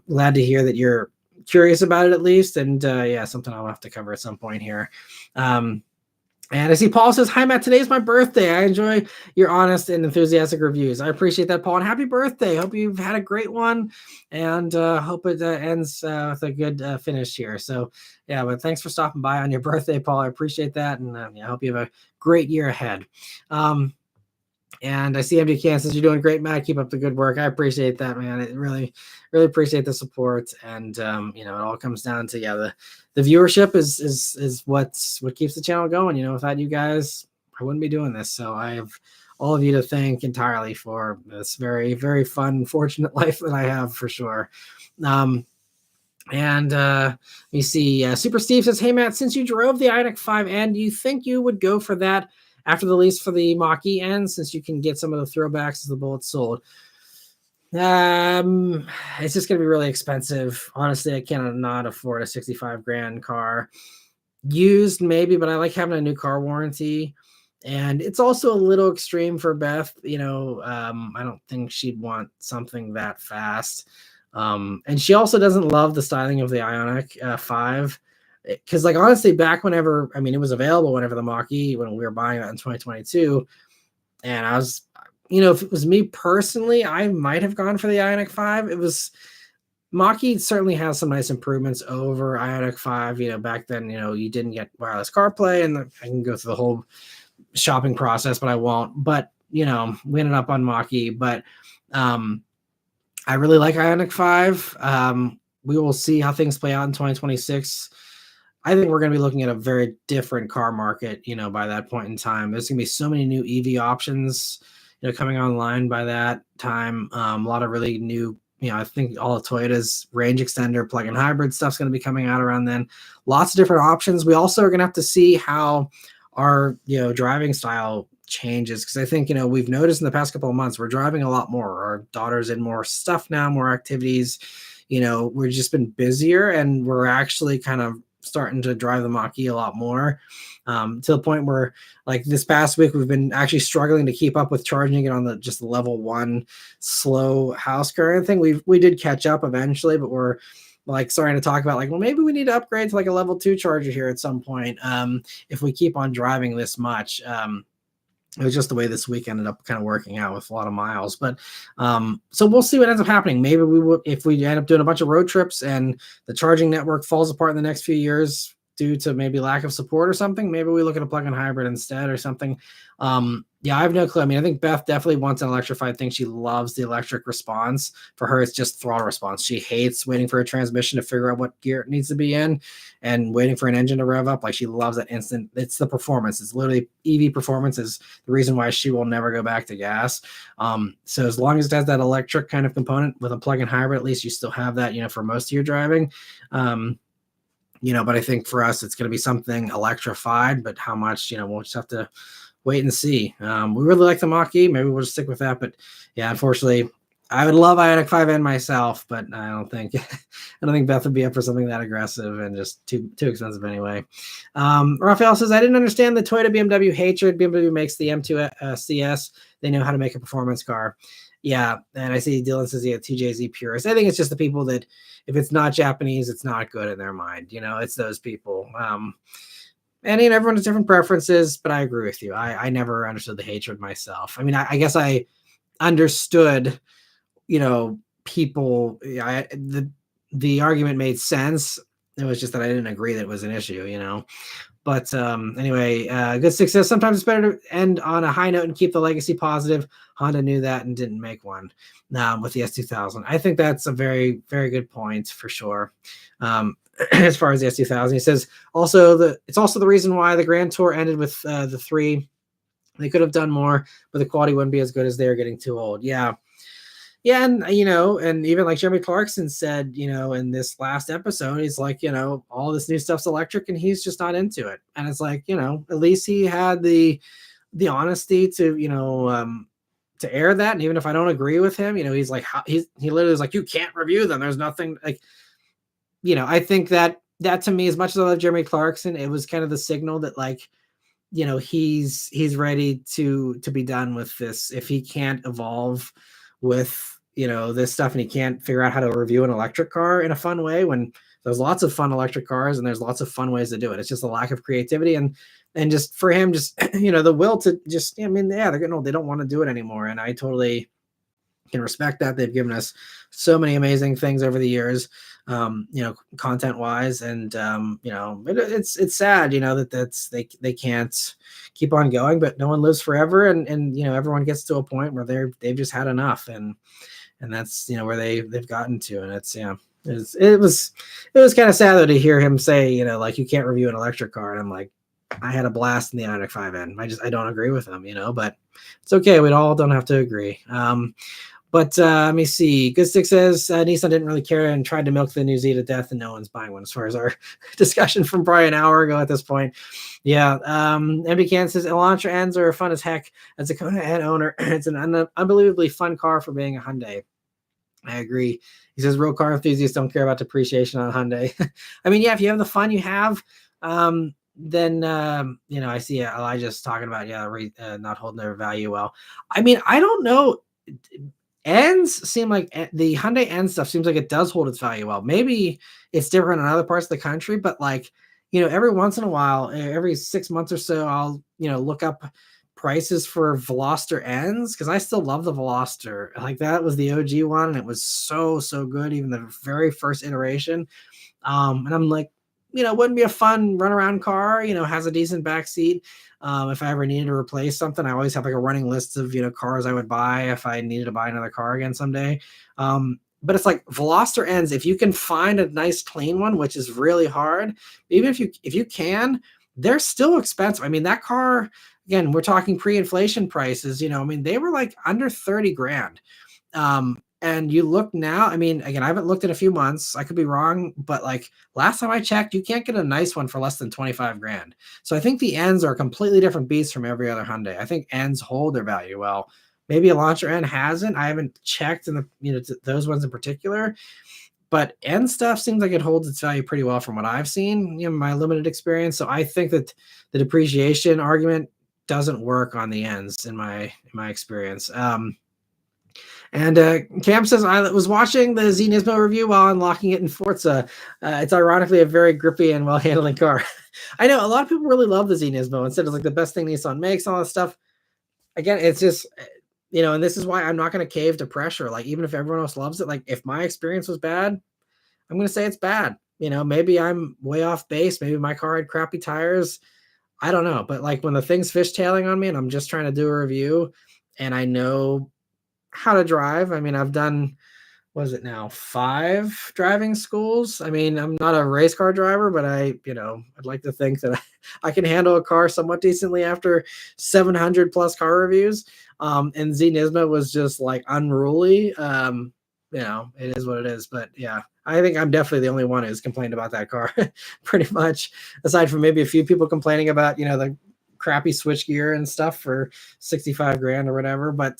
glad to hear that you're curious about it at least. And yeah, something I'll have to cover at some point here. And I see Paul says, hi, Matt, today's my birthday. I enjoy your honest and enthusiastic reviews. I appreciate that, Paul, and happy birthday. Hope you've had a great one and hope it ends with a good finish here. So, yeah, but thanks for stopping by on your birthday, Paul. I appreciate that, and I hope you have a great year ahead. And I see MD Can says, you're doing great, Matt. Keep up the good work. I appreciate that, man. I really appreciate the support. And, it all comes down to, the viewership is what keeps the channel going. Without you guys, I wouldn't be doing this. So I have all of you to thank entirely for this very, very fun, fortunate life that I have for sure. And you see, Super Steve says, hey, Matt, since you drove the Ioniq 5N, do you think you would go for that after the lease for the Mach-E ends, since you can get some of the throwbacks as the Bullet's sold? It's just going to be really expensive. Honestly, I cannot afford a 65 grand car. Used, maybe, but I like having a new car warranty. And it's also a little extreme for Beth. I don't think she'd want something that fast. And she also doesn't love the styling of the Ioniq 5. Because, like, honestly, back whenever, it was available whenever the Mach-E, when we were buying that in 2022, and I was, if it was me personally, I might have gone for the Ioniq 5. It was, Mach-E certainly has some nice improvements over Ioniq 5. Back then, you didn't get wireless CarPlay, and I can go through the whole shopping process, but I won't. But, we ended up on Mach-E, but I really like Ioniq 5. We will see how things play out in 2026. I think we're going to be looking at a very different car market, by that point in time. There's going to be so many new EV options, coming online by that time. A lot of really new I think all of Toyota's range extender plug-in hybrid stuff's going to be coming out around then. Lots of different options. We also are going to have to see how our driving style changes, because I think we've noticed in the past couple of months we're driving a lot more. Our daughter's in more stuff now, more activities. We've just been busier, and we're actually kind of starting to drive the Mach-E a lot more, to the point where, like, this past week we've been actually struggling to keep up with charging it on the just level 1 slow house current thing. We did catch up eventually, but we're like starting to talk about, like, well, maybe we need to upgrade to like a level 2 charger here at some point, if we keep on driving this much. It was just the way this week ended up kind of working out with a lot of miles. But so we'll see what ends up happening. Maybe if we end up doing a bunch of road trips and the charging network falls apart in the next few years due to maybe lack of support or something, maybe we look at a plug-in hybrid instead or something. Yeah, I have no clue. I mean, I think Beth definitely wants an electrified thing. She loves the electric response. For her, it's just throttle response. She hates waiting for a transmission to figure out what gear it needs to be in and waiting for an engine to rev up. Like, she loves that instant. It's the performance. It's literally EV performance is the reason why she will never go back to gas. So as long as it has that electric kind of component with a plug-in hybrid, at least you still have that, for most of your driving. But I think for us, it's going to be something electrified, but how much, we'll just have to wait and see. We really like the Mach-E. Maybe we'll just stick with that. But yeah, unfortunately, I would love Ioniq 5N myself, but I don't think Beth would be up for something that aggressive and just too expensive anyway. Raphael says, I didn't understand the Toyota BMW hatred. BMW makes the M2 CS. They know how to make a performance car. Yeah, and I see Dylan says, yeah, TJZ purist. I think it's just the people that, if it's not Japanese, it's not good in their mind. It's those people. And everyone has different preferences, but I agree with you. I never understood the hatred myself. I mean, I guess I understood, people. The argument made sense. It was just that I didn't agree that it was an issue, But anyway, good success. Sometimes it's better to end on a high note and keep the legacy positive. Honda knew that and didn't make one with the S2000. I think that's a very, very good point for sure. As far as the S2000, he says it's also the reason why the Grand Tour ended with the 3. They could have done more, but the quality wouldn't be as good as they're getting too old. Yeah, and and even like Jeremy Clarkson said, in this last episode, he's like, all this new stuff's electric, and he's just not into it. And it's like, at least he had the honesty to to air that. And even if I don't agree with him, he's like, he literally is like, you can't review them. There's nothing like. I think that to me, as much as I love Jeremy Clarkson, it was kind of the signal that, like, he's ready to be done with this. If he can't evolve with, this stuff, and he can't figure out how to review an electric car in a fun way, when there's lots of fun electric cars and there's lots of fun ways to do it. It's just a lack of creativity and just for him, just, the will to just, they're getting old. They don't want to do it anymore. And I totally can respect that. They've given us so many amazing things over the years, content wise. And, it's sad, that they can't keep on going, but no one lives forever. And everyone gets to a point where they've just had enough. And that's, where they've gotten to. And it's, it was kind of sad though to hear him say, like, you can't review an electric car. And I'm like, I had a blast in the Ioniq 5N. I don't agree with him, but it's okay. We all don't have to agree. But let me see. Good Stick says Nissan didn't really care and tried to milk the New Z to death, and no one's buying one. As far as our discussion from probably an hour ago at this point, yeah. MB Can says Elantra Ns are fun as heck. As a Kona N owner, it's an unbelievably fun car for being a Hyundai. I agree. He says road car enthusiasts don't care about depreciation on Hyundai. I mean, yeah, if you have the fun you have, then I see Elijah's talking about not holding their value well. I mean, I don't know. Ends seem like the Hyundai N stuff seems like it does hold its value well. Maybe it's different in other parts of the country, but like, every once in a while, every 6 months or so, I'll, look up prices for Veloster Ns, because I still love the Veloster. Like, that was the OG one, and it was so good, even the very first iteration. And I'm like, wouldn't be a fun runaround car, has a decent back seat. If I ever needed to replace something, I always have like a running list of, cars I would buy if I needed to buy another car again someday. But it's like Veloster Ns, if you can find a nice clean one, which is really hard, even if you can, they're still expensive. I mean, that car, again, we're talking pre-inflation prices, they were like under 30 grand. And you look now, I mean, again, I haven't looked in a few months. I could be wrong, but like last time I checked, you can't get a nice one for less than 25 grand. So I think the ends are a completely different beast from every other Hyundai. I think ends hold their value well. Maybe a launcher end hasn't. I haven't checked in the, those ones in particular, but end stuff seems like it holds its value pretty well from what I've seen, my limited experience. So I think that the depreciation argument doesn't work on the ends in my experience. And Cam says, I was watching the Z Nismo review while unlocking it in Forza. It's ironically a very grippy and well-handling car. I know a lot of people really love the Z Nismo and said it's like the best thing Nissan makes, all that stuff. Again, it's just, and this is why I'm not going to cave to pressure. Like, even if everyone else loves it, like if my experience was bad, I'm going to say it's bad. Maybe I'm way off base. Maybe my car had crappy tires. I don't know. But like when the thing's fishtailing on me and I'm just trying to do a review and I know how to drive. I mean, I've done, what is it now, 5 driving schools. I mean, I'm not a race car driver, but I'd like to think that I can handle a car somewhat decently after 700 plus car reviews. And Z Nismo was just like unruly. It is what it is. But yeah, I think I'm definitely the only one who's complained about that car, pretty much, aside from maybe a few people complaining about, the crappy switchgear and stuff for 65 grand or whatever. But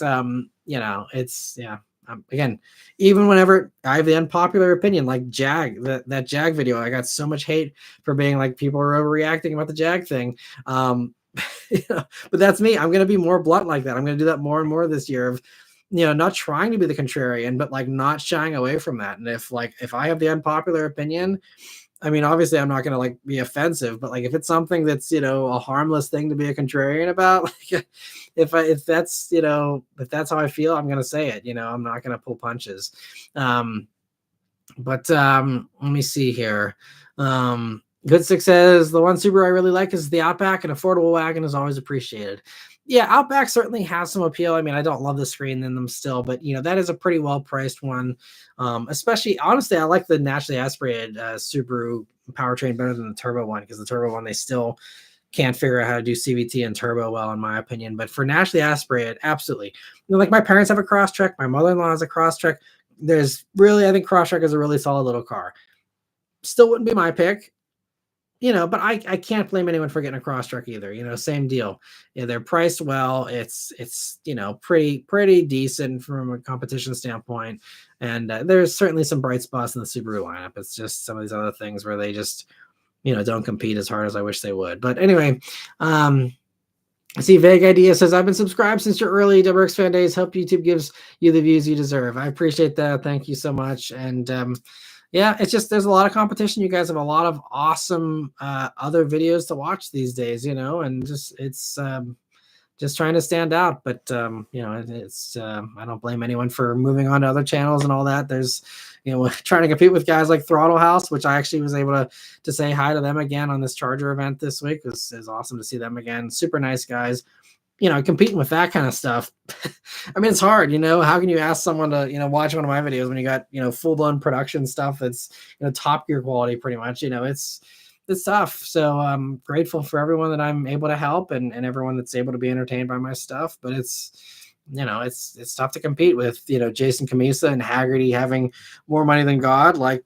it's, yeah. Again, even whenever I have the unpopular opinion, like Jag, that Jag video, I got so much hate for being like people are overreacting about the Jag thing. But that's me. I'm going to be more blunt like that. I'm going to do that more and more this year of, not trying to be the contrarian, but like not shying away from that. And if I have the unpopular opinion, I mean, obviously I'm not going to like be offensive, but like if it's something that's, a harmless thing to be a contrarian about, like if that's how I feel, I'm going to say it, I'm not going to pull punches. But let me see here. Goodstick says the one Subaru I really like is the Outback. An affordable wagon is always appreciated. Yeah, Outback certainly has some appeal. I mean, I don't love the screen in them still, but that is a pretty well priced one. Especially, honestly, I like the naturally aspirated Subaru powertrain better than the turbo one, because the turbo one they still can't figure out how to do CVT and turbo well, in my opinion. But for naturally aspirated, absolutely. Like my parents have a Crosstrek, my mother-in-law has a Crosstrek. I think Crosstrek is a really solid little car. Still wouldn't be my pick. But I can't blame anyone for getting a Crosstrek either. Same deal. They're priced well. It's pretty decent from a competition standpoint. And there's certainly some bright spots in the Subaru lineup. It's just some of these other things where they just, don't compete as hard as I wish they would. But anyway, I see Vague Idea says, I've been subscribed since your early WRX fan days. Hope YouTube gives you the views you deserve. I appreciate that. Thank you so much. And yeah, it's just there's a lot of competition. You guys have a lot of awesome other videos to watch these days, and it's just trying to stand out. But it's I don't blame anyone for moving on to other channels and all that. There's trying to compete with guys like Throttle House, which I actually was able to say hi to them again on this Charger event this week. It was awesome to see them again. Super nice guys. Competing with that kind of stuff. I mean, it's hard, how can you ask someone to, watch one of my videos when you got, full blown production stuff that's, top gear quality pretty much, it's tough. So I'm grateful for everyone that I'm able to help and everyone that's able to be entertained by my stuff. But it's tough to compete with, Jason Camisa and Haggerty having more money than God. Like,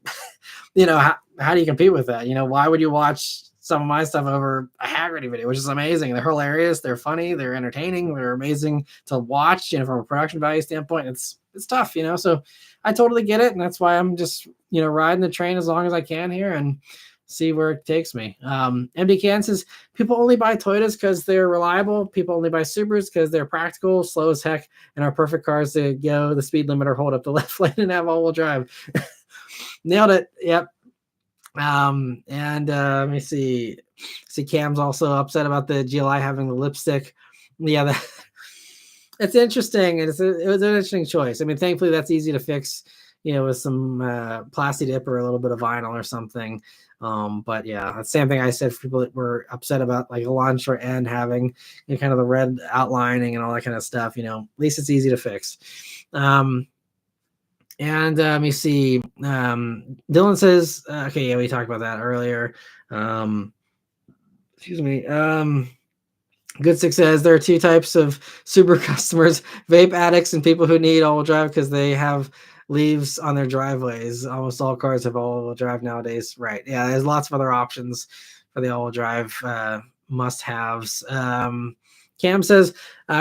how do you compete with that? Why would you watch some of my stuff over a Haggerty video, which is amazing? They're hilarious. They're funny. They're entertaining. They're amazing to watch, from a production value standpoint. It's tough, so I totally get it. And that's why I'm just, riding the train as long as I can here and see where it takes me. MD Can says, people only buy Toyotas because they're reliable. People only buy Subarus because they're practical, slow as heck, and are perfect cars to go the speed limit or hold up the left lane and have all-wheel drive. Nailed it. Yep. Let me see Cam's also upset about the GLI having the lipstick. Yeah, it's interesting. It was an interesting choice. I mean, thankfully that's easy to fix, with some plasti dip or a little bit of vinyl or something. But yeah, the same thing I said for people that were upset about like a launcher end having kind of the red outlining and all that kind of stuff. At least it's easy to fix. And let me see. Dylan says, okay, yeah, we talked about that earlier. Excuse me. Good Six says there are two types of super customers: vape addicts and people who need all-wheel drive because they have leaves on their driveways. Almost all cars have all-wheel drive nowadays. Right. Yeah, there's lots of other options for the all-wheel drive must-haves. Cam says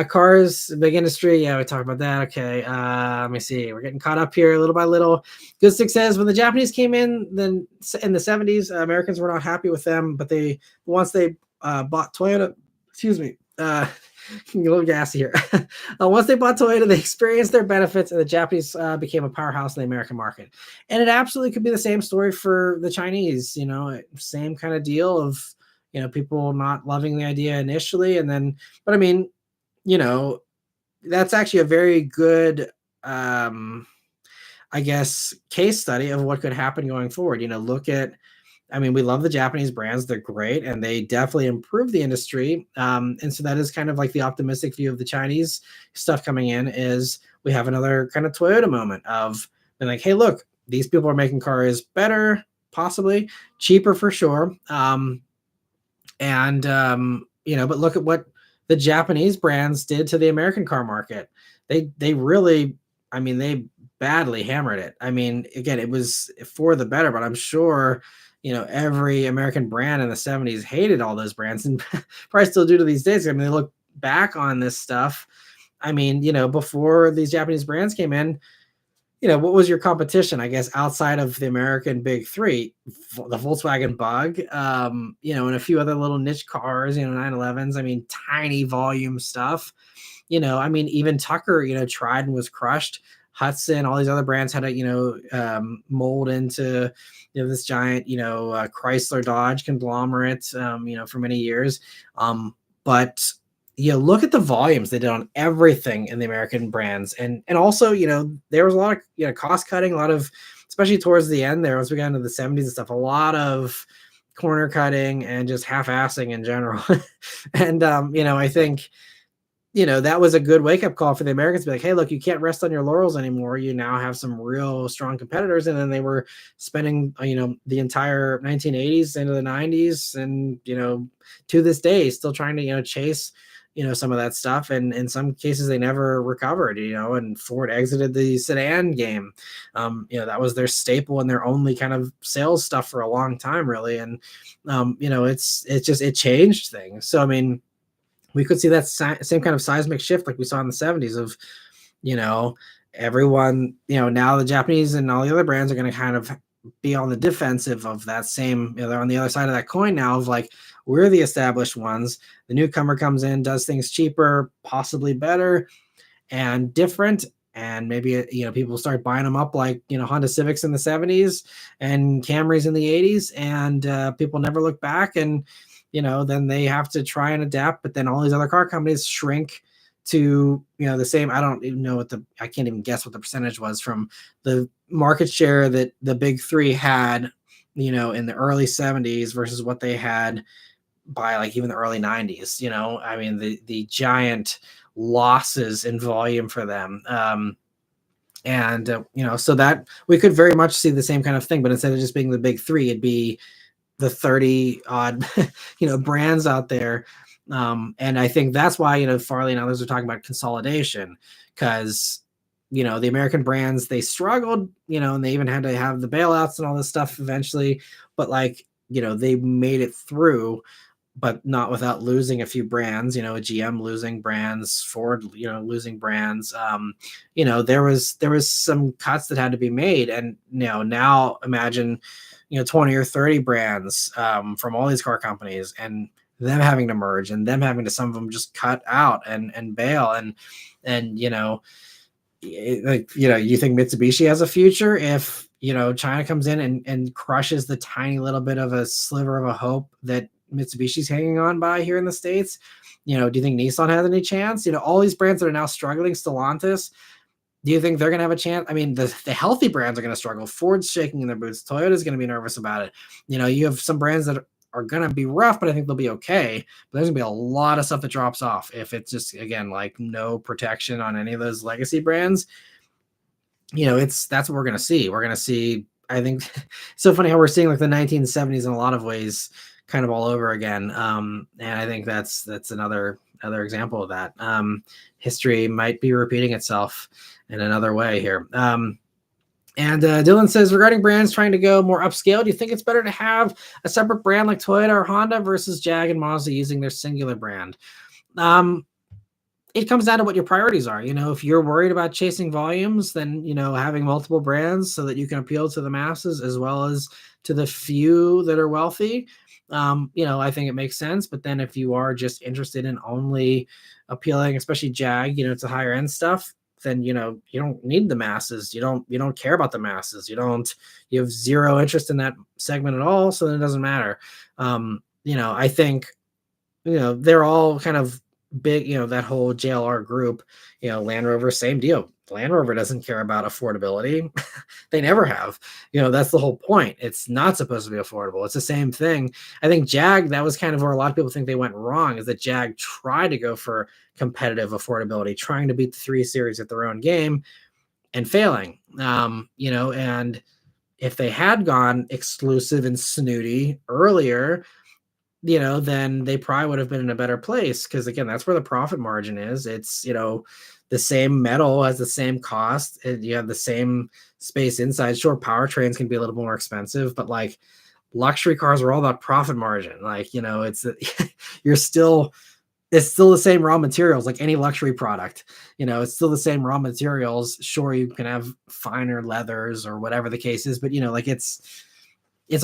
cars, big industry. Yeah, we talked about that. Okay. Let me see. We're getting caught up here little by little. Good Six says when the Japanese came in, then in the 70s, Americans were not happy with them, but once they bought Toyota, excuse me, a little gassy here. Once they bought Toyota, they experienced their benefits, and the Japanese became a powerhouse in the American market. And it absolutely could be the same story for the Chinese. Same kind of deal of people not loving the idea initially, and then, but I mean, that's actually a very good, I guess, case study of what could happen going forward. Look at, I mean, we love the Japanese brands. They're great, and they definitely improve the industry. And so that is kind of like the optimistic view of the Chinese stuff coming in, is we have another kind of Toyota moment of being like, hey, look, these people are making cars better, possibly cheaper for sure. But look at what the Japanese brands did to the American car market. They really, I mean, they badly hammered it. I mean, again, it was for the better, but I'm sure every American brand in the 70s hated all those brands, and probably still do to these days. I mean, they look back on this stuff. I mean, before these Japanese brands came in, what was your competition, I guess, outside of the American big three? The Volkswagen Bug, and a few other little niche cars, 911s. I mean, tiny volume stuff. I mean, even Tucker, tried and was crushed. Hudson, all these other brands had to, mold into, this giant, Chrysler Dodge conglomerate, for many years. But look at the volumes they did on everything in the American brands. And also, there was a lot of, cost cutting, a lot of, especially towards the end there, as we got into the 70s and stuff, a lot of corner cutting and just half-assing in general. And, I think, that was a good wake-up call for the Americans to be like, hey, look, you can't rest on your laurels anymore. You now have some real strong competitors. And then they were spending, the entire 1980s into the 90s and, to this day, still trying to, chase, some of that stuff. And in some cases, they never recovered, and Ford exited the sedan game. That was their staple and their only kind of sales stuff for a long time, really. And, it changed things. So, I mean, we could see that same kind of seismic shift like we saw in the 70s of, everyone, now the Japanese and all the other brands are going to kind of be on the defensive of that same, they're on the other side of that coin now of like, we're the established ones. The newcomer comes in, does things cheaper, possibly better and different. And maybe, people start buying them up like, Honda Civics in the 70s and Camrys in the 80s, and people never look back. And, then they have to try and adapt, but then all these other car companies shrink to, the same. I don't even know I can't even guess what the percentage was from the market share that the big three had, in the early 70s versus what they had by like even the early 90s. I mean, the giant losses in volume for them. So that we could very much see the same kind of thing, but instead of just being the big three, it'd be the 30 odd, brands out there. And I think that's why, Farley and others are talking about consolidation, because, the American brands, they struggled, and they even had to have the bailouts and all this stuff eventually, but like, they made it through, but not without losing a few brands, GM losing brands, Ford, losing brands. There was some cuts that had to be made. And, now imagine, 20 or 30 brands from all these car companies, and them having to merge, and them having to, some of them just cut out and bail. And you think Mitsubishi has a future if, China comes in and crushes the tiny little bit of a sliver of a hope that Mitsubishi's hanging on by here in the States? Do you think Nissan has any chance? All these brands that are now struggling, Stellantis, do you think they're going to have a chance? I mean, the healthy brands are going to struggle. Ford's shaking in their boots. Toyota's going to be nervous about it. You have some brands that are going to be rough, but I think they'll be okay. But there's going to be a lot of stuff that drops off if it's just, again, like no protection on any of those legacy brands. That's what we're going to see. We're going to see, I think, so funny how we're seeing like the 1970s in a lot of ways kind of all over again. And I think that's another example of that. History might be repeating itself in another way here. And Dylan says, regarding brands trying to go more upscale, do you think it's better to have a separate brand like Toyota or Honda versus Jag and Mazda using their singular brand? It comes down to what your priorities are. If you're worried about chasing volumes, then, having multiple brands so that you can appeal to the masses as well as to the few that are wealthy, I think it makes sense. But then if you are just interested in only appealing, especially Jag, to higher end stuff, then you don't need the masses. You don't care about the masses. You have zero interest in that segment at all, so then it doesn't matter. I think they're all kind of big, that whole JLR group. Land Rover, same deal. Land Rover doesn't care about affordability. They never have. That's the whole point. It's not supposed to be affordable. It's the same thing. I think Jag, that was kind of where a lot of people think they went wrong, is that Jag tried to go for competitive affordability, trying to beat the 3 Series at their own game and failing. And if they had gone exclusive and snooty earlier, then they probably would have been in a better place. Because again, that's where the profit margin is. It's, the same metal has the same cost. You have the same space inside. Sure, powertrains can be a little more expensive, but like luxury cars are all about profit margin. Like, it's it's still the same raw materials, like any luxury product. It's still the same raw materials. Sure, you can have finer leathers or whatever the case is, but like it's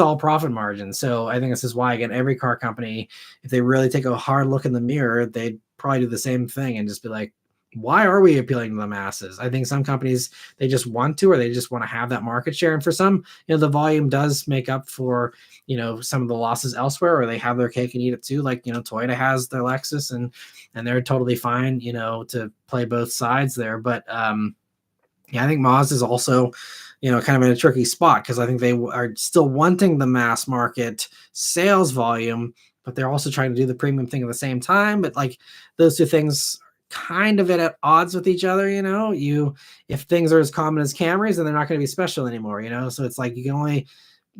all profit margin. So I think this is why, again, every car company, if they really take a hard look in the mirror, they'd probably do the same thing and just be like, why are we appealing to the masses? I think some companies, they just want to, or they just want to have that market share. And for some, the volume does make up for, some of the losses elsewhere, or they have their cake and eat it too. Like, Toyota has their Lexus and they're totally fine, to play both sides there. But, I think Mazda is also, kind of in a tricky spot, because I think they are still wanting the mass market sales volume, but they're also trying to do the premium thing at the same time. But like those two things kind of at odds with each other. If things are as common as Camrys, then they're not going to be special anymore. So it's like you can only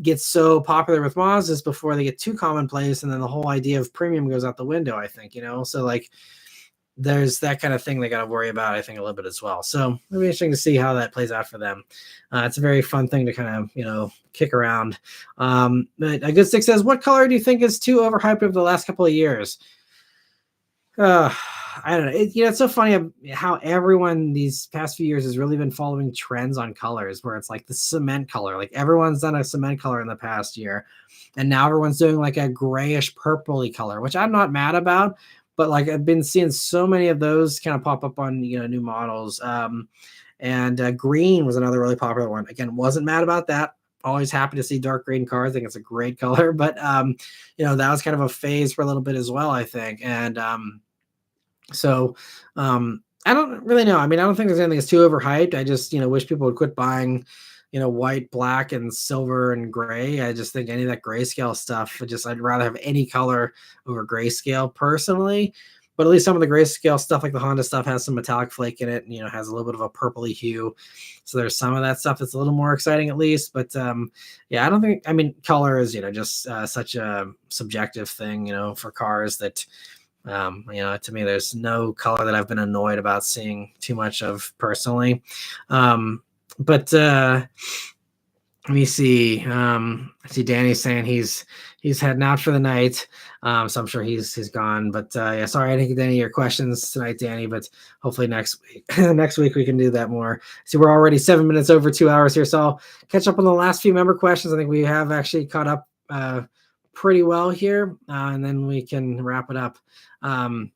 get so popular with Mazdas before they get too commonplace, and then the whole idea of premium goes out the window, I think. So like there's that kind of thing they got to worry about, I think, a little bit as well. So it'll be interesting to see how that plays out for them. It's a very fun thing to kind of, kick around. But a good stick says, what color do you think is too overhyped over the last couple of years? I don't know. It's so funny how everyone these past few years has really been following trends on colors, where it's like the cement color. Like everyone's done a cement color in the past year, and now everyone's doing like a grayish purpley color, which I'm not mad about. But like I've been seeing so many of those kind of pop up on new models. And green was another really popular one. Again, wasn't mad about that. Always happy to see dark green cars. I think it's a great color. But that was kind of a phase for a little bit as well, I think. And so I don't really know. I mean, I don't think there's anything that's too overhyped. I just wish people would quit buying white, black, and silver and gray. I just think any of that grayscale stuff, I'd rather have any color over grayscale personally. But at least some of the grayscale stuff, like the Honda stuff, has some metallic flake in it, and has a little bit of a purpley hue. So there's some of that stuff that's a little more exciting, at least. But I don't think. I mean, color is just such a subjective thing, for cars that. To me, there's no color that I've been annoyed about seeing too much of personally. But let me see. I see Danny saying he's heading out for the night. So I'm sure he's gone. But sorry I didn't get any of your questions tonight, Danny. But hopefully next week we can do that more. See, we're already 7 minutes over 2 hours here, so I'll catch up on the last few member questions. I think we have actually caught up pretty well here, and then we can wrap it up. I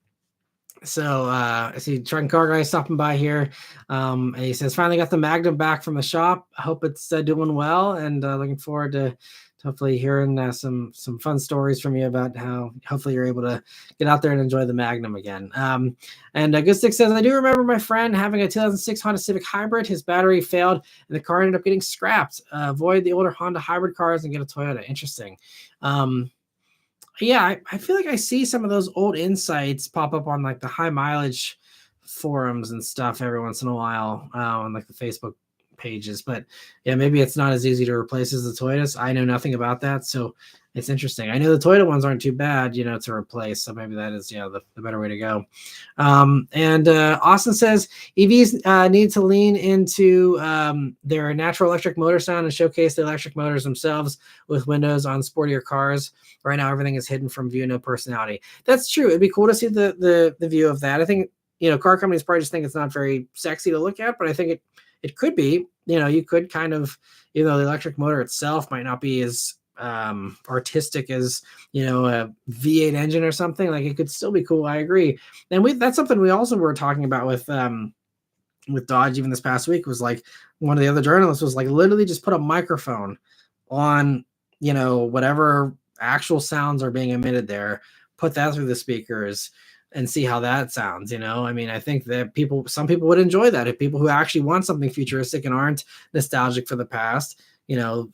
see Trent Car Guy stopping by here. And he says, finally got the Magnum back from the shop. I hope it's doing well, and looking forward to hopefully hearing some fun stories from you about how hopefully you're able to get out there and enjoy the Magnum again. And Good Stick says, I do remember my friend having a 2006 Honda Civic Hybrid. His battery failed and the car ended up getting scrapped. Avoid the older Honda hybrid cars and get a Toyota. Interesting. I feel like I see some of those old insights pop up on like the high mileage forums and stuff every once in a while on like the Facebook pages. But yeah, maybe it's not as easy to replace as the Toyotas. I know nothing about that, so it's interesting. I know the Toyota ones aren't too bad, to replace. So maybe that is, the better way to go. And Austin says EVs need to lean into their natural electric motor sound and showcase the electric motors themselves with windows on sportier cars. Right now, everything is hidden from view, no personality. That's true. It'd be cool to see the view of that. I think, car companies probably just think it's not very sexy to look at, but I think it could be. You could kind of, the electric motor itself might not be as artistic as a V8 engine or something. Like, it could still be cool. I agree. And that's something we also were talking about with Dodge even this past week. Was like, one of the other journalists was like, literally just put a microphone on whatever actual sounds are being emitted there, put that through the speakers and see how that sounds. I mean, I think that some people would enjoy that. If people who actually want something futuristic and aren't nostalgic for the past,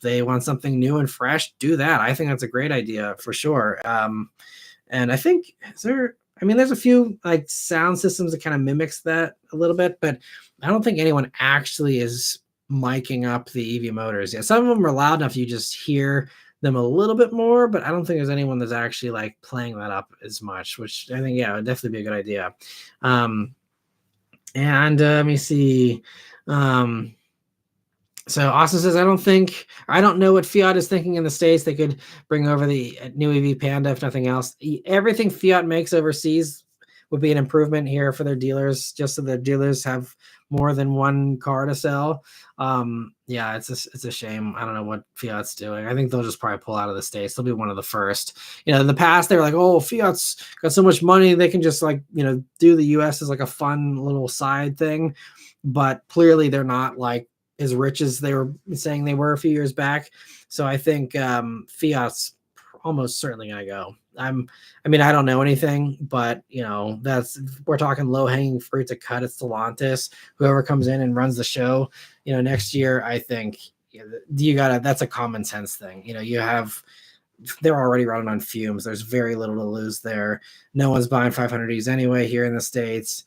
they want something new and fresh, do that. I think that's a great idea for sure. And I think there's a few like sound systems that kind of mimics that a little bit, but I don't think anyone actually is miking up the EV motors. Yeah, some of them are loud enough you just hear them a little bit more, but I don't think there's anyone that's actually like playing that up as much, which I think, would definitely be a good idea. And let me see. So Austin says, I don't know what Fiat is thinking in the States. They could bring over the new EV Panda, if nothing else. Everything Fiat makes overseas would be an improvement here for their dealers, just so their dealers have more than one car to sell. Yeah, it's a shame. I don't know what Fiat's doing. I think they'll just probably pull out of the States. They'll be one of the first. In the past, they were like, oh, Fiat's got so much money, they can just like, do the US as like a fun little side thing. But clearly they're not like as rich as they were saying they were a few years back. So I think Fiat's almost certainly going to go. I don't know anything, but we're talking low hanging fruit to cut. It's Stellantis, whoever comes in and runs the show, next year. I think that's a common sense thing. They're already running on fumes. There's very little to lose there. No one's buying 500Es anyway here in the States.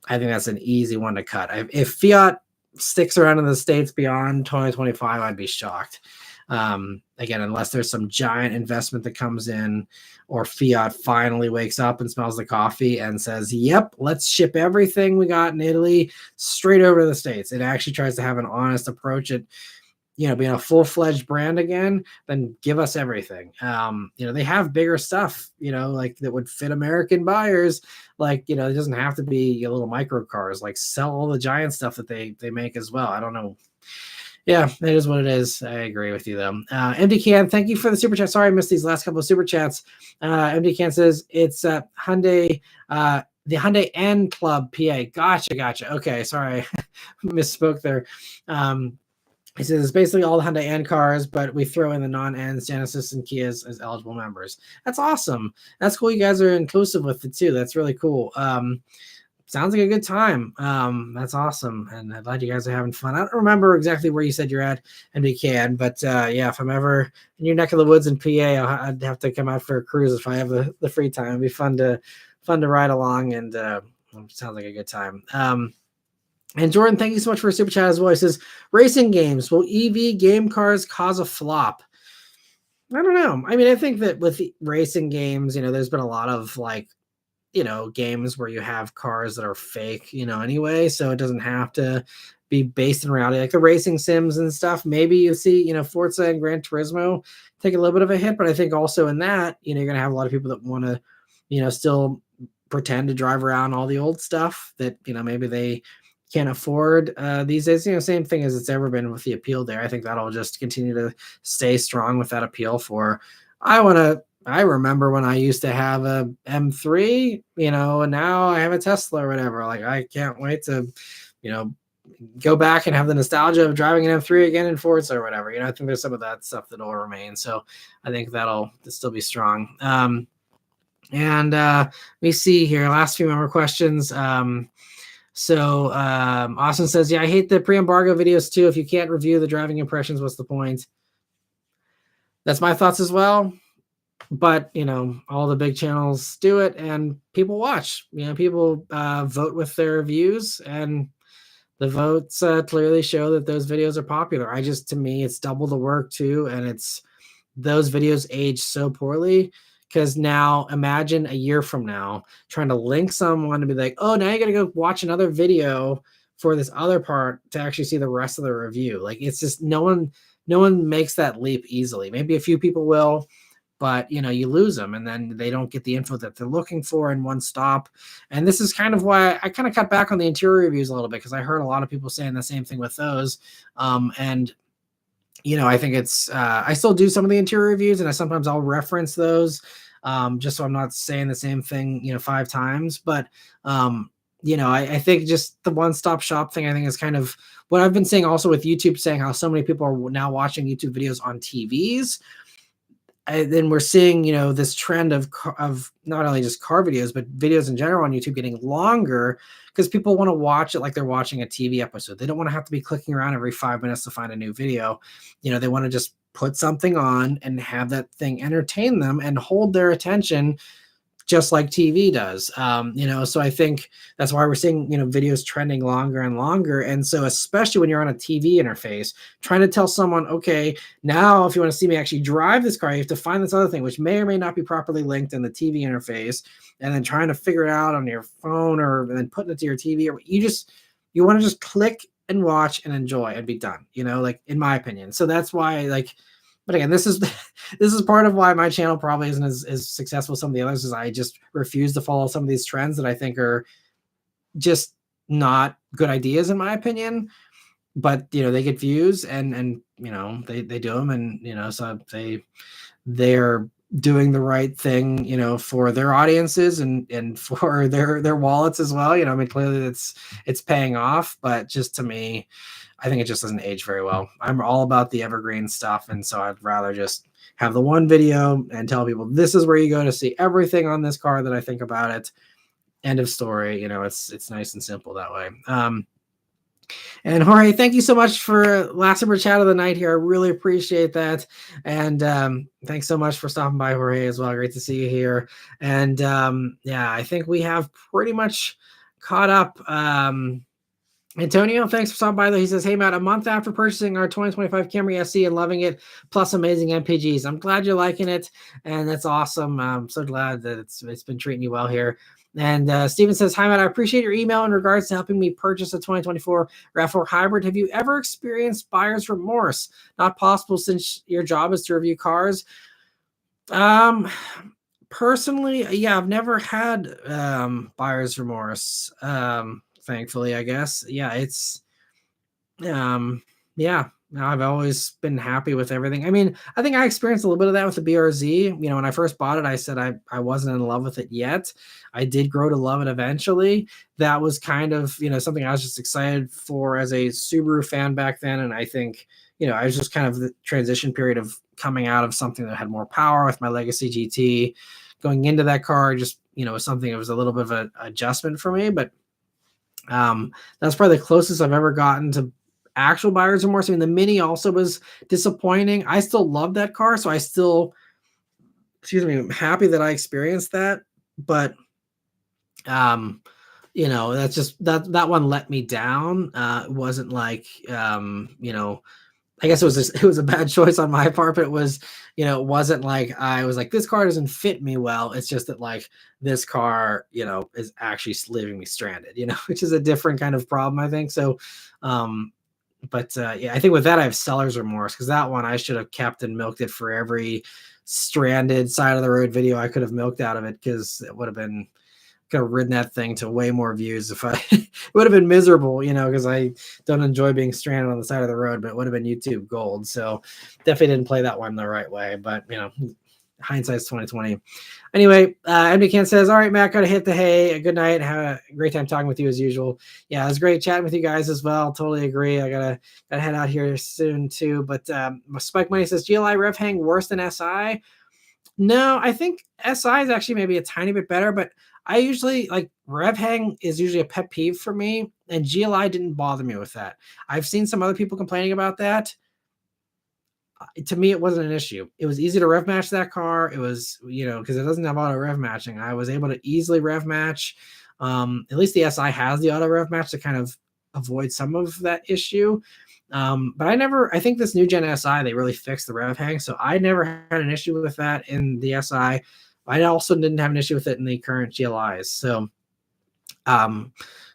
I think that's an easy one to cut. If Fiat sticks around in the States beyond 2025, I'd be shocked. Again, unless there's some giant investment that comes in, or Fiat finally wakes up and smells the coffee and says, yep, let's ship everything we got in Italy straight over to the States. It actually tries to have an honest approach at, being a full-fledged brand again, then give us everything. They have bigger stuff, like that would fit American buyers. Like, it doesn't have to be little micro cars, like sell all the giant stuff that they make as well. I don't know. Yeah, it is what it is. I agree with you though. MD Can, thank you for the super chat. Sorry I missed these last couple of super chats. MD Can says it's Hyundai, the Hyundai N Club PA. Gotcha. Okay, sorry, misspoke there. He says it's basically all the Hyundai N cars, but we throw in the non-N's, Genesis, and Kias as eligible members. That's awesome. That's cool. You guys are inclusive with it too. That's really cool. Sounds like a good time. That's awesome, and I'm glad you guys are having fun. I don't remember exactly where you said you're at, MD, but yeah, if I'm ever in your neck of the woods in PA, I'd have to come out for a cruise if I have the free time. It'd be fun to ride along, and sounds like a good time. And Jordan, thank you so much for a super chat as well. He says, racing games, will EV game cars cause a flop? I don't know. I think that with the racing games, there's been a lot of like, games where you have cars that are fake, anyway. So it doesn't have to be based in reality, like the racing sims and stuff. Maybe you see, Forza and Gran Turismo take a little bit of a hit, but I think also in that, you're going to have a lot of people that want to, still pretend to drive around all the old stuff that, maybe they can't afford these days. Same thing as it's ever been with the appeal there. I think that'll just continue to stay strong with that appeal for, I remember when I used to have a M3, and now I have a Tesla or whatever. Like, I can't wait to, go back and have the nostalgia of driving an M3 again in Forza or whatever. I think there's some of that stuff that'll remain. So I think that'll still be strong. And we see here, last few more questions. So Austin says, yeah, I hate the pre-embargo videos too. If you can't review the driving impressions, what's the point? That's my thoughts as well. But, all the big channels do it and people watch. People vote with their views, and the votes clearly show that those videos are popular. To me, it's double the work too, and those videos age so poorly. Because now imagine a year from now trying to link someone to be like, oh, now you got to go watch another video for this other part to actually see the rest of the review. Like, it's just no one makes that leap easily. Maybe a few people will, but you lose them, and then they don't get the info that they're looking for in one stop. And this is kind of why I kind of cut back on the interior reviews a little bit, because I heard a lot of people saying the same thing with those. And I think I still do some of the interior reviews, and sometimes I'll reference those, just so I'm not saying the same thing, 5 times. But, I think just the one-stop shop thing, I think, is kind of what I've been saying also with YouTube, saying how so many people are now watching YouTube videos on TVs. Then we're seeing, this trend of not only just car videos, but videos in general on YouTube getting longer, because people want to watch it like they're watching a TV episode. They don't want to have to be clicking around every 5 minutes to find a new video. They want to just put something on and have that thing entertain them and hold their attention, just like TV does. So I think that's why we're seeing, videos trending longer and longer. And so, especially when you're on a TV interface, trying to tell someone, okay, now if you want to see me actually drive this car, you have to find this other thing, which may or may not be properly linked in the TV interface, and then trying to figure it out on your phone, or then putting it to your TV, or you want to just click and watch and enjoy and be done, like, in my opinion. So that's why, like, but again, this is part of why my channel probably isn't as successful as some of the others, is I just refuse to follow some of these trends that I think are just not good ideas, in my opinion. But they get views, and they do them, and so they're doing the right thing, for their audiences and for their wallets as well. I mean, clearly it's paying off, but just to me, I think it just doesn't age very well. I'm all about the evergreen stuff, and so I'd rather just have the one video and tell people, this is where you go to see everything on this car that I think about it. End of story. It's nice and simple that way. And Jorge, thank you so much for last super chat of the night here. I really appreciate that. And thanks so much for stopping by, Jorge, as well. Great to see you here. And yeah, I think we have pretty much caught up. Antonio, thanks for stopping by. He says, hey, Matt, a month after purchasing our 2025 Camry SE and loving it, plus amazing MPGs. I'm glad you're liking it, and that's awesome. I'm so glad that it's been treating you well here. And Steven says, hi, Matt, I appreciate your email in regards to helping me purchase a 2024 RAV4 Hybrid. Have you ever experienced buyer's remorse? Not possible since your job is to review cars. Personally, yeah, I've never had buyer's remorse. Thankfully, I guess. Yeah, yeah, I've always been happy with everything. I mean, I think I experienced a little bit of that with the BRZ. When I first bought it, I said I wasn't in love with it yet. I did grow to love it eventually. That was kind of, something I was just excited for as a Subaru fan back then. And I think, I was just kind of the transition period of coming out of something that had more power with my Legacy GT. Going into that car, just, was something that was a little bit of an adjustment for me. But that's probably the closest I've ever gotten to actual buyer's remorse. I mean, the Mini also was disappointing. I still love that car, so I'm happy that I experienced that. But that's just that one let me down. It wasn't like I guess it was a bad choice on my part, but it was, it wasn't like I was like, this car doesn't fit me well. It's just that, like, this car, is actually leaving me stranded, which is a different kind of problem, I think. So, yeah, I think with that, I have seller's remorse, because that one I should have kept and milked it for every stranded side of the road video I could have milked out of it, because it would have been, could have ridden that thing to way more views if I it would have been miserable, because I don't enjoy being stranded on the side of the road, but it would have been YouTube gold. So definitely didn't play that one the right way, but hindsight's 2020. Anyway, MD Ken says, all right, Matt, gotta hit the hay. Good night. Have a great time talking with you as usual. Yeah, it was great chatting with you guys as well. Totally agree. I gotta head out here soon too. But Spike Money says, GLI rev hang worse than SI? No, I think SI is actually maybe a tiny bit better, but I usually, like, rev hang is usually a pet peeve for me, and GLI didn't bother me with that. I've seen some other people complaining about that. To me, it wasn't an issue. It was easy to rev match that car. It was, because it doesn't have auto rev matching. I was able to easily rev match. At least the SI has the auto rev match to kind of avoid some of that issue. But I think this new Gen SI, they really fixed the rev hang. So I never had an issue with that in the SI. I also didn't have an issue with it in the current GLIs. So,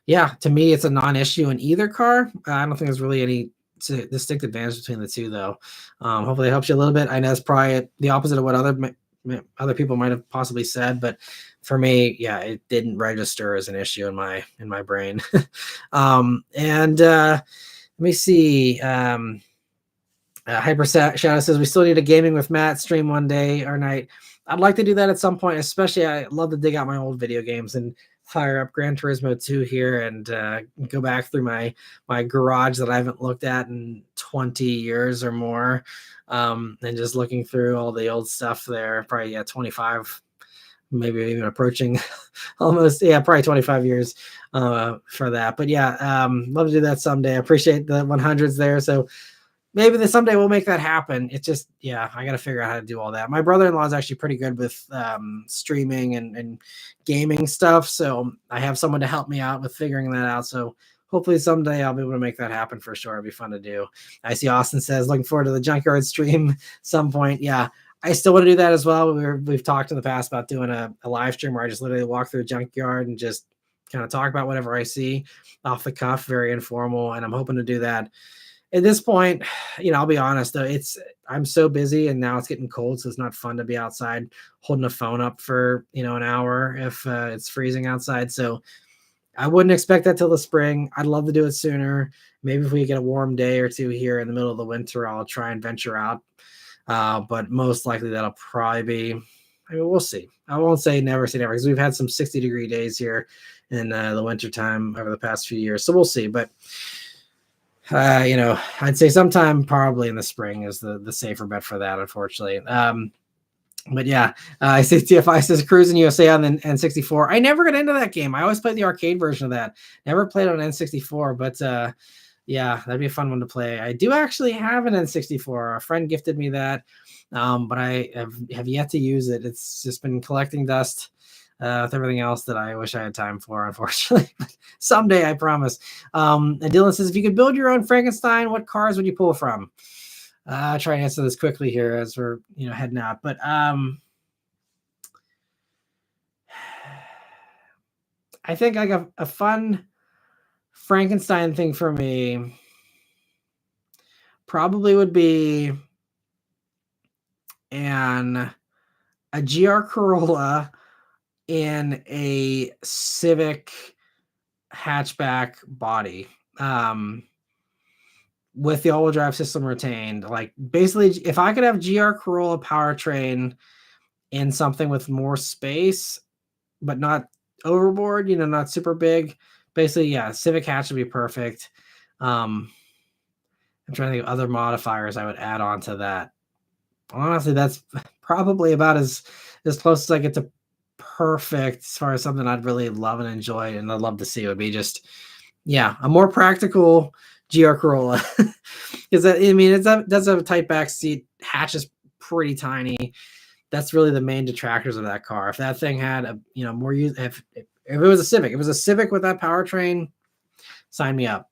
yeah, to me, it's a non-issue in either car. I don't think there's really any distinct advantage between the two, though. Hopefully it helps you a little bit. I know it's probably the opposite of what other people might have possibly said, but for me, yeah, it didn't register as an issue in my brain. Let me see. Hyper Shadow says we still need a gaming with Matt stream one day or night. I'd like to do that at some point. Especially, I love to dig out my old video games and fire up Gran Turismo 2 here and go back through my garage that I haven't looked at in 20 years or more, and just looking through all the old stuff there. Probably 25, maybe even approaching almost, probably 25 years for that. But love to do that someday. I appreciate the 100s there. So maybe someday we'll make that happen. It's just, I got to figure out how to do all that. My brother-in-law is actually pretty good with streaming and gaming stuff. So I have someone to help me out with figuring that out. So hopefully someday I'll be able to make that happen for sure. It'd be fun to do. I see Austin says, looking forward to the Junkyard stream some point. Yeah, I still want to do that as well. We've talked in the past about doing a live stream where I just literally walk through a junkyard and just kind of talk about whatever I see off the cuff, very informal. And I'm hoping to do that. At this point, I'll be honest though, I'm so busy and now it's getting cold, so it's not fun to be outside holding a phone up for an hour if it's freezing outside. So I wouldn't expect that till the spring. I'd love to do it sooner. Maybe if we get a warm day or two here in the middle of the winter, I'll try and venture out. But most likely that'll probably be, we'll see. I won't say never say never because we've had some 60-degree days here in the wintertime over the past few years. So we'll see. But I'd say sometime probably in the spring is the safer bet for that, unfortunately. But I see TFI says Cruising USA on the N64. I never got into that game. I always played the arcade version of that. Never played on N64, but that'd be a fun one to play. I do actually have an N64. A friend gifted me that, but I have yet to use it. It's just been collecting dust with everything else that I wish I had time for, unfortunately. Someday, I promise. And Dylan says, if you could build your own Frankenstein, what cars would you pull from? I'll try and answer this quickly here as we're heading out. But I think like a fun Frankenstein thing for me probably would be a GR Corolla in a Civic hatchback body, with the all-wheel drive system retained. Like basically, if I could have GR Corolla powertrain in something with more space, but not overboard, not super big. Basically, Civic hatch would be perfect. I'm trying to think of other modifiers I would add on to that. Honestly, that's probably about as close as I get to perfect as far as something I'd really love and enjoy and I'd love to see. It would be just, a more practical GR Corolla. Because it does have a tight back seat. Hatch is pretty tiny. That's really the main detractors of that car. If that thing had more use, if it was a Civic, with that powertrain, sign me up.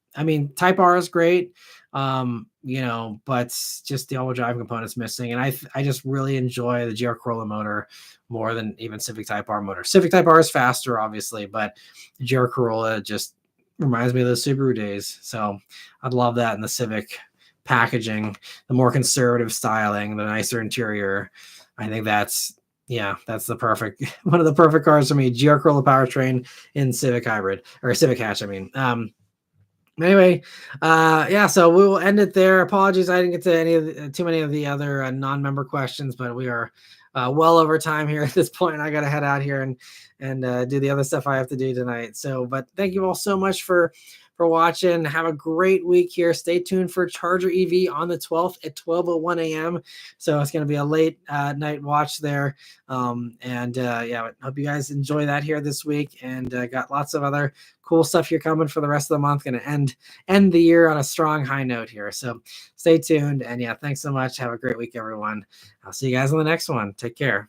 Type R is great, but just the all-wheel drive component's missing. And I just really enjoy the GR Corolla motor more than even Civic Type R motor. Civic Type R is faster, obviously, but the GR Corolla just reminds me of those Subaru days. So I'd love that in the Civic packaging, the more conservative styling, the nicer interior. I think that's the perfect one of the perfect cars for me. GR Corolla powertrain in Civic hybrid or Civic hatch. Anyway, so we will end it there. Apologies, I didn't get to too many of the other non-member questions, but we are well over time here at this point. I got to head out here and do the other stuff I have to do tonight. So, but thank you all so much for watching. Have a great week here. Stay tuned for Charger EV on the 12th at 12:01 a.m. So it's going to be a late night watch there. Hope you guys enjoy that here this week. And got lots of other cool stuff here coming for the rest of the month. Going to end the year on a strong high note here. So stay tuned. And thanks so much. Have a great week, everyone. I'll see you guys on the next one. Take care.